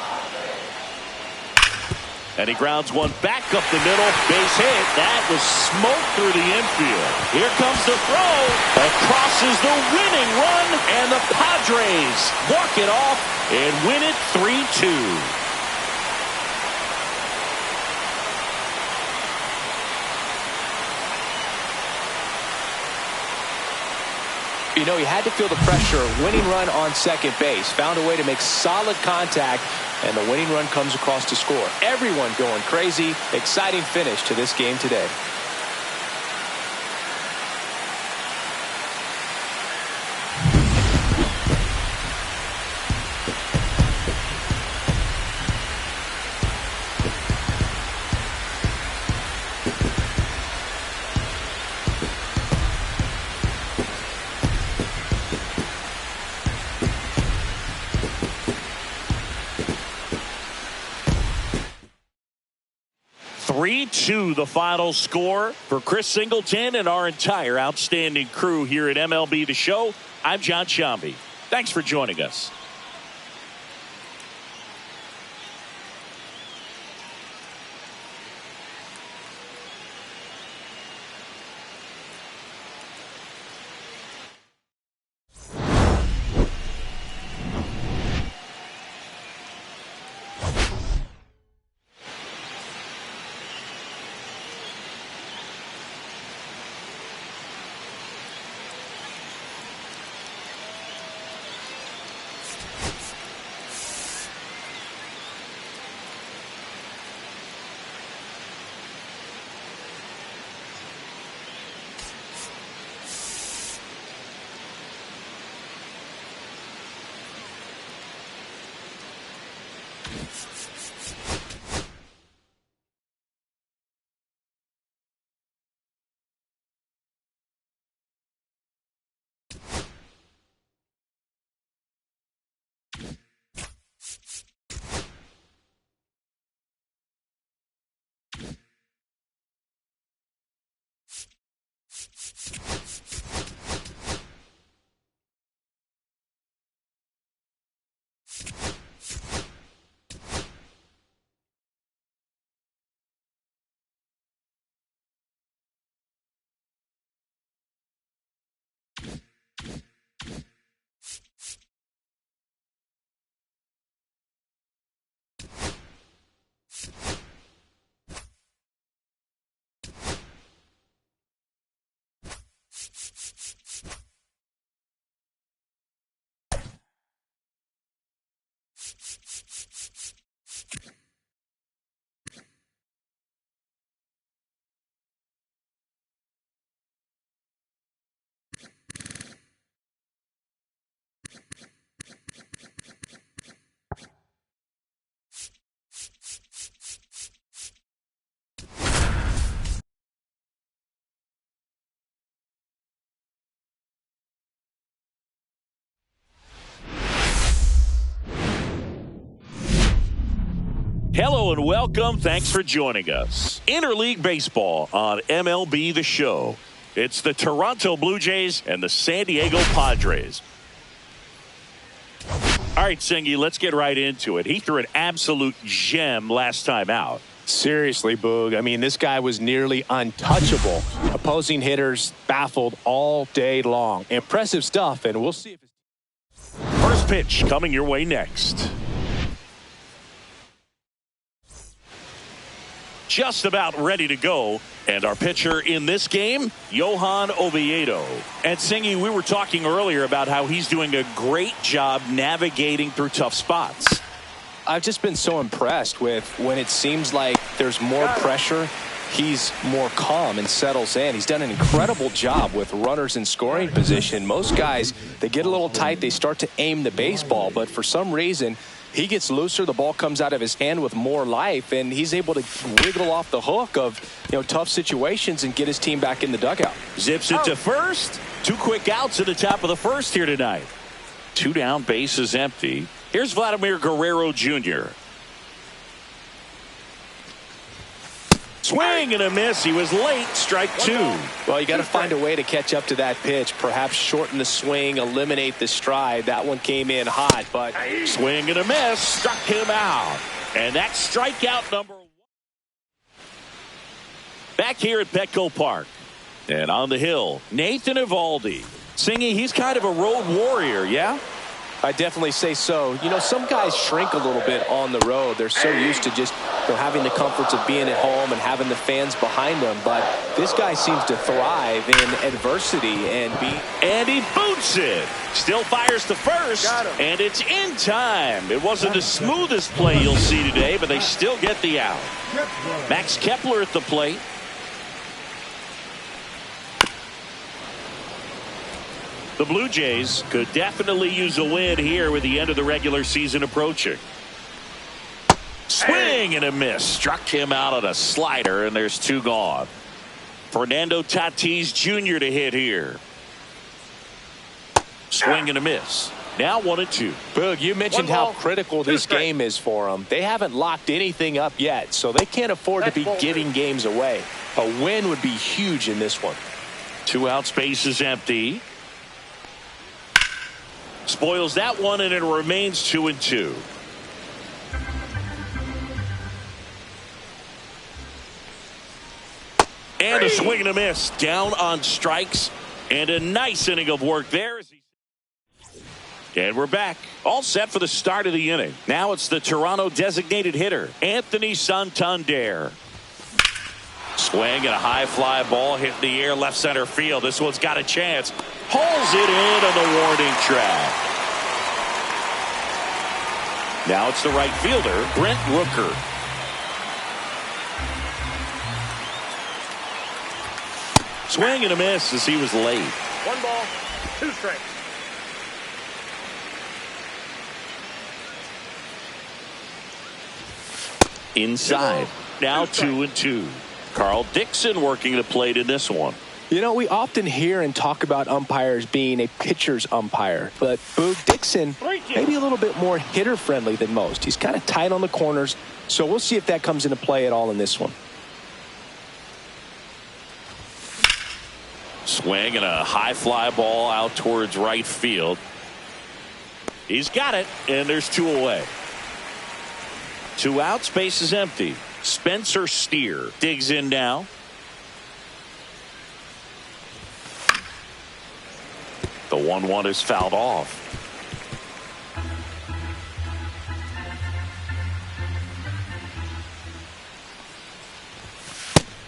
Speaker 1: And he grounds one back up the middle. Base hit. That was smoke through the infield. Here comes the throw. Across is the winning run. And the Padres walk it off and win it 3-2.
Speaker 2: You know, he had to feel the pressure. Winning run on second base. Found a way to make solid contact and the winning run comes across to score. Everyone going crazy. Exciting finish to this game today.
Speaker 4: The final score for Chris Singleton and our entire outstanding crew here at MLB The Show. I'm John Shambi. Thanks for joining us. Hello and welcome. Thanks for joining us. Interleague Baseball on MLB The Show. It's the Toronto Blue Jays and the San Diego Padres. All right, Singy, let's get right into it. He threw an absolute gem last time out.
Speaker 2: Seriously, Boog. I mean, this guy was nearly untouchable. Opposing hitters baffled all day long. Impressive stuff, and we'll see if it's...
Speaker 4: First pitch coming your way next. Just about ready to go. And our pitcher in this game, Johan Oviedo. And Singy, we were talking earlier about how he's doing a great job navigating through tough spots.
Speaker 2: I've just been so impressed with when it seems like there's more pressure, he's more calm and settles in. He's done an incredible job with runners in scoring position. Most guys, they get a little tight, they start to aim the baseball, but for some reason, he gets looser, the ball comes out of his hand with more life, and he's able to wiggle off the hook of tough situations and get his team back in the dugout.
Speaker 4: Zips it to first. 2 quick outs at the top of the first here tonight. 2 down, bases empty. Here's Vladimir Guerrero Jr. Swing and a miss. He was late. Strike 2.
Speaker 2: Well, you got to find a way to catch up to that pitch. Perhaps shorten the swing, eliminate the stride. That one came in hot, but
Speaker 4: swing and a miss. Struck him out. And that's strikeout number 1. Back here at Petco Park. And on the hill, Nathan Eovaldi. Singy, he's kind of a road warrior, yeah?
Speaker 2: I definitely say so. Some guys shrink a little bit on the road. They're so used to just having the comforts of being at home and having the fans behind them. But this guy seems to thrive in adversity
Speaker 4: and he boots it. Still fires to first, and it's in time. It wasn't the smoothest play you'll see today, but they still get the out. Max Kepler at the plate. The Blue Jays could definitely use a win here with the end of the regular season approaching. Swing and a miss. Struck him out on a slider, and there's 2 gone. Fernando Tatis Jr. to hit here. Swing and a miss. Now 1-2.
Speaker 2: Boog, you mentioned how critical this game is for them. They haven't locked anything up yet, so they can't afford to be giving games away. A win would be huge in this one.
Speaker 4: 2 out, space is empty. Spoils that one, and it remains 2-2. And a swing and a miss. Down on strikes. And a nice inning of work there. And we're back. All set for the start of the inning. Now it's the Toronto designated hitter, Anthony Santander. Swing and a high fly ball hit in the air left center field. This one's got a chance. Hauls it in on the warning track. Now it's the right fielder, Brent Rooker. Swing and a miss as he was late.
Speaker 3: 1 ball, 2 strikes.
Speaker 4: Inside. Now 2-2. Carl Dixon working the plate in this one.
Speaker 2: You know, we often hear and talk about umpires being a pitcher's umpire, but Boog Dixon maybe a little bit more hitter friendly than most. He's kind of tight on the corners, so we'll see if that comes into play at all in this one.
Speaker 4: Swing and a high fly ball out towards right field. He's got it, and there's 2 away. 2 out, space is empty. Spencer Steer digs in now. The 1-1 is fouled off.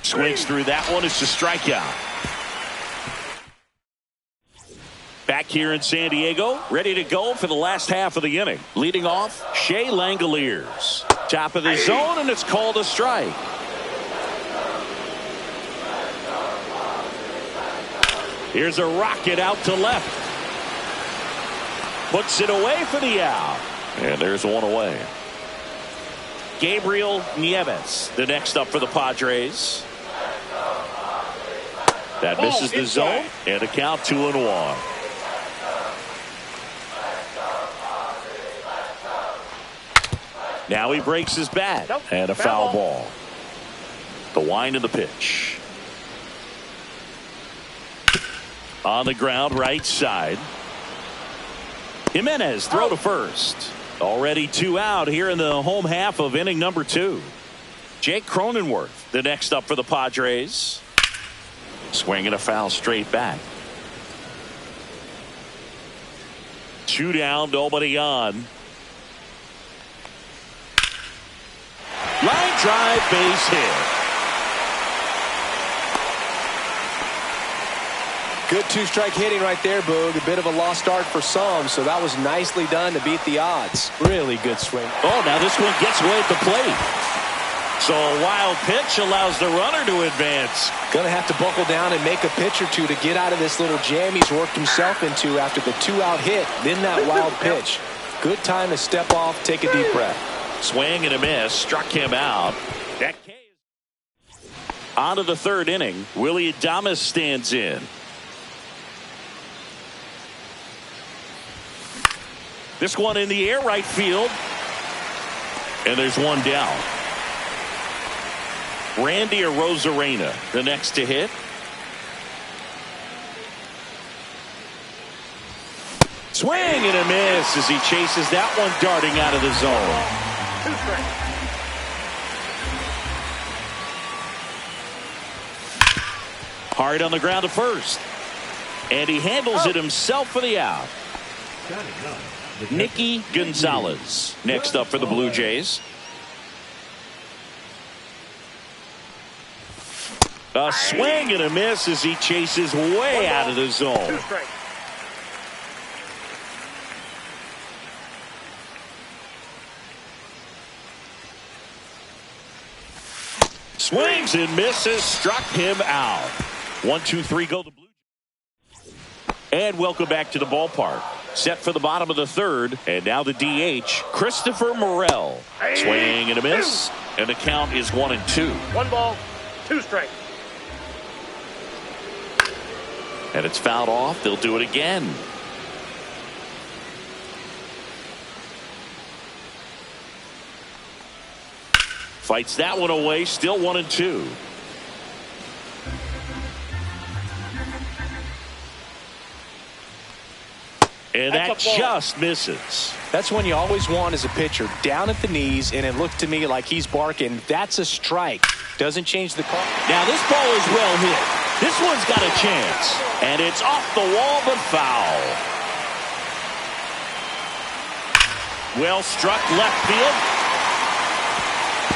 Speaker 4: Swings through that one. It's a strikeout. Back here in San Diego, ready to go for the last half of the inning. Leading off, Shea Langoliers. Top of the zone, and it's called a strike. Here's a rocket out to left. Puts it away for the out. And there's 1 away. Gabriel Nieves, the next up for the Padres. That misses the zone, and a count 2-1. Now he breaks his bat, and a foul ball. The wind of the pitch. On the ground, right side. Jimenez throw to first. Already 2 out here in the home half of inning number 2. Jake Cronenworth, the next up for the Padres. Swinging a foul straight back. 2 down, nobody on. Line drive, base hit.
Speaker 2: Good 2-strike hitting right there, Boog. A bit of a lost start for some, so that was nicely done to beat the odds. Really good swing.
Speaker 4: Oh, now this one gets away at the plate. So a wild pitch allows the runner to advance.
Speaker 2: Gonna have to buckle down and make a pitch or 2 to get out of this little jam he's worked himself into after the 2-out hit, then that wild pitch. Good time to step off, take a deep breath.
Speaker 4: Swing and a miss, struck him out. On to the 3rd inning. Willie Adames stands in. This one in the air, right field. And there's 1 down. Randy Arozarena, the next to hit. Swing and a miss as he chases that one darting out of the zone.
Speaker 3: 2 strikes.
Speaker 4: Hard on the ground to first. And he handles it himself for the out. Nicky Gonzalez next up for the Blue Jays.
Speaker 1: A swing and a miss as he chases way out of the zone.
Speaker 3: 2 strikes.
Speaker 1: Swings and misses, struck him out. 1, 2, 3, go the Blue Jays. And welcome back to the ballpark. Set for the bottom of the third, and now the DH, Christopher Morel. Swing and a miss, and the count is 1-2.
Speaker 3: 1 ball, 2 strikes.
Speaker 1: And it's fouled off. They'll do it again. Fights that one away. Still 1-2. And that just misses.
Speaker 2: That's when you always want as a pitcher, down at the knees, and it looked to me like he's barking, that's a strike. Doesn't change the call.
Speaker 1: Now this ball is well hit. This one's got a chance. And it's off the wall, but foul. Well struck left field.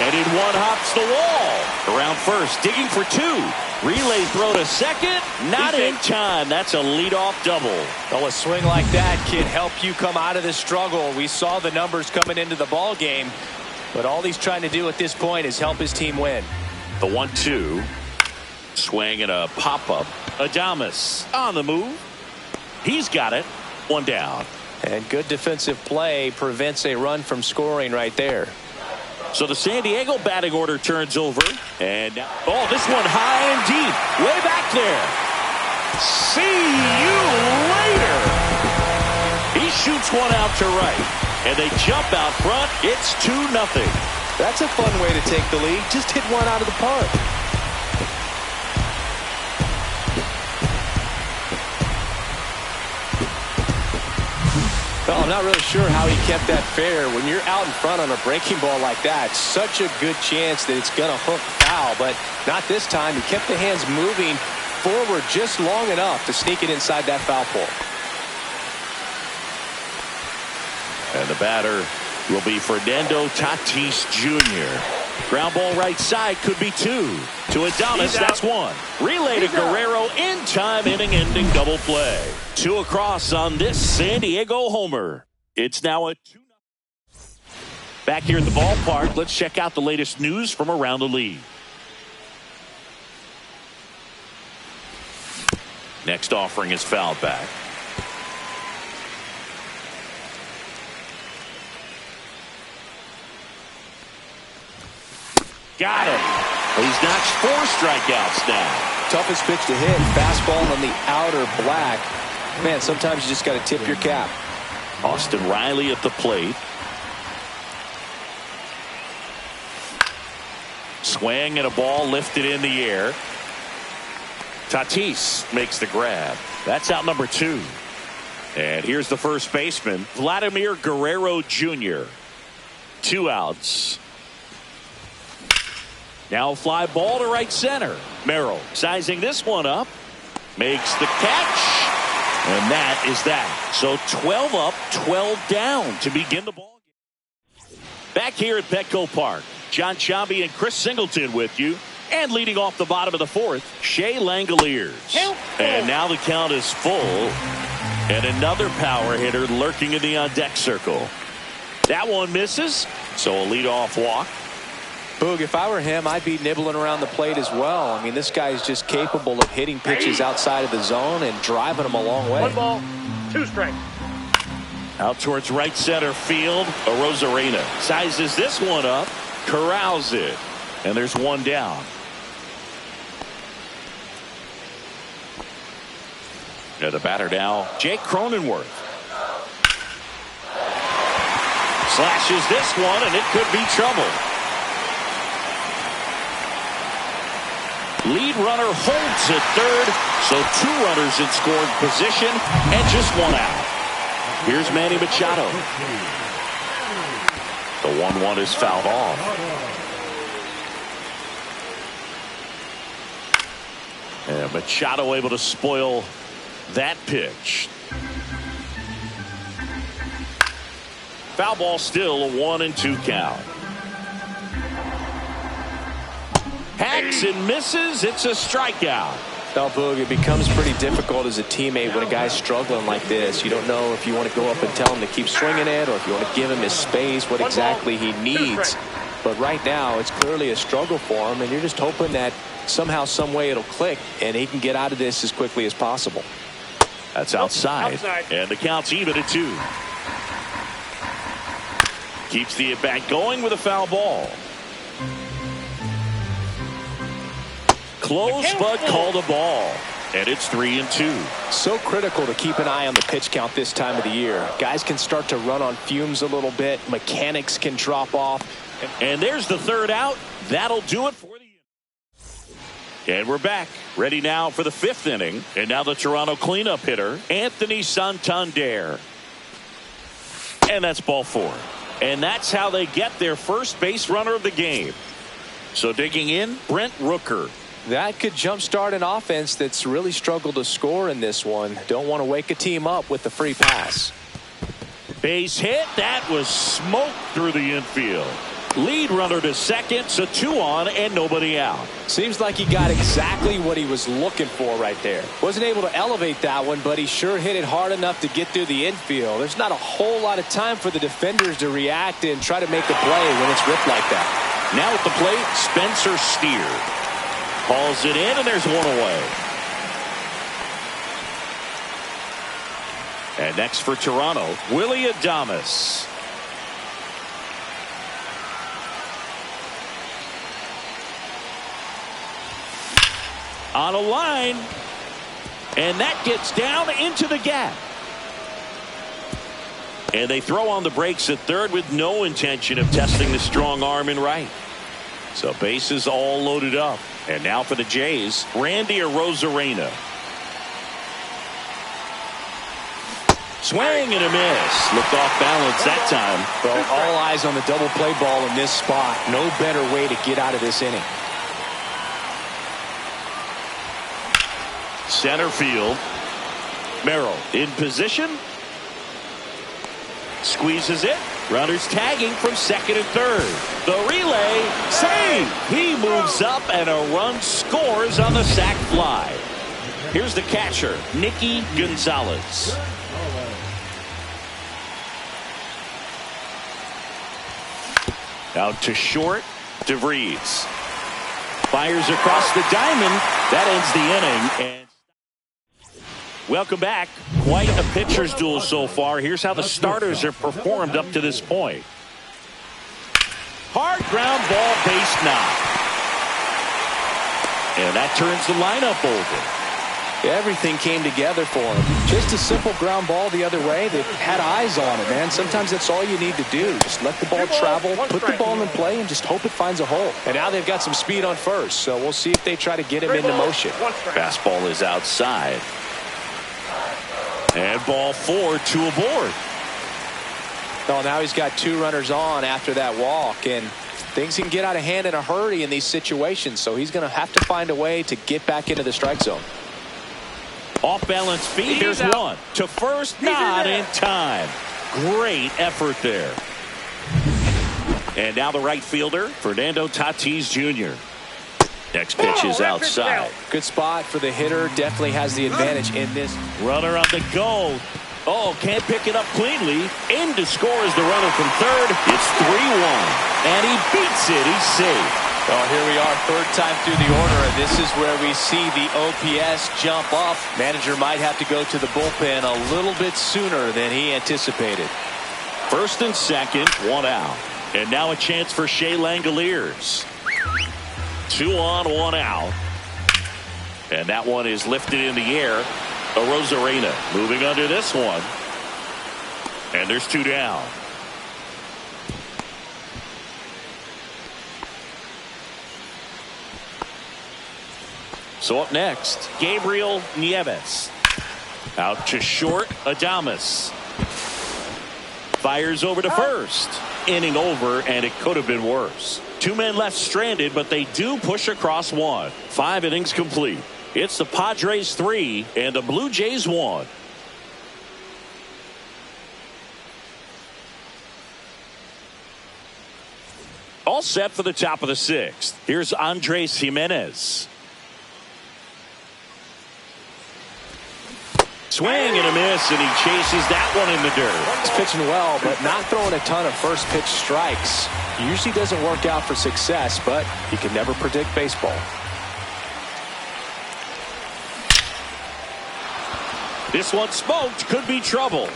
Speaker 1: And in one hops the wall. Around first, digging for 2. Relay throw to second. Not in time. That's a leadoff double.
Speaker 2: Well, a swing like that can help you come out of this struggle. We saw the numbers coming into the ball game, but all he's trying to do at this point is help his team win.
Speaker 1: The 1-2. Swing and a pop-up. Adames on the move. He's got it. 1 down.
Speaker 2: And good defensive play prevents a run from scoring right there.
Speaker 1: So the San Diego batting order turns over. And now, oh, this one high and deep. Way back there. See you later. He shoots one out to right. And they jump out front. It's 2-0.
Speaker 2: That's a fun way to take the lead. Just hit one out of the park. Well, I'm not really sure how he kept that fair. When you're out in front on a breaking ball like that, such a good chance that it's going to hook foul, but not this time. He kept the hands moving forward just long enough to sneak it inside that foul pole.
Speaker 1: And the batter will be Fernando Tatis Jr. Ground ball right side, could be 2. To Adames, that's 1. Relay to Guerrero in time, inning-ending double play. 2 across on this San Diego homer. It's now a 2-0. Back here at the ballpark, let's check out the latest news from around the league. Next offering is fouled back. Got him. He's notched 4 strikeouts now.
Speaker 2: Toughest pitch to hit. Fastball on the outer black. Man, sometimes you just got to tip your cap.
Speaker 1: Austin Riley at the plate. Swing and a ball lifted in the air. Tatis makes the grab. That's out number 2. And here's the first baseman, Vladimir Guerrero Jr. 2 outs. Now a fly ball to right center. Merrill sizing this one up. Makes the catch. And that is that. So 12 up, 12 down to begin the ball game. Back here at Petco Park, John Sciambi and Chris Singleton with you. And leading off the bottom of the 4th, Shea Langoliers. And now the count is full. And another power hitter lurking in the on-deck circle. That one misses. So a leadoff walk.
Speaker 2: Boog, if I were him, I'd be nibbling around the plate as well. I mean, this guy is just capable of hitting pitches outside of the zone and driving them a long way.
Speaker 3: 1 ball, 2 strikes.
Speaker 1: Out towards right center field. Arozarena sizes this one up, corrals it, and there's 1 down. And the batter now, Jake Cronenworth. Slashes this one, and it could be trouble. Lead runner holds at third, so 2 runners in scoring position and just 1 out. Here's Manny Machado. The 1-1 is fouled off. And Machado able to spoil that pitch. Foul ball, still a 1-2 count.
Speaker 4: Hacks and misses. It's a strikeout.
Speaker 2: Now, Boog, it becomes pretty difficult as a teammate when a guy's struggling like this. You don't know if you want to go up and tell him to keep swinging it or if you want to give him his space, what exactly he needs. But right now, it's clearly a struggle for him, and you're just hoping that somehow, some way it'll click, and he can get out of this as quickly as possible.
Speaker 4: That's outside. And the count's even at 2. Keeps the at-bat going with a foul ball. Close, but called a ball. And it's 3-2.
Speaker 2: So critical to keep an eye on the pitch count this time of the year. Guys can start to run on fumes a little bit. Mechanics can drop off.
Speaker 4: And there's the third out. That'll do it for the inning. And we're back. Ready now for the 5th inning. And now the Toronto cleanup hitter, Anthony Santander. And that's ball 4. And that's how they get their first base runner of the game. So digging in, Brent Rooker.
Speaker 2: That could jumpstart an offense that's really struggled to score in this one. Don't want to wake a team up with the free pass.
Speaker 4: Base hit. That was smoked through the infield. Lead runner to second, so 2 on and nobody out.
Speaker 2: Seems like he got exactly what he was looking for right there. Wasn't able to elevate that one, but he sure hit it hard enough to get through the infield. There's not a whole lot of time for the defenders to react and try to make a play when it's ripped like that.
Speaker 4: Now at the plate, Spencer Steer. Calls it in, and there's 1 away. And next for Toronto, Willie Adames. On a line, and that gets down into the gap. And they throw on the brakes at third with no intention of testing the strong arm in right. So bases all loaded up. And now for the Jays, Randy Arozarena. Swing and a miss. Looked off balance that time.
Speaker 2: Well, all eyes on the double play ball in this spot. No better way to get out of this inning.
Speaker 4: Center field. Merrill in position. Squeezes it. Runners tagging from second and third. The relay. Save. He moves up and a run scores on the sac fly. Here's the catcher, Nicky Gonzalez. Out to short. DeVries. Fires across the diamond. That ends the inning. And welcome back. Quite a pitcher's duel so far. Here's how the starters have performed up to this point. Hard ground ball, base knock. And that turns the lineup over.
Speaker 2: Everything came together for him. Just a simple ground ball the other way that had eyes on it, man. Sometimes that's all you need to do. Just let the ball travel, put the ball in play, and just hope it finds a hole. And now they've got some speed on first, so we'll see if they try to get him into motion.
Speaker 4: Fastball is outside. And ball 4, 2 aboard.
Speaker 2: Well, now he's got 2 runners on after that walk, and things can get out of hand in a hurry in these situations, so he's going to have to find a way to get back into the strike zone.
Speaker 4: Off balance feet. Here's one to first, not in time. Great effort there. And now the right fielder, Fernando Tatis Jr. Next pitch is outside.
Speaker 2: Good spot for the hitter. Definitely has the advantage in this.
Speaker 4: Runner on the go. Oh, can't pick it up cleanly. In to score is the runner from third. It's 3-1. And he beats it. He's safe.
Speaker 2: Well, here we are, third time through the order, and this is where we see the OPS jump up. Manager might have to go to the bullpen a little bit sooner than he anticipated.
Speaker 4: First and second, 1 out. And now a chance for Shea Langoliers. 2 on, 1 out. And that one is lifted in the air. Arozarena moving under this one. And there's 2 down. So up next, Gabriel Nieves. Out to short, Adames. Fires over to first. Inning over, and it could have been worse. 2 men left stranded, but they do push across 1. 5 innings complete. It's the Padres 3 and the Blue Jays 1.
Speaker 1: All set for the top of the sixth. Here's Andres Jimenez. Swing and a miss, and he chases that one in the dirt.
Speaker 2: He's pitching well, but not throwing a ton of first pitch strikes. Usually doesn't work out for success, but you can never predict baseball.
Speaker 1: This one smoked, could be trouble.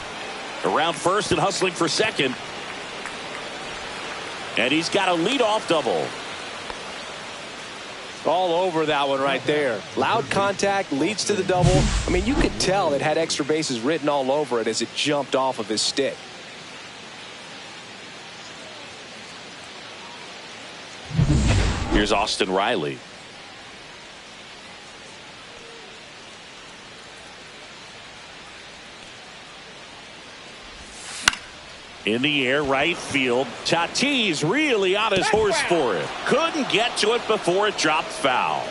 Speaker 1: Around first and hustling for second. And he's got a leadoff double.
Speaker 2: All over that one right there. Loud contact leads to the double. I mean, you could tell it had extra bases written all over it as it jumped off of his stick.
Speaker 1: Here's Austin Riley. In the air, right field. Tatis really on his horse for it. Couldn't get to it before it dropped foul.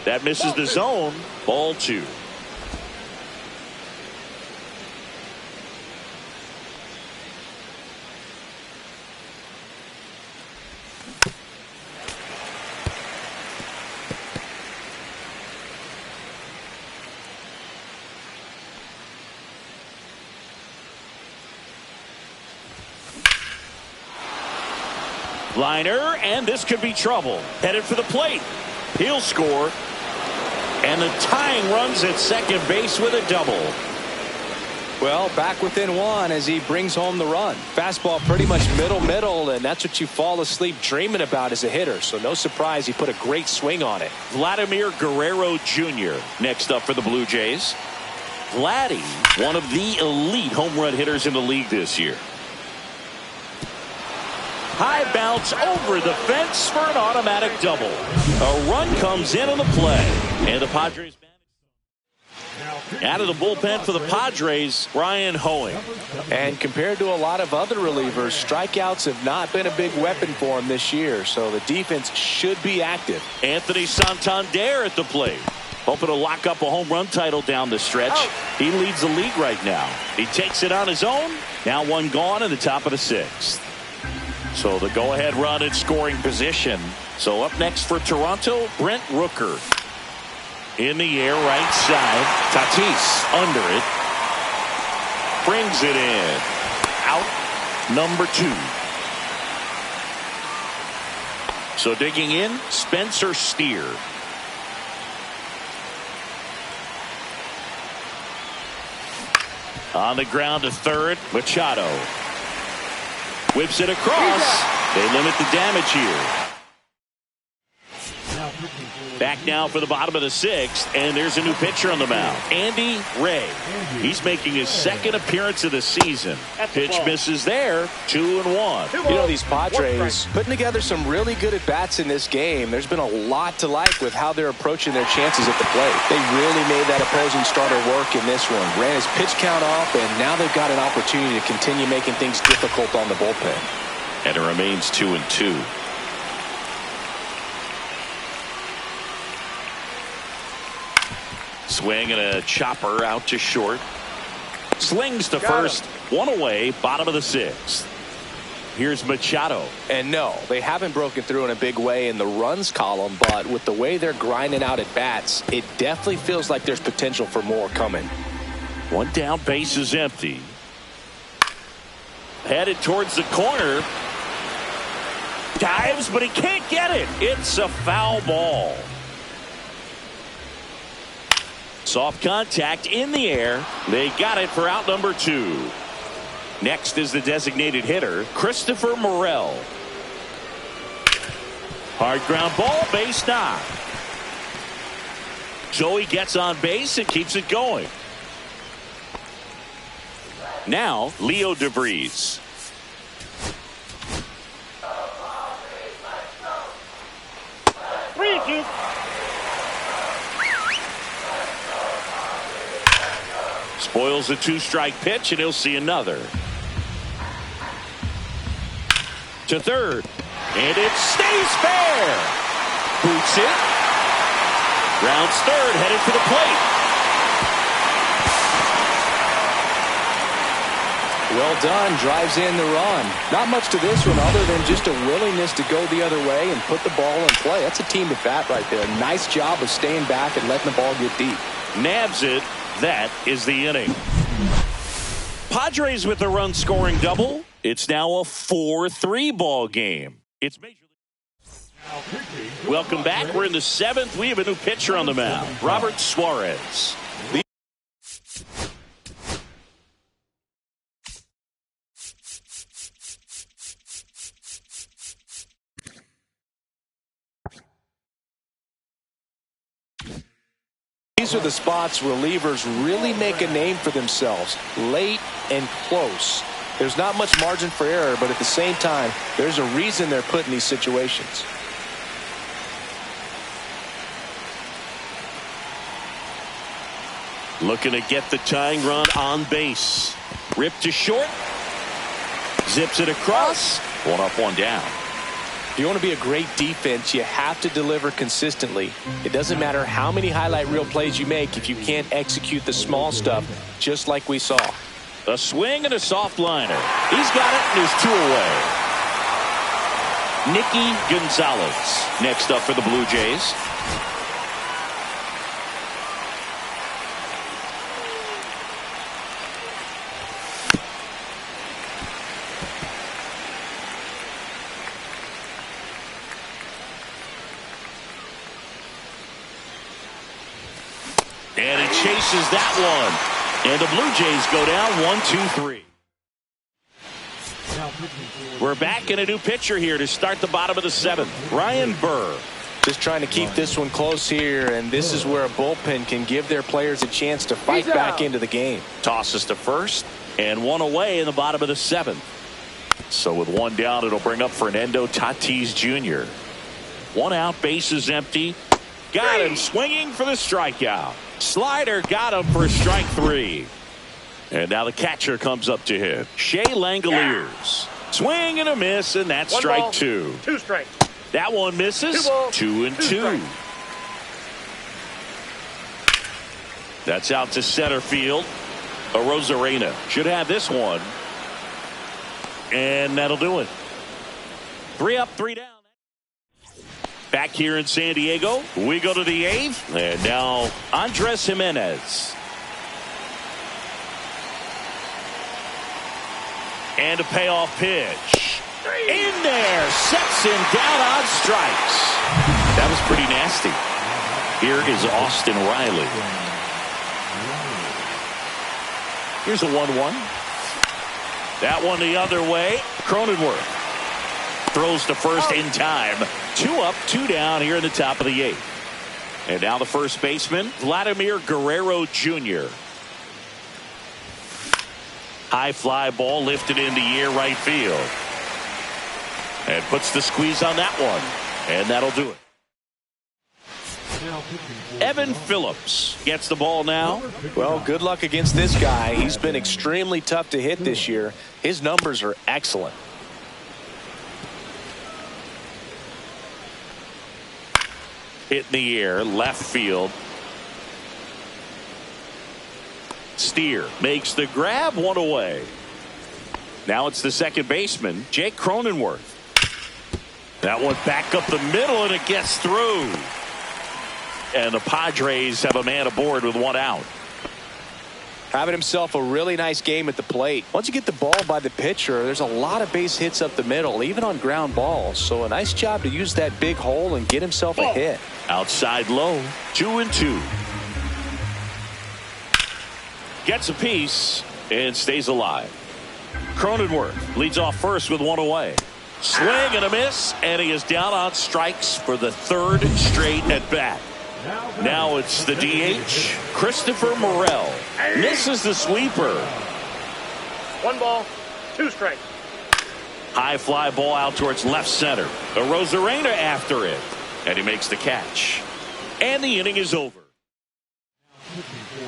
Speaker 1: That misses the zone. Ball 2. Liner, and this could be trouble. Headed for the plate. He'll score. And the tying runs at second base with a double.
Speaker 2: Well, back within one as he brings home the run. Fastball pretty much middle, and that's what you fall asleep dreaming about as a hitter. So no surprise he put a great swing on it.
Speaker 1: Vladimir Guerrero Jr. next up for the Blue Jays. Vladdy, one of the elite home run hitters in the league this year. High bounce over the fence for an automatic double. A run comes in on the play. And the Padres out of the bullpen for the Padres, Ryan Hoeing.
Speaker 2: And compared to a lot of other relievers, strikeouts have not been a big weapon for him this year. So the defense should be active.
Speaker 1: Anthony Santander at the plate. Hoping to lock up a home run title down the stretch. He leads the league right now. He takes it on his own. Now one gone in the top of the sixth. So the go-ahead run in scoring position. So up next for Toronto, Brent Rooker. In the air, right side. Tatis under it. Brings it in. Out number 2. So digging in, Spencer Steer. On the ground to third, Machado. Whips it across. They limit the damage here. Back now for the bottom of the sixth, and there's a new pitcher on the mound. Andy Ray. He's making his second appearance of the season. Pitch misses there, 2-1.
Speaker 2: You know, these Padres putting together some really good at-bats in this game. There's been a lot to like with how they're approaching their chances at the plate. They really made that opposing starter work in this one. Ran his pitch count off, and now they've got an opportunity to continue making things difficult on the bullpen.
Speaker 1: And it remains 2-2. Swing and a chopper out to short. Slings to first. One away, bottom of the sixth. Here's Machado.
Speaker 2: And no, they haven't broken through in a big way in the runs column, but with the way they're grinding out at bats, it definitely feels like there's potential for more coming.
Speaker 1: One down, base is empty. Headed towards the corner. Dives, but he can't get it. It's a foul ball. Soft contact in the air. They got it for out number 2. Next is the designated hitter, Christopher Morel. Hard ground ball, base knock. Joey gets on base and keeps it going. Now, Leo DeVries. Spoils a 2-strike pitch, and he'll see another. To third, and it stays fair. Boots it. Rounds third, headed for the plate.
Speaker 2: Well done. Drives in the run. Not much to this one other than just a willingness to go the other way and put the ball in play. That's a team at bat right there. Nice job of staying back and letting the ball get deep.
Speaker 4: Nabs it. That is the inning. Padres with a run scoring double. It's now a 4-3 ball game. It's Major League. Welcome back. We're in the 7th. We have a new pitcher on the mound, Robert Suarez.
Speaker 2: These are the spots relievers really make a name for themselves, late and close. There's not much margin for error, but at the same time, there's a reason they're put in these situations.
Speaker 4: Looking to get the tying run on base. Ripped to short. Zips it across. One up, one down.
Speaker 2: If you want to be a great defense, you have to deliver consistently. It doesn't matter how many highlight reel plays you make if you can't execute the small stuff, just like we saw.
Speaker 4: A swing and a soft liner. He's got it, and there's 2 away. Nicky Gonzalez next up for the Blue Jays. And he chases that one. And the Blue Jays go down 1-2-3. We're back in a new pitcher here to start the bottom of the 7th. Ryan Burr.
Speaker 2: Just trying to keep this one close here, and this is where a bullpen can give their players a chance to fight back into the game.
Speaker 4: Tosses to first, and 1 away in the bottom of the 7th. So with 1 down, it'll bring up Fernando Tatis Jr. 1 out, bases empty. Got him swinging for the strikeout. Slider got him for strike 3. And now the catcher comes up to hit. Shea Langoliers. Swing and a miss, and that's strike 2.
Speaker 3: 2 strikes.
Speaker 4: That one misses. 2-2. That's out to center field. Arozarena should have this one. And that'll do it. 3 up, 3 down. Back here in San Diego, we go to the 8th. And now Andres Jimenez. And a payoff pitch. In there. Sets him down on strikes. That was pretty nasty. Here is Austin Riley. Here's a 1-1. That one the other way. Cronenworth throws to first in time. 2 up, 2 down here in the top of the 8th. And now the first baseman, Vladimir Guerrero Jr. High fly ball lifted in the air right field. And puts the squeeze on that one. And that'll do it. Evan Phillips gets the ball now.
Speaker 2: Well, good luck against this guy. He's been extremely tough to hit this year. His numbers are excellent.
Speaker 4: Hit in the air, left field. Steer makes the grab, 1 away. Now it's the second baseman, Jake Cronenworth. That one back up the middle, and it gets through. And the Padres have a man aboard with 1 out.
Speaker 2: Having himself a really nice game at the plate. Once you get the ball by the pitcher, there's a lot of base hits up the middle, even on ground balls. So a nice job to use that big hole and get himself a hit.
Speaker 4: Outside low, 2-2. Gets a piece and stays alive. Cronenworth leads off first with 1 away. Swing and a miss, and he is down on strikes for the 3rd straight at bat. Now it's the DH, Christopher Morel. Misses the sweeper.
Speaker 3: 1 ball, 2 strikes.
Speaker 4: High fly ball out towards left center. Arozarena after it, and he makes the catch. And the inning is over.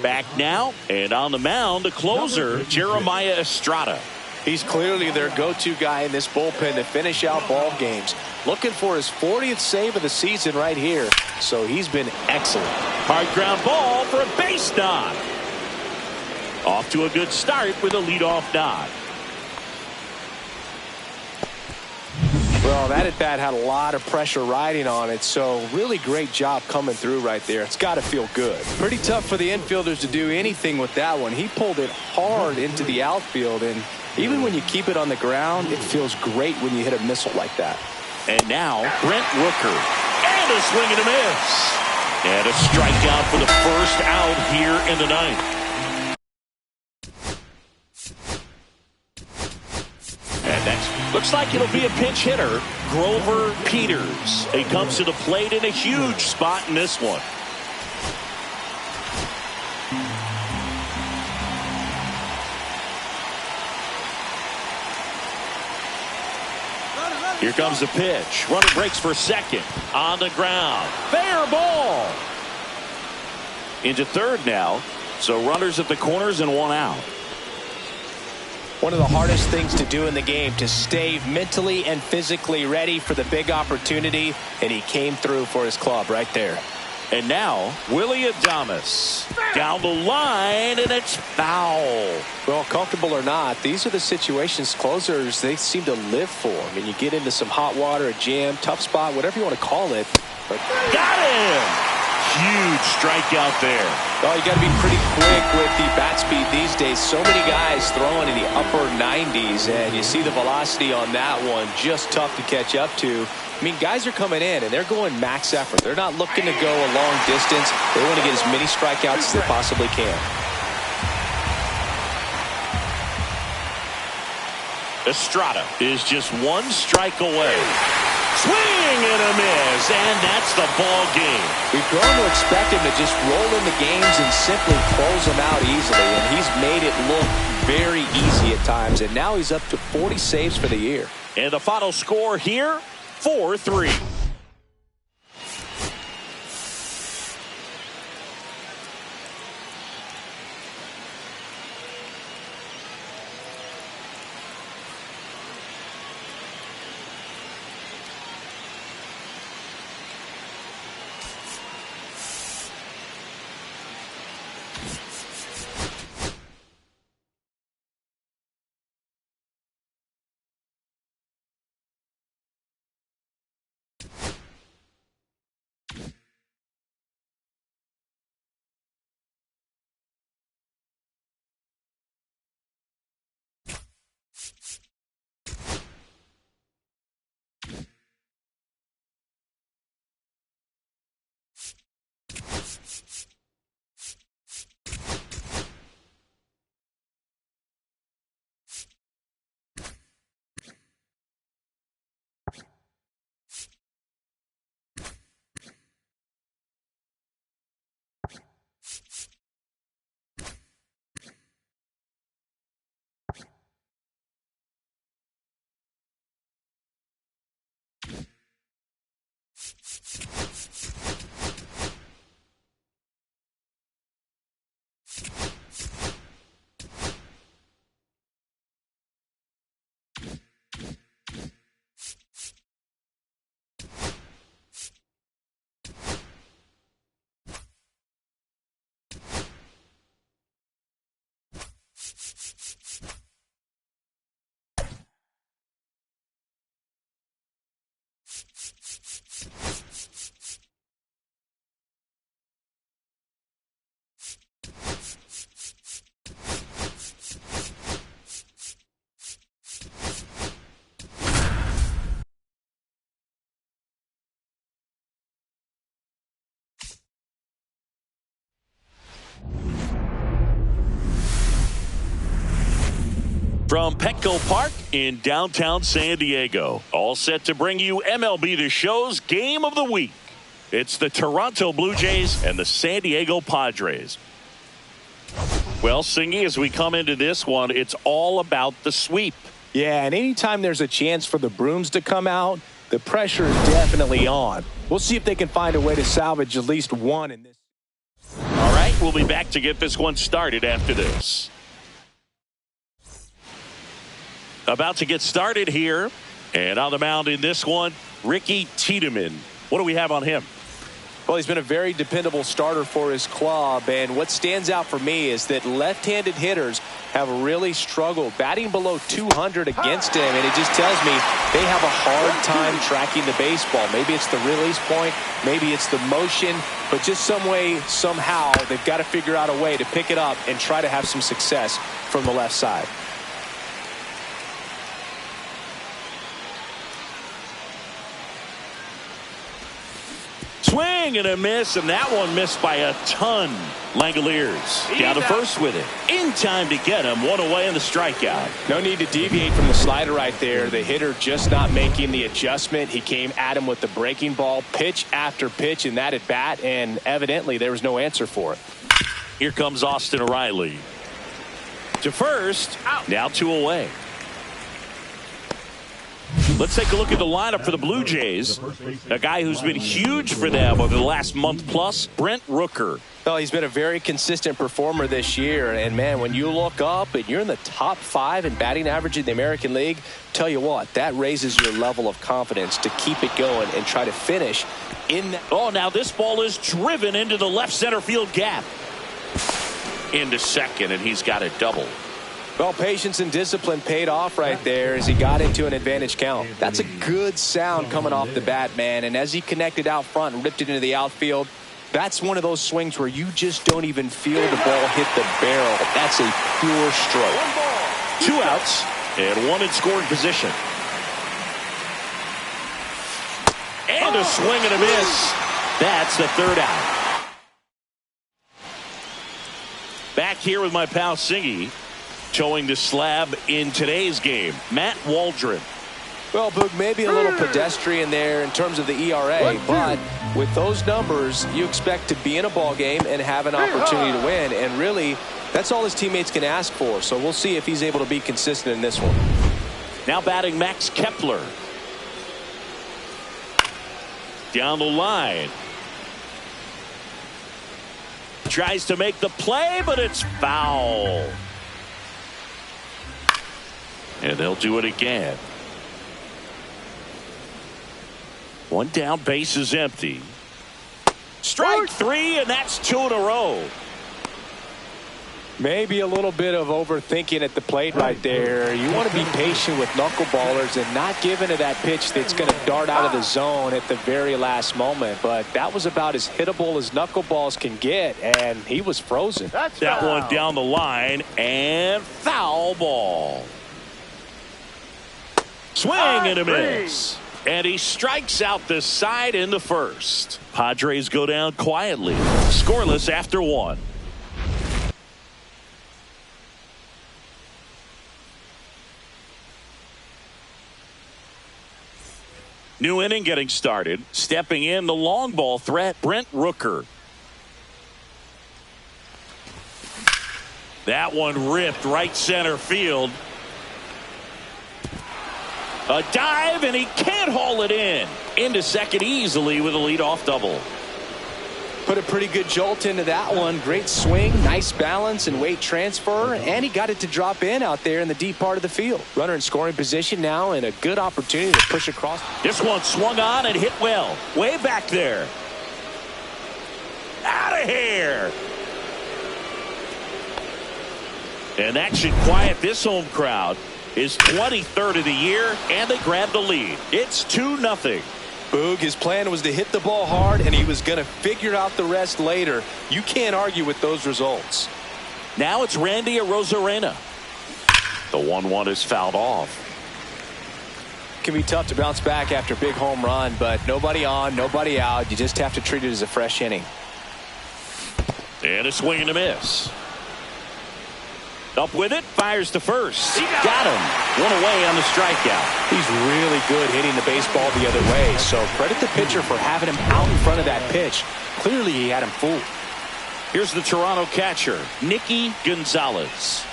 Speaker 4: Back now, and on the mound, the closer, Jeremiah Estrada.
Speaker 2: He's clearly their go-to guy in this bullpen to finish out ball games. Looking for his 40th save of the season right here. So he's been excellent.
Speaker 4: Hard ground ball for a base knock. Off to a good start with a leadoff knock.
Speaker 2: Well, that at bat had a lot of pressure riding on it, so really great job coming through right there. It's got to feel good. Pretty tough for the infielders to do anything with that one. He pulled it hard into the outfield, and even when you keep it on the ground, it feels great when you hit a missile like that.
Speaker 1: And now Brent Rooker, and a swing and a miss, and a strikeout for the first out here in the ninth. And next, looks like it'll be a pinch hitter, Grover Peters. He comes to the plate in a huge spot in this one. Here comes the pitch. Runner breaks for second. On the ground. Fair ball. Into third now. So runners at the corners and one out.
Speaker 2: One of the hardest things to do in the game, to stay mentally and physically ready for the big opportunity, and he came through for his club right there.
Speaker 1: And now Willie Adames down the line, and it's foul.
Speaker 2: Well, comfortable or not, these are the situations closers they seem to live for. I mean, you get into some hot water, a jam, tough spot, whatever you want to call it. But
Speaker 1: got him. Huge strikeout there.
Speaker 2: Well, you got to be pretty quick with the bat speed these days. So many guys throwing in the upper 90s, and you see the velocity on that one, just tough to catch up to. I mean, guys are coming in, and they're going max effort. They're not looking to go a long distance. They want to get as many strikeouts as they possibly can.
Speaker 1: Estrada is just one strike away. Swing and a miss, and that's the ball game.
Speaker 2: We've grown to expect him to just roll into games and simply close them out easily, and he's made it look very easy at times, and now he's up to 40 saves for the year.
Speaker 1: And the final score here, 4-3. From Petco Park in downtown San Diego, all set to bring you MLB The Show's Game of the Week. It's the Toronto Blue Jays and the San Diego Padres. Well, Singy, as we come into this one, it's all about the sweep.
Speaker 2: Yeah, and anytime there's a chance for the brooms to come out, the pressure is definitely on. We'll see if they can find a way to salvage at least one in this.
Speaker 1: All right, we'll be back to get this one started after this. About to get started here, and on the mound in this one, Ricky Tiedemann. What do we have on him?
Speaker 2: Well, he's been a very dependable starter for his club, and what stands out for me is that left-handed hitters have really struggled batting below 200 against him, and it just tells me they have a hard time tracking the baseball. Maybe it's the release point, maybe it's the motion, but just some way, somehow, they've got to figure out a way to pick it up and try to have some success from the left side.
Speaker 4: Swing and a miss, and that one missed by a ton. Langoliers down to first with it. In time to get him. One away in the strikeout.
Speaker 2: No need to deviate from the slider right there. The hitter just not making the adjustment. He came at him with the breaking ball, pitch after pitch in that at bat, and evidently there was no answer for it.
Speaker 4: Here comes Austin Riley. To first. Now 2 away. Let's take a look at the lineup for the Blue Jays. A guy who's been huge for them over the last month plus, Brent Rooker.
Speaker 2: Well, he's been a very consistent performer this year. And, man, when you look up and you're in the top 5 in batting average in the American League, tell you what, that raises your level of confidence to keep it going and try to finish in that.
Speaker 4: Oh, now this ball is driven into the left center field gap. Into second, and he's got a double.
Speaker 2: Well, patience and discipline paid off right there as he got into an advantage count. That's a good sound coming off the bat, man. And as he connected out front and ripped it into the outfield, that's one of those swings where you just don't even feel the ball hit the barrel. That's a pure stroke.
Speaker 4: 2 outs and 1 in scoring position. And a swing and a miss. That's the 3rd out. Back here with my pal Singy. Showing the slab in today's game, Matt Waldron.
Speaker 2: Well, Boog, maybe a little pedestrian there in terms of the ERA, but with those numbers, you expect to be in a ball game and have an opportunity to win, and really, that's all his teammates can ask for. So we'll see if he's able to be consistent in this one.
Speaker 4: Now batting Max Kepler. Down the line. Tries to make the play, but it's foul. And they'll do it again. 1 down, base is empty. Strike 3, and that's 2 in a row.
Speaker 2: Maybe a little bit of overthinking at the plate right there. You want to be patient with knuckleballers and not give into that pitch that's going to dart out of the zone at the very last moment. But that was about as hittable as knuckleballs can get, and he was frozen.
Speaker 4: That one down the line, and foul ball. Swing and a miss. And he strikes out the side in the first. Padres go down quietly. Scoreless after 1. New inning getting started. Stepping in the long ball threat, Brent Rooker. That one ripped right center field. A dive, and he can't haul it in. Into second easily with a leadoff double.
Speaker 2: Put a pretty good jolt into that one. Great swing, nice balance and weight transfer, and he got it to drop in out there in the deep part of the field. Runner in scoring position now, and a good opportunity to push across.
Speaker 4: This one swung on and hit well. Way back there. Out of here. And that should quiet this home crowd. His 23rd of the year, and they grab the lead. It's 2-0.
Speaker 2: Boog, his plan was to hit the ball hard, and he was going to figure out the rest later. You can't argue with those results.
Speaker 4: Now it's Randy Arozarena. The 1-1 is fouled off.
Speaker 2: It can be tough to bounce back after a big home run, but nobody on, nobody out. You just have to treat it as a fresh inning.
Speaker 4: And a swing and a miss. Up with it, fires to first. Got him. 1 away on the strikeout.
Speaker 2: He's really good hitting the baseball the other way, so credit the pitcher for having him out in front of that pitch. Clearly he had him fooled.
Speaker 4: Here's the Toronto catcher, Nicky Gonzalez.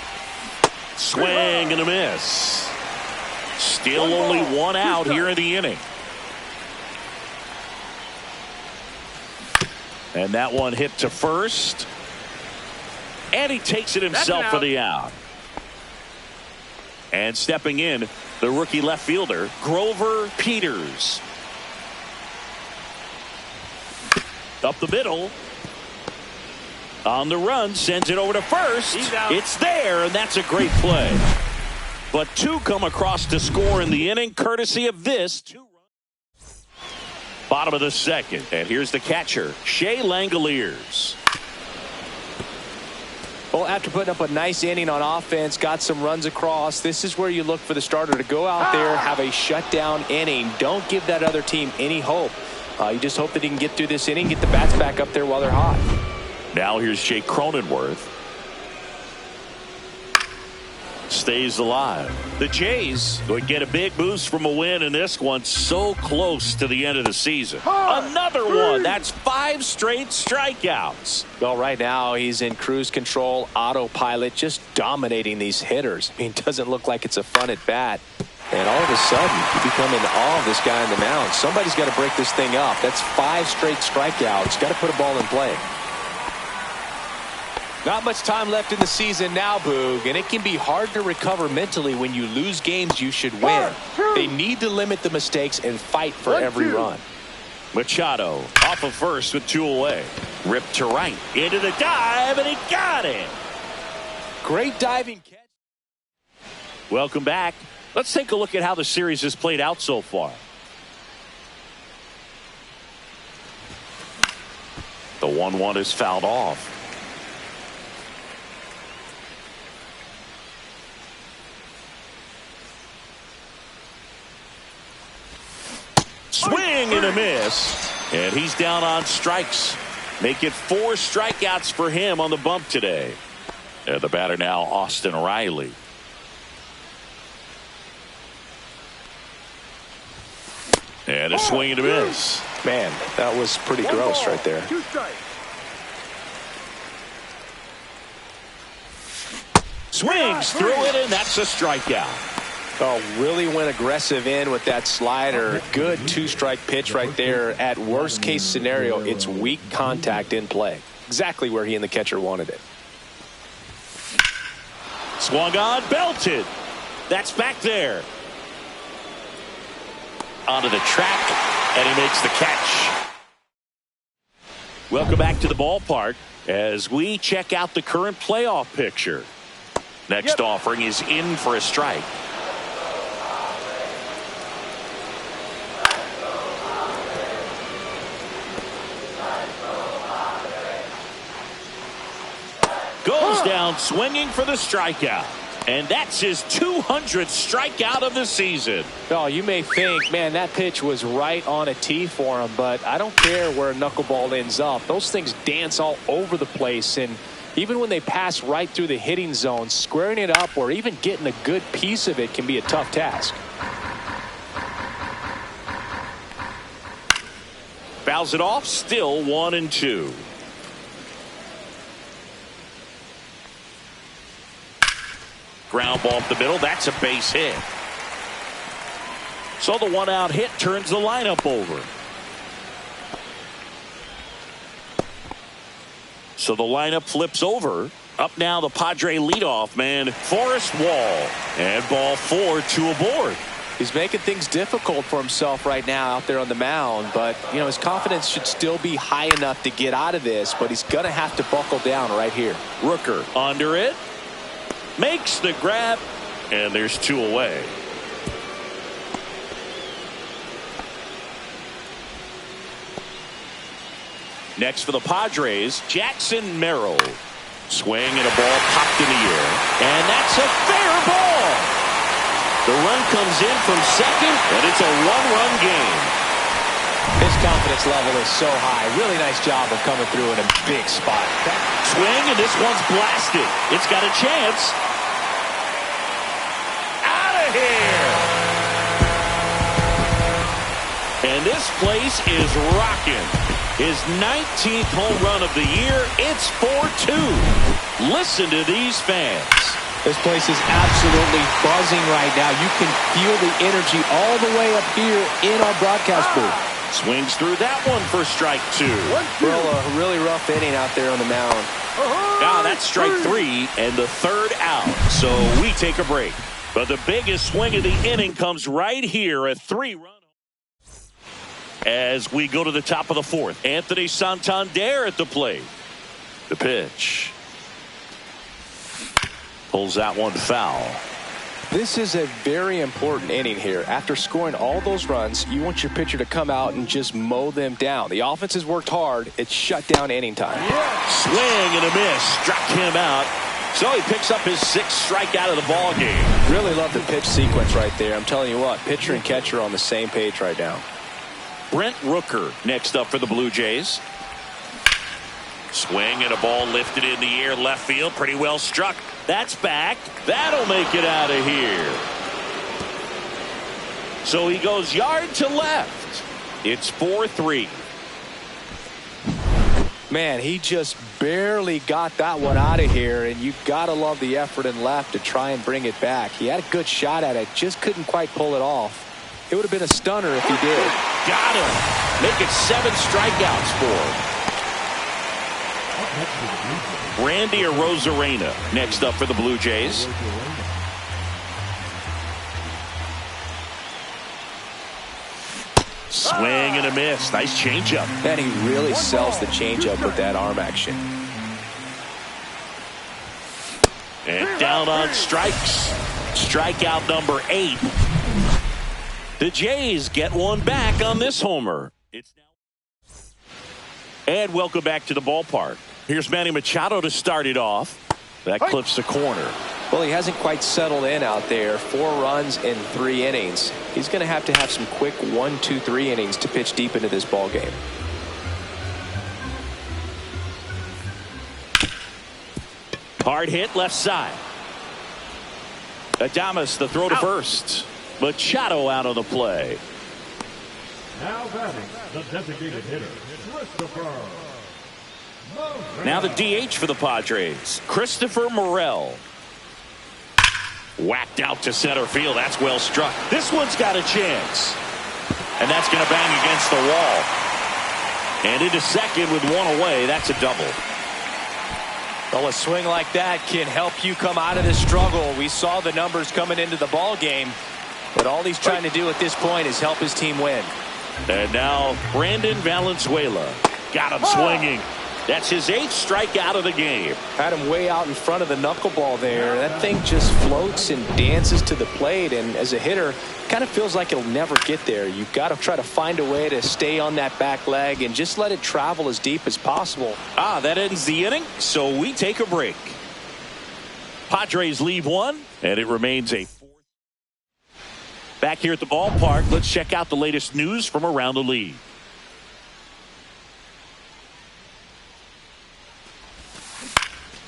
Speaker 4: Swing and a miss. Still only 1 out here in the inning. And that one hit to first. And he takes it himself for the out. And stepping in, the rookie left fielder, Grover Peters.
Speaker 1: Up the middle. On the run, sends it over to first. It's there, and that's a great play. But two come across to score in the inning, courtesy of this. Bottom of the second, and here's the catcher, Shea Langoliers.
Speaker 2: Well, after putting up a nice inning on offense, got some runs across, this is where you look for the starter to go out there, have a shutdown inning. Don't give that other team any hope. You just hope that he can get through this inning, get the bats back up there while they're hot.
Speaker 1: Now here's Jake Cronenworth. Stays alive. The Jays would get a big boost from a win in this one, so close to the end of the season. Another one. That's 5 straight strikeouts.
Speaker 2: Well, right now he's in cruise control, autopilot, just dominating these hitters. I mean, it doesn't look like it's a fun at bat. And all of a sudden, you become in awe of this guy on the mound. Somebody's got to break this thing up. That's 5 straight strikeouts. Got to put a ball in play. Not much time left in the season now, Boog, and it can be hard to recover mentally when you lose games you should win. They need to limit the mistakes and fight for every run.
Speaker 1: Machado off of first with 2 away. Ripped to right. Into the dive, and he got it.
Speaker 2: Great diving catch.
Speaker 1: Welcome back. Let's take a look at how the series has played out so far. The 1-1 is fouled off. Swing and a miss. And he's down on strikes. Make it 4 strikeouts for him on the bump today. And the batter now, Austin Riley. And a swing and a miss.
Speaker 2: Man, that was pretty gross right there.
Speaker 3: 2 strikes.
Speaker 1: Swings through it, and that's a strikeout.
Speaker 2: Oh, really went aggressive in with that slider. Good 2-strike pitch right there. At worst case scenario, it's weak contact in play. Exactly where he and the catcher wanted it.
Speaker 1: Swung on, belted. That's back there. Onto the track, and he makes the catch. Welcome back to the ballpark as we check out the current playoff picture. Next offering is in for a strike. Goes down swinging for the strikeout. And that's his 200th strikeout of the season.
Speaker 2: Oh, you may think, man, that pitch was right on a tee for him, but I don't care where a knuckleball ends up. Those things dance all over the place, and even when they pass right through the hitting zone, squaring it up or even getting a good piece of it can be a tough task.
Speaker 1: Fouls it off, still 1-2. Ground ball up the middle. That's a base hit. So the 1-out hit turns the lineup over. So the lineup flips over. Up now the Padre leadoff man, Forrest Wall. And ball 4, 2 aboard.
Speaker 2: He's making things difficult for himself right now out there on the mound, but you know his confidence should still be high enough to get out of this, but he's going to have to buckle down right here.
Speaker 1: Rooker under it. Makes the grab, and there's 2 away. Next for the Padres, Jackson Merrill. Swing and a ball popped in the air, and that's a fair ball. The run comes in from second, and it's a 1-run game.
Speaker 2: His confidence level is so high. Really nice job of coming through in a big spot.
Speaker 1: Swing, and this one's blasted. It's got a chance. Here. And this place is rocking. His 19th home run of the year. It's 4-2. Listen to these fans.
Speaker 2: This place is absolutely buzzing right now. You can feel the energy all the way up here in our broadcast booth.
Speaker 1: Swings through that one for strike 2.
Speaker 2: Well, a really rough inning out there on the mound.
Speaker 1: Now that's strike 3 and the 3rd out. So we take a break. But the biggest swing of the inning comes right here, a 3-run.
Speaker 4: as we go to the top of the fourth. Anthony Santander at the plate. The pitch. Pulls that one foul.
Speaker 2: This is a very important inning here. After scoring all those runs, you want your pitcher to come out and just mow them down. The offense has worked hard. It's shut down inning time.
Speaker 4: Swing and a miss. Struck him out. So he picks up his sixth strikeout of the ball game.
Speaker 2: Really love the pitch sequence right there. I'm telling you what, pitcher and catcher are on the same page right now.
Speaker 4: Brent Rooker next up for the Blue Jays. Swing and a ball lifted in the air left field. Pretty well struck. That's back. That'll make it out of here. So he goes yard to left. It's 4-3.
Speaker 2: Man, he just barely got that one out of here, and you've got to love the effort in left to try and bring it back. He had a good shot at it, just couldn't quite pull it off. It would have been a stunner if he did.
Speaker 4: Got him. Make it 7 strikeouts for him. Randy Arozarena next up for the Blue Jays. Swing and a miss. Nice changeup.
Speaker 2: And he really sells the changeup with that arm action.
Speaker 4: And down on strikes. Strikeout number 8. The Jays get one back on this homer. And welcome back to the ballpark. Here's Manny Machado to start it off. That clips the corner.
Speaker 2: Well, he hasn't quite settled in out there. 4 runs in 3 innings. He's going to have some quick 1, 2, 3 innings to pitch deep into this ball game.
Speaker 4: Hard hit left side. Adames the throw to first. Machado out of the play.
Speaker 6: Now batting, the designated hitter, Christopher.
Speaker 4: Now the DH for the Padres, Christopher Morel. Whacked out to center field. That's well struck. This one's got a chance. And that's going to bang against the wall. And into second with 1 away. That's a double.
Speaker 2: Well, a swing like that can help you come out of this struggle. We saw the numbers coming into the ball game. But all he's trying to do at this point is help his team win.
Speaker 4: And now Brandon Valenzuela. Got him swinging. That's his 8th strikeout of the game.
Speaker 2: Had him way out in front of the knuckleball there. That thing just floats and dances to the plate. And as a hitter, kind of feels like it'll never get there. You've got to try to find a way to stay on that back leg and just let it travel as deep as possible.
Speaker 4: That ends the inning. So we take a break. Padres leave 1, and it remains a 4th. Back here at the ballpark, let's check out the latest news from around the league.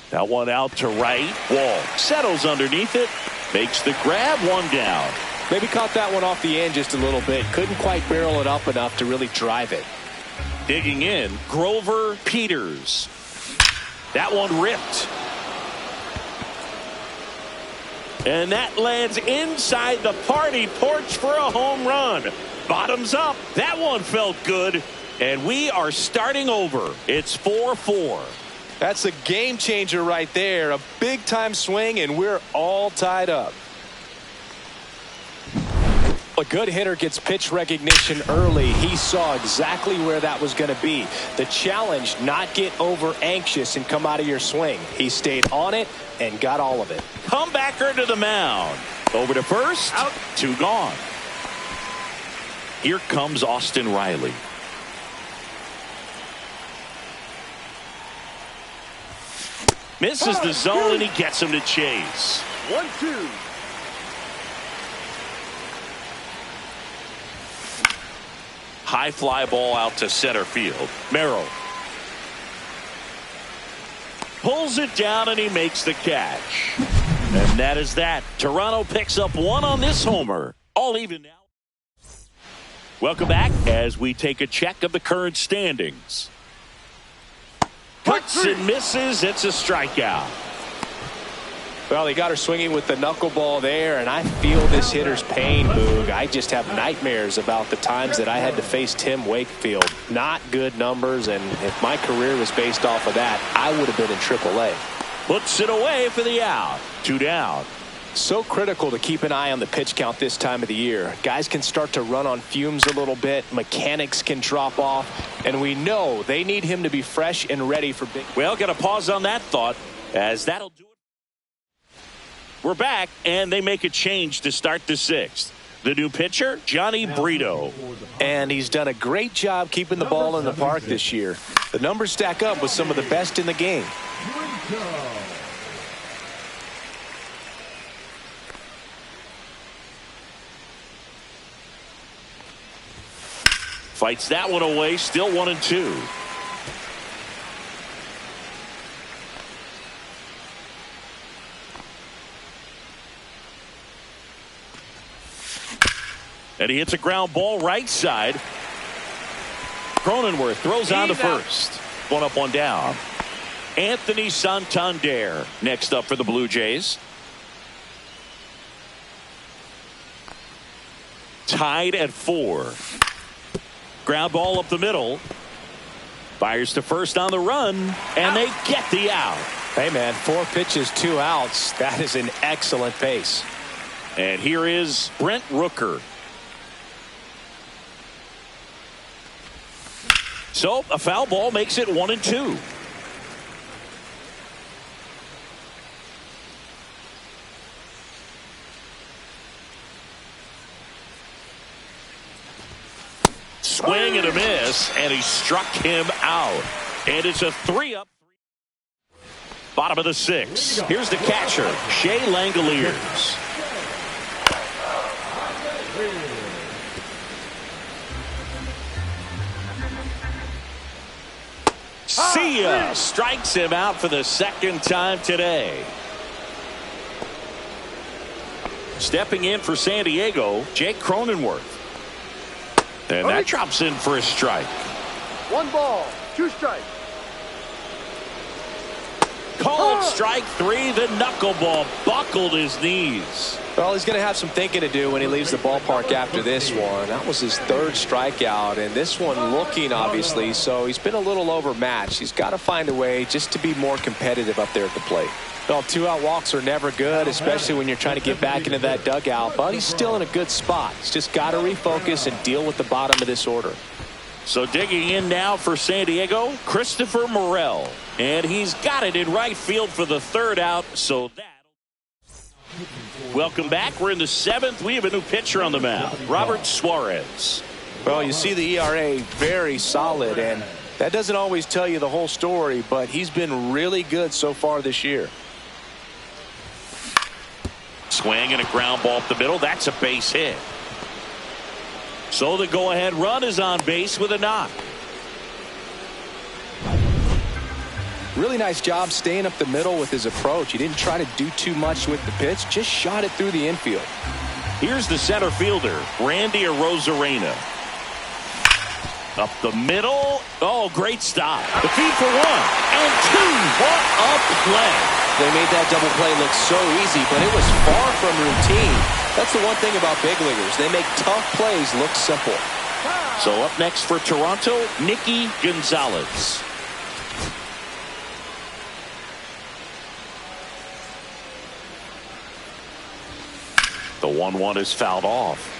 Speaker 4: That one out to right. Wall settles underneath it. Makes the grab. 1 down.
Speaker 2: Maybe caught that one off the end just a little bit. Couldn't quite barrel it up enough to really drive it.
Speaker 4: Digging in, Grover Peters. That one ripped. And that lands inside the party porch for a home run. Bottoms up. That one felt good. And we are starting over. It's 4-4.
Speaker 2: That's a game changer right there. A big time swing, and we're all tied up. A good hitter gets pitch recognition early. He saw exactly where that was going to be. The challenge, not get over anxious and come out of your swing. He stayed on it and got all of it.
Speaker 4: Comebacker to the mound. Over to first. Out. 2 gone. Here comes Austin Riley. Misses the zone, and he gets him to chase.
Speaker 3: 1-2.
Speaker 4: High fly ball out to center field. Merrill pulls it down, and he makes the catch. And that is that. Toronto picks up 1 on this homer. All even now. Welcome back as we take a check of the current standings. Cuts and misses. It's a strikeout.
Speaker 2: Well, he got her swinging with the knuckleball there, and I feel this hitter's pain, Boog. I just have nightmares about the times that I had to face Tim Wakefield. Not good numbers, and if my career was based off of that, I would have been in AAA.
Speaker 4: Puts it away for the out. 2 down.
Speaker 2: So critical to keep an eye on the pitch count this time of the year. Guys can start to run on fumes a little bit. Mechanics can drop off. And we know they need him to be fresh and ready for big.
Speaker 1: Well, got to pause on that thought, as that'll do it. We're back, and they make a change to start the sixth. The new pitcher, Johnny Brito.
Speaker 2: And he's done a great job keeping the ball in the park this year. The numbers stack up with some of the best in the game.
Speaker 1: Fights that one away, still 1-2. And he hits a ground ball right side. Cronenworth throws on to first. One up, one down. Anthony Santander next up for the Blue Jays. Tied at 4. Ground ball up the middle. Fires to first on the run, and they get the out.
Speaker 2: Hey, man, 4 pitches, 2 outs. That is an excellent pace.
Speaker 1: And here is Brent Rooker. So a foul ball makes it 1-2. Swing and a miss, and he struck him out. And it's a 3-up. Bottom of the 6th. Here's the catcher, Shea Langoliers. See ya. Strikes him out for the second time today. Stepping in for San Diego, Jake Cronenworth. And that drops in for a strike.
Speaker 3: 1 ball, 2 strikes.
Speaker 1: Called strike 3. The knuckleball buckled his knees.
Speaker 2: Well, he's going to have some thinking to do when he leaves the ballpark after this one. That was his 3rd strikeout, and this one looking, obviously, so he's been a little overmatched. He's got to find a way just to be more competitive up there at the plate. Well, 2-out walks are never good, especially when you're trying to get back into that dugout, but he's still in a good spot. He's just got to refocus and deal with the bottom of this order.
Speaker 1: So digging in now for San Diego, Christopher Morel. And he's got it in right field for the 3rd out. So that. Welcome back. We're in the 7th. We have a new pitcher on the mound, Robert Suarez.
Speaker 2: Well, you see the ERA very solid, and that doesn't always tell you the whole story, but he's been really good so far this year.
Speaker 1: Swing and a ground ball up the middle. That's a base hit. So the go-ahead run is on base with a knock.
Speaker 2: Really nice job staying up the middle with his approach. He didn't try to do too much with the pitch, just shot it through the infield.
Speaker 1: Here's the center fielder, Randy Arozarena. Up the middle. Oh, great stop. The feed for 1 and 2. What a play.
Speaker 2: They made that double play look so easy, but it was far from routine. That's the one thing about big leaguers. They make tough plays look simple.
Speaker 1: So up next for Toronto, Nicky Gonzalez. The 1-1 is fouled off.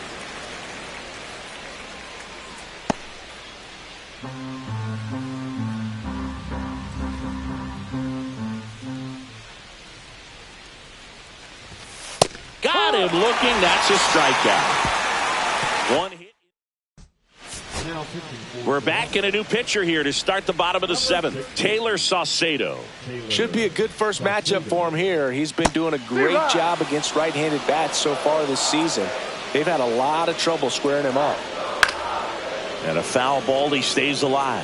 Speaker 1: Got him looking. That's a strikeout. 1 hit. We're back in a new pitcher here to start the bottom of the 7th. Taylor Saucedo.
Speaker 2: Should be a good first matchup for him here. He's been doing a great job against right-handed bats so far this season. They've had a lot of trouble squaring him up.
Speaker 1: And a foul ball. He stays alive.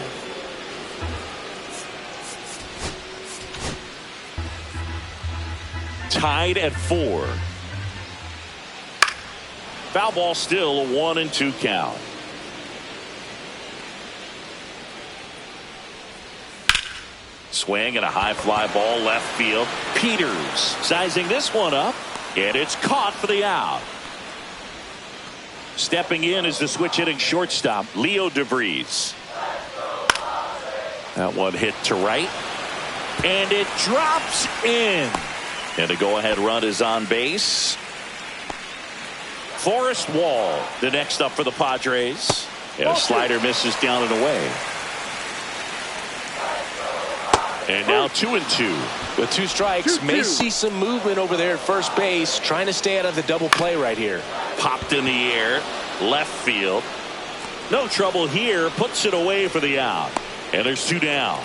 Speaker 1: Tied at 4. Foul ball, still a 1-2 count. Swing and a high fly ball left field. Peters sizing this one up, and it's caught for the out. Stepping in is the switch hitting shortstop, Leo DeVries. That one hit to right, and it drops in. And the go-ahead run is on base. Forrest Wall, the next up for the Padres. And a slider misses down and away. And now 2-2.
Speaker 2: With 2 strikes, may see some movement over there at first base, trying to stay out of the double play right here.
Speaker 1: Popped in the air, left field. No trouble here, puts it away for the out. And there's 2 down.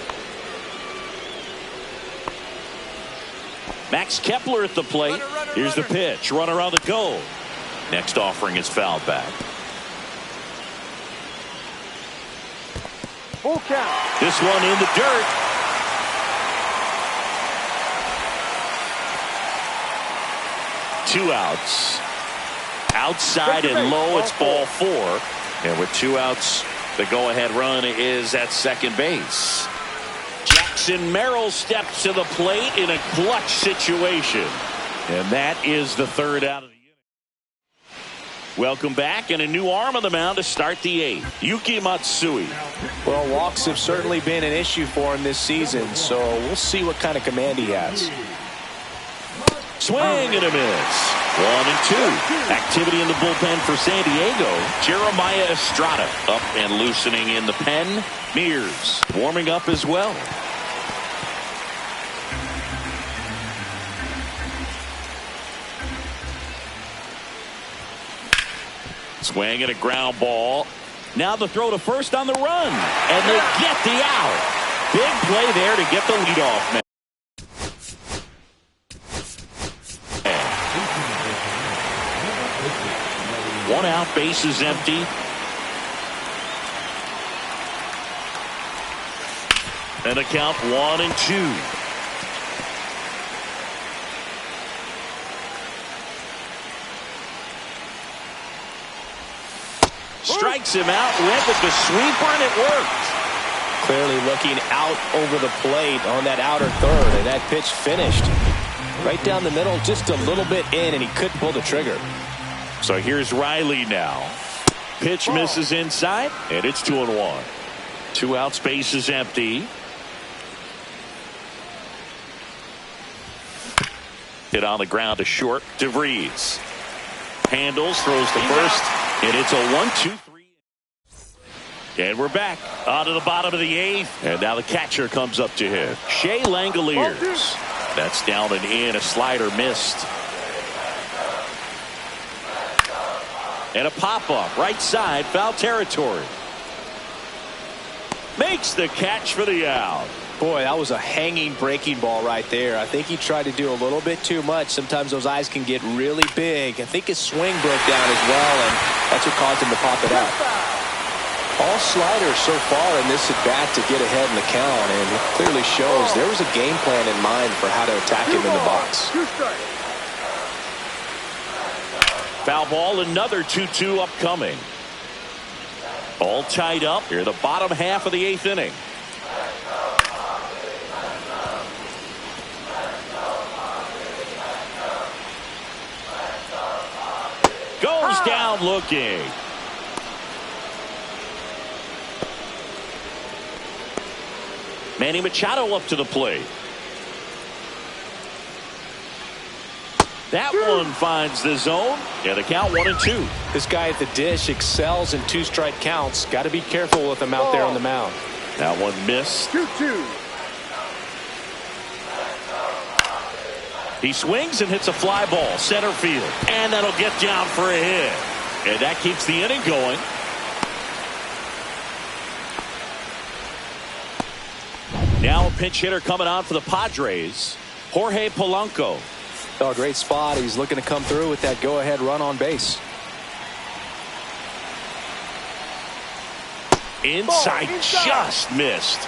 Speaker 1: Max Kepler at the plate. Here's the pitch. Runner on the go. Next offering is fouled back.
Speaker 3: Full count.
Speaker 1: This one in the dirt. Two outs. Outside and low, it's ball 4. And with 2 outs, the go-ahead run is at second base. Jackson Merrill steps to the plate in a clutch situation. And that is the 3rd out of the inning. Welcome back, and a new arm on the mound to start the 8th. Yuki Matsui.
Speaker 2: Well, walks have certainly been an issue for him this season, so we'll see what kind of command he has.
Speaker 1: Swing and a miss. 1-2. Activity in the bullpen for San Diego. Jeremiah Estrada up and loosening in the pen. Mears warming up as well. Swing and a ground ball. Now the throw to first on the run. And they get the out. Big play there to get the leadoff man. One out, base is empty. And a count 1-2. Strikes him out, went with the sweeper, and it worked.
Speaker 2: Clearly looking out over the plate on that outer third, and that pitch finished right down the middle, just a little bit in, and he couldn't pull the trigger.
Speaker 1: So here's Riley now. Pitch misses inside, and it's 2-1. 2 outs, base is empty. Hit on the ground to short. DeVries handles, throws to first, and it's a 1-2-3. And we're back onto the bottom of the 8th, and now the catcher comes up to hit. Shea Langoliers. That's down and in. A slider missed. And a pop-up right side, foul territory. Makes the catch for the out.
Speaker 2: Boy, that was a hanging breaking ball right there. I think he tried to do a little bit too much. Sometimes those eyes can get really big. I think his swing broke down as well, and that's what caused him to pop it out. All sliders so far in this at-bat to get ahead in the count, and it clearly shows there was a game plan in mind for how to attack him in the box.
Speaker 3: 2 strikes.
Speaker 1: Foul ball, another 2-2 upcoming. All tied up here, the bottom half of the 8th inning. Goes down looking. Manny Machado up to the plate. That one finds the zone. Yeah, the count 1-2.
Speaker 2: This guy at the dish excels in 2-strike counts. Got to be careful with him out there on the mound.
Speaker 1: That one missed.
Speaker 3: 2-2.
Speaker 1: He swings and hits a fly ball center field, and that'll get down for a hit, and that keeps the inning going. Now a pinch hitter coming on for the Padres, Jorge Polanco.
Speaker 2: Oh, great spot. He's looking to come through with that go-ahead run on base.
Speaker 1: Inside, just missed.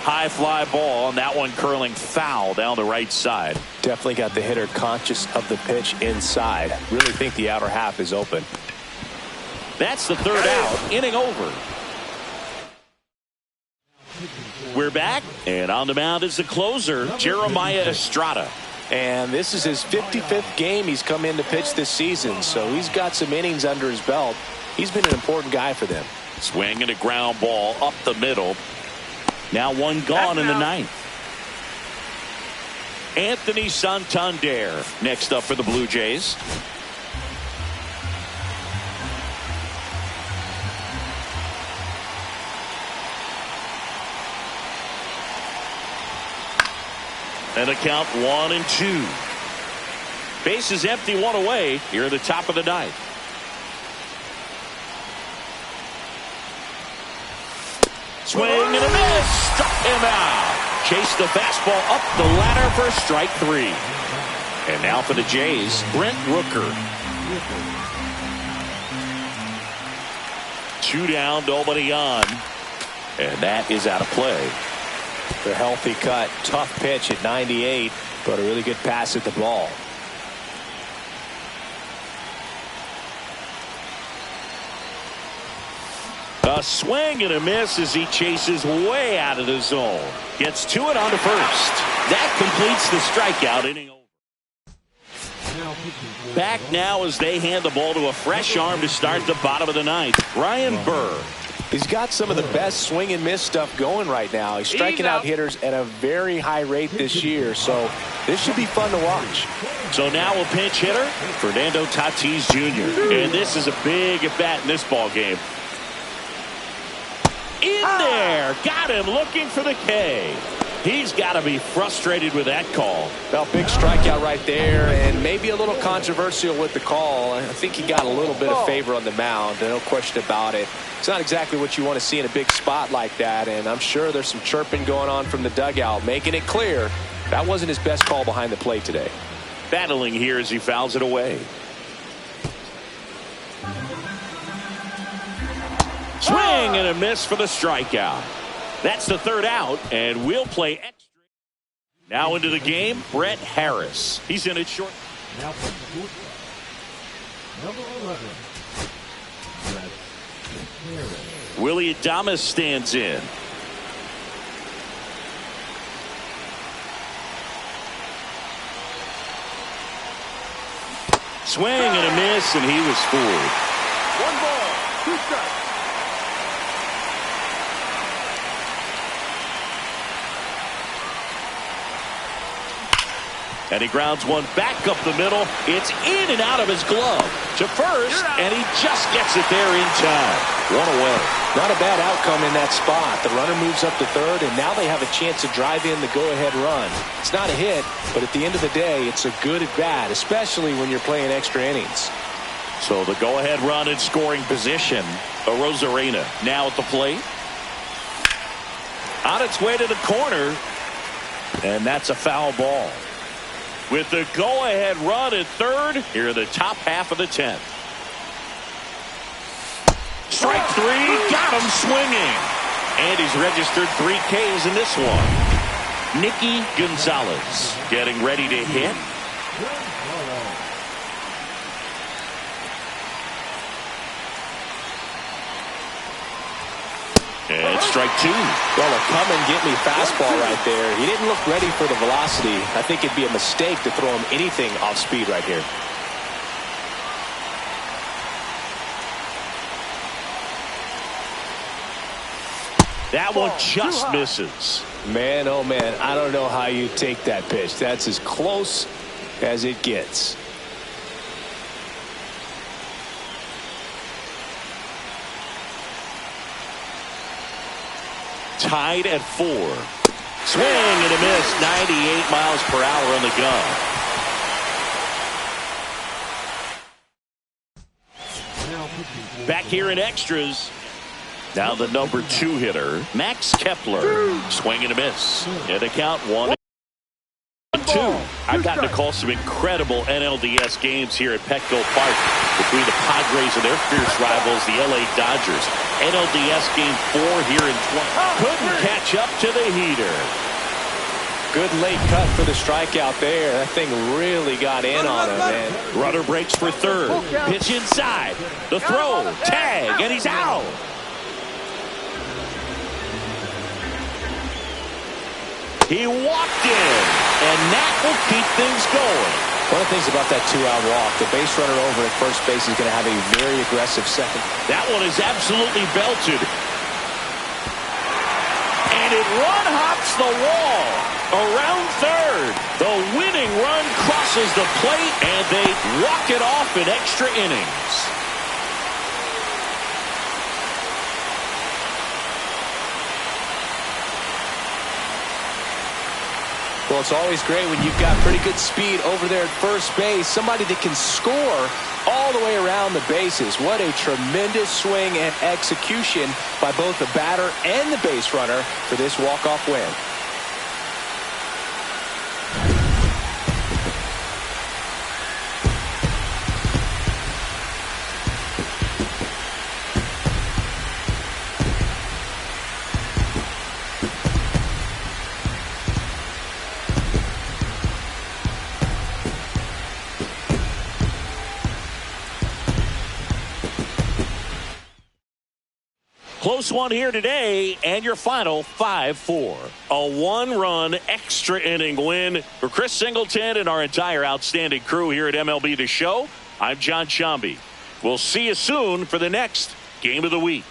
Speaker 1: High fly ball, and that one curling foul down the right side.
Speaker 2: Definitely got the hitter conscious of the pitch inside. Really think the outer half is open.
Speaker 1: That's the 3rd out. Inning over. We're back, and on the mound is the closer, Jeremiah Estrada.
Speaker 2: And this is his 55th game he's come in to pitch this season, so he's got some innings under his belt. He's been an important guy for them.
Speaker 1: Swing and a ground ball up the middle. Now one gone in the 9th. Anthony Santander next up for the Blue Jays. And a count 1-2. Bases empty, one away here at the top of the ninth. Swing and a miss. Struck him out. Chased the fastball up the ladder for strike 3. And now for the Jays, Brent Rooker. 2 down, nobody on. And that is out of play.
Speaker 2: The healthy cut. Tough pitch at 98, but a really good pass at the ball.
Speaker 1: A swing and a miss as he chases way out of the zone. Gets to it on to first. That completes the strikeout inning over. Back now as they hand the ball to a fresh arm to start the bottom of the ninth. Ryan Burr.
Speaker 2: He's got some of the best swing and miss stuff going right now. He's striking out hitters at a very high rate this year, so this should be fun to watch.
Speaker 1: So now a pinch hitter, Fernando Tatis Jr. And this is a big at bat in this ball game. In there, got him looking for the K. He's got to be frustrated with that call.
Speaker 2: Well, big strikeout right there, and maybe a little controversial with the call. I think he got a little bit of favor on the mound, no question about it. It's not exactly what you want to see in a big spot like that, and I'm sure there's some chirping going on from the dugout, making it clear that wasn't his best call behind the plate today.
Speaker 1: Battling here as he fouls it away. Swing and a miss for the strikeout. That's the third out, and we'll play extra. Now into the game, Brett Harris. He's in it short.
Speaker 6: Now from number 11, Brett Harris.
Speaker 1: Willie Adames stands in. Swing and a miss, and he was fooled.
Speaker 3: 1 ball, 2 strikes.
Speaker 1: And he grounds one back up the middle. It's in and out of his glove to first, and he just gets it there in time. 1 away.
Speaker 2: Not a bad outcome in that spot. The runner moves up to third, and now they have a chance to drive in the go-ahead run. It's not a hit, but at the end of the day, it's a good at-bat, especially when you're playing extra innings.
Speaker 1: So the go-ahead run in scoring position. Arozarena now at the plate. On its way to the corner, and that's a foul ball. With the go-ahead run at third, here in the top half of the 10th. Strike 3, got him swinging. And he's registered 3 Ks in this one. Nicky Gonzalez getting ready to hit. And strike 2.
Speaker 2: Well, a come and get me fastball right there. He didn't look ready for the velocity. I think it'd be a mistake to throw him anything off speed right here.
Speaker 1: That one just misses.
Speaker 2: Man, oh man, I don't know how you take that pitch. That's as close as it gets.
Speaker 1: Tied at 4. Swing and a miss. 98 miles per hour on the gun. Back here in extras. Now the number 2 hitter, Max Kepler. Swing and a miss. And the count 1-2. I've gotten to call some incredible NLDS games here at Petco Park between the Padres and their fierce rivals, the LA Dodgers. NLDS game 4 here in 20. Couldn't catch up to the heater.
Speaker 2: Good late cut for the strikeout there. That thing really got in on him, man.
Speaker 1: Runner breaks for third. Pitch inside. The throw. Tag. And he's out. He walked in, and that will keep things going.
Speaker 2: One of the things about that 2-out walk, the base runner over at first base is going to have a very aggressive second.
Speaker 1: That one is absolutely belted. And
Speaker 4: it. One hops the wall. Around third. The winning run crosses the plate, and they walk it off in extra innings.
Speaker 2: Well, it's always great when you've got pretty good speed over there at first base. Somebody that can score all the way around the bases. What a tremendous swing and execution by both the batter and the base runner for this walk-off win.
Speaker 4: Close one here today, and your final 5-4. A one-run extra inning win for Chris Singleton and our entire outstanding crew here at MLB The Show. I'm John Sciambi. We'll see you soon for the next Game of the Week.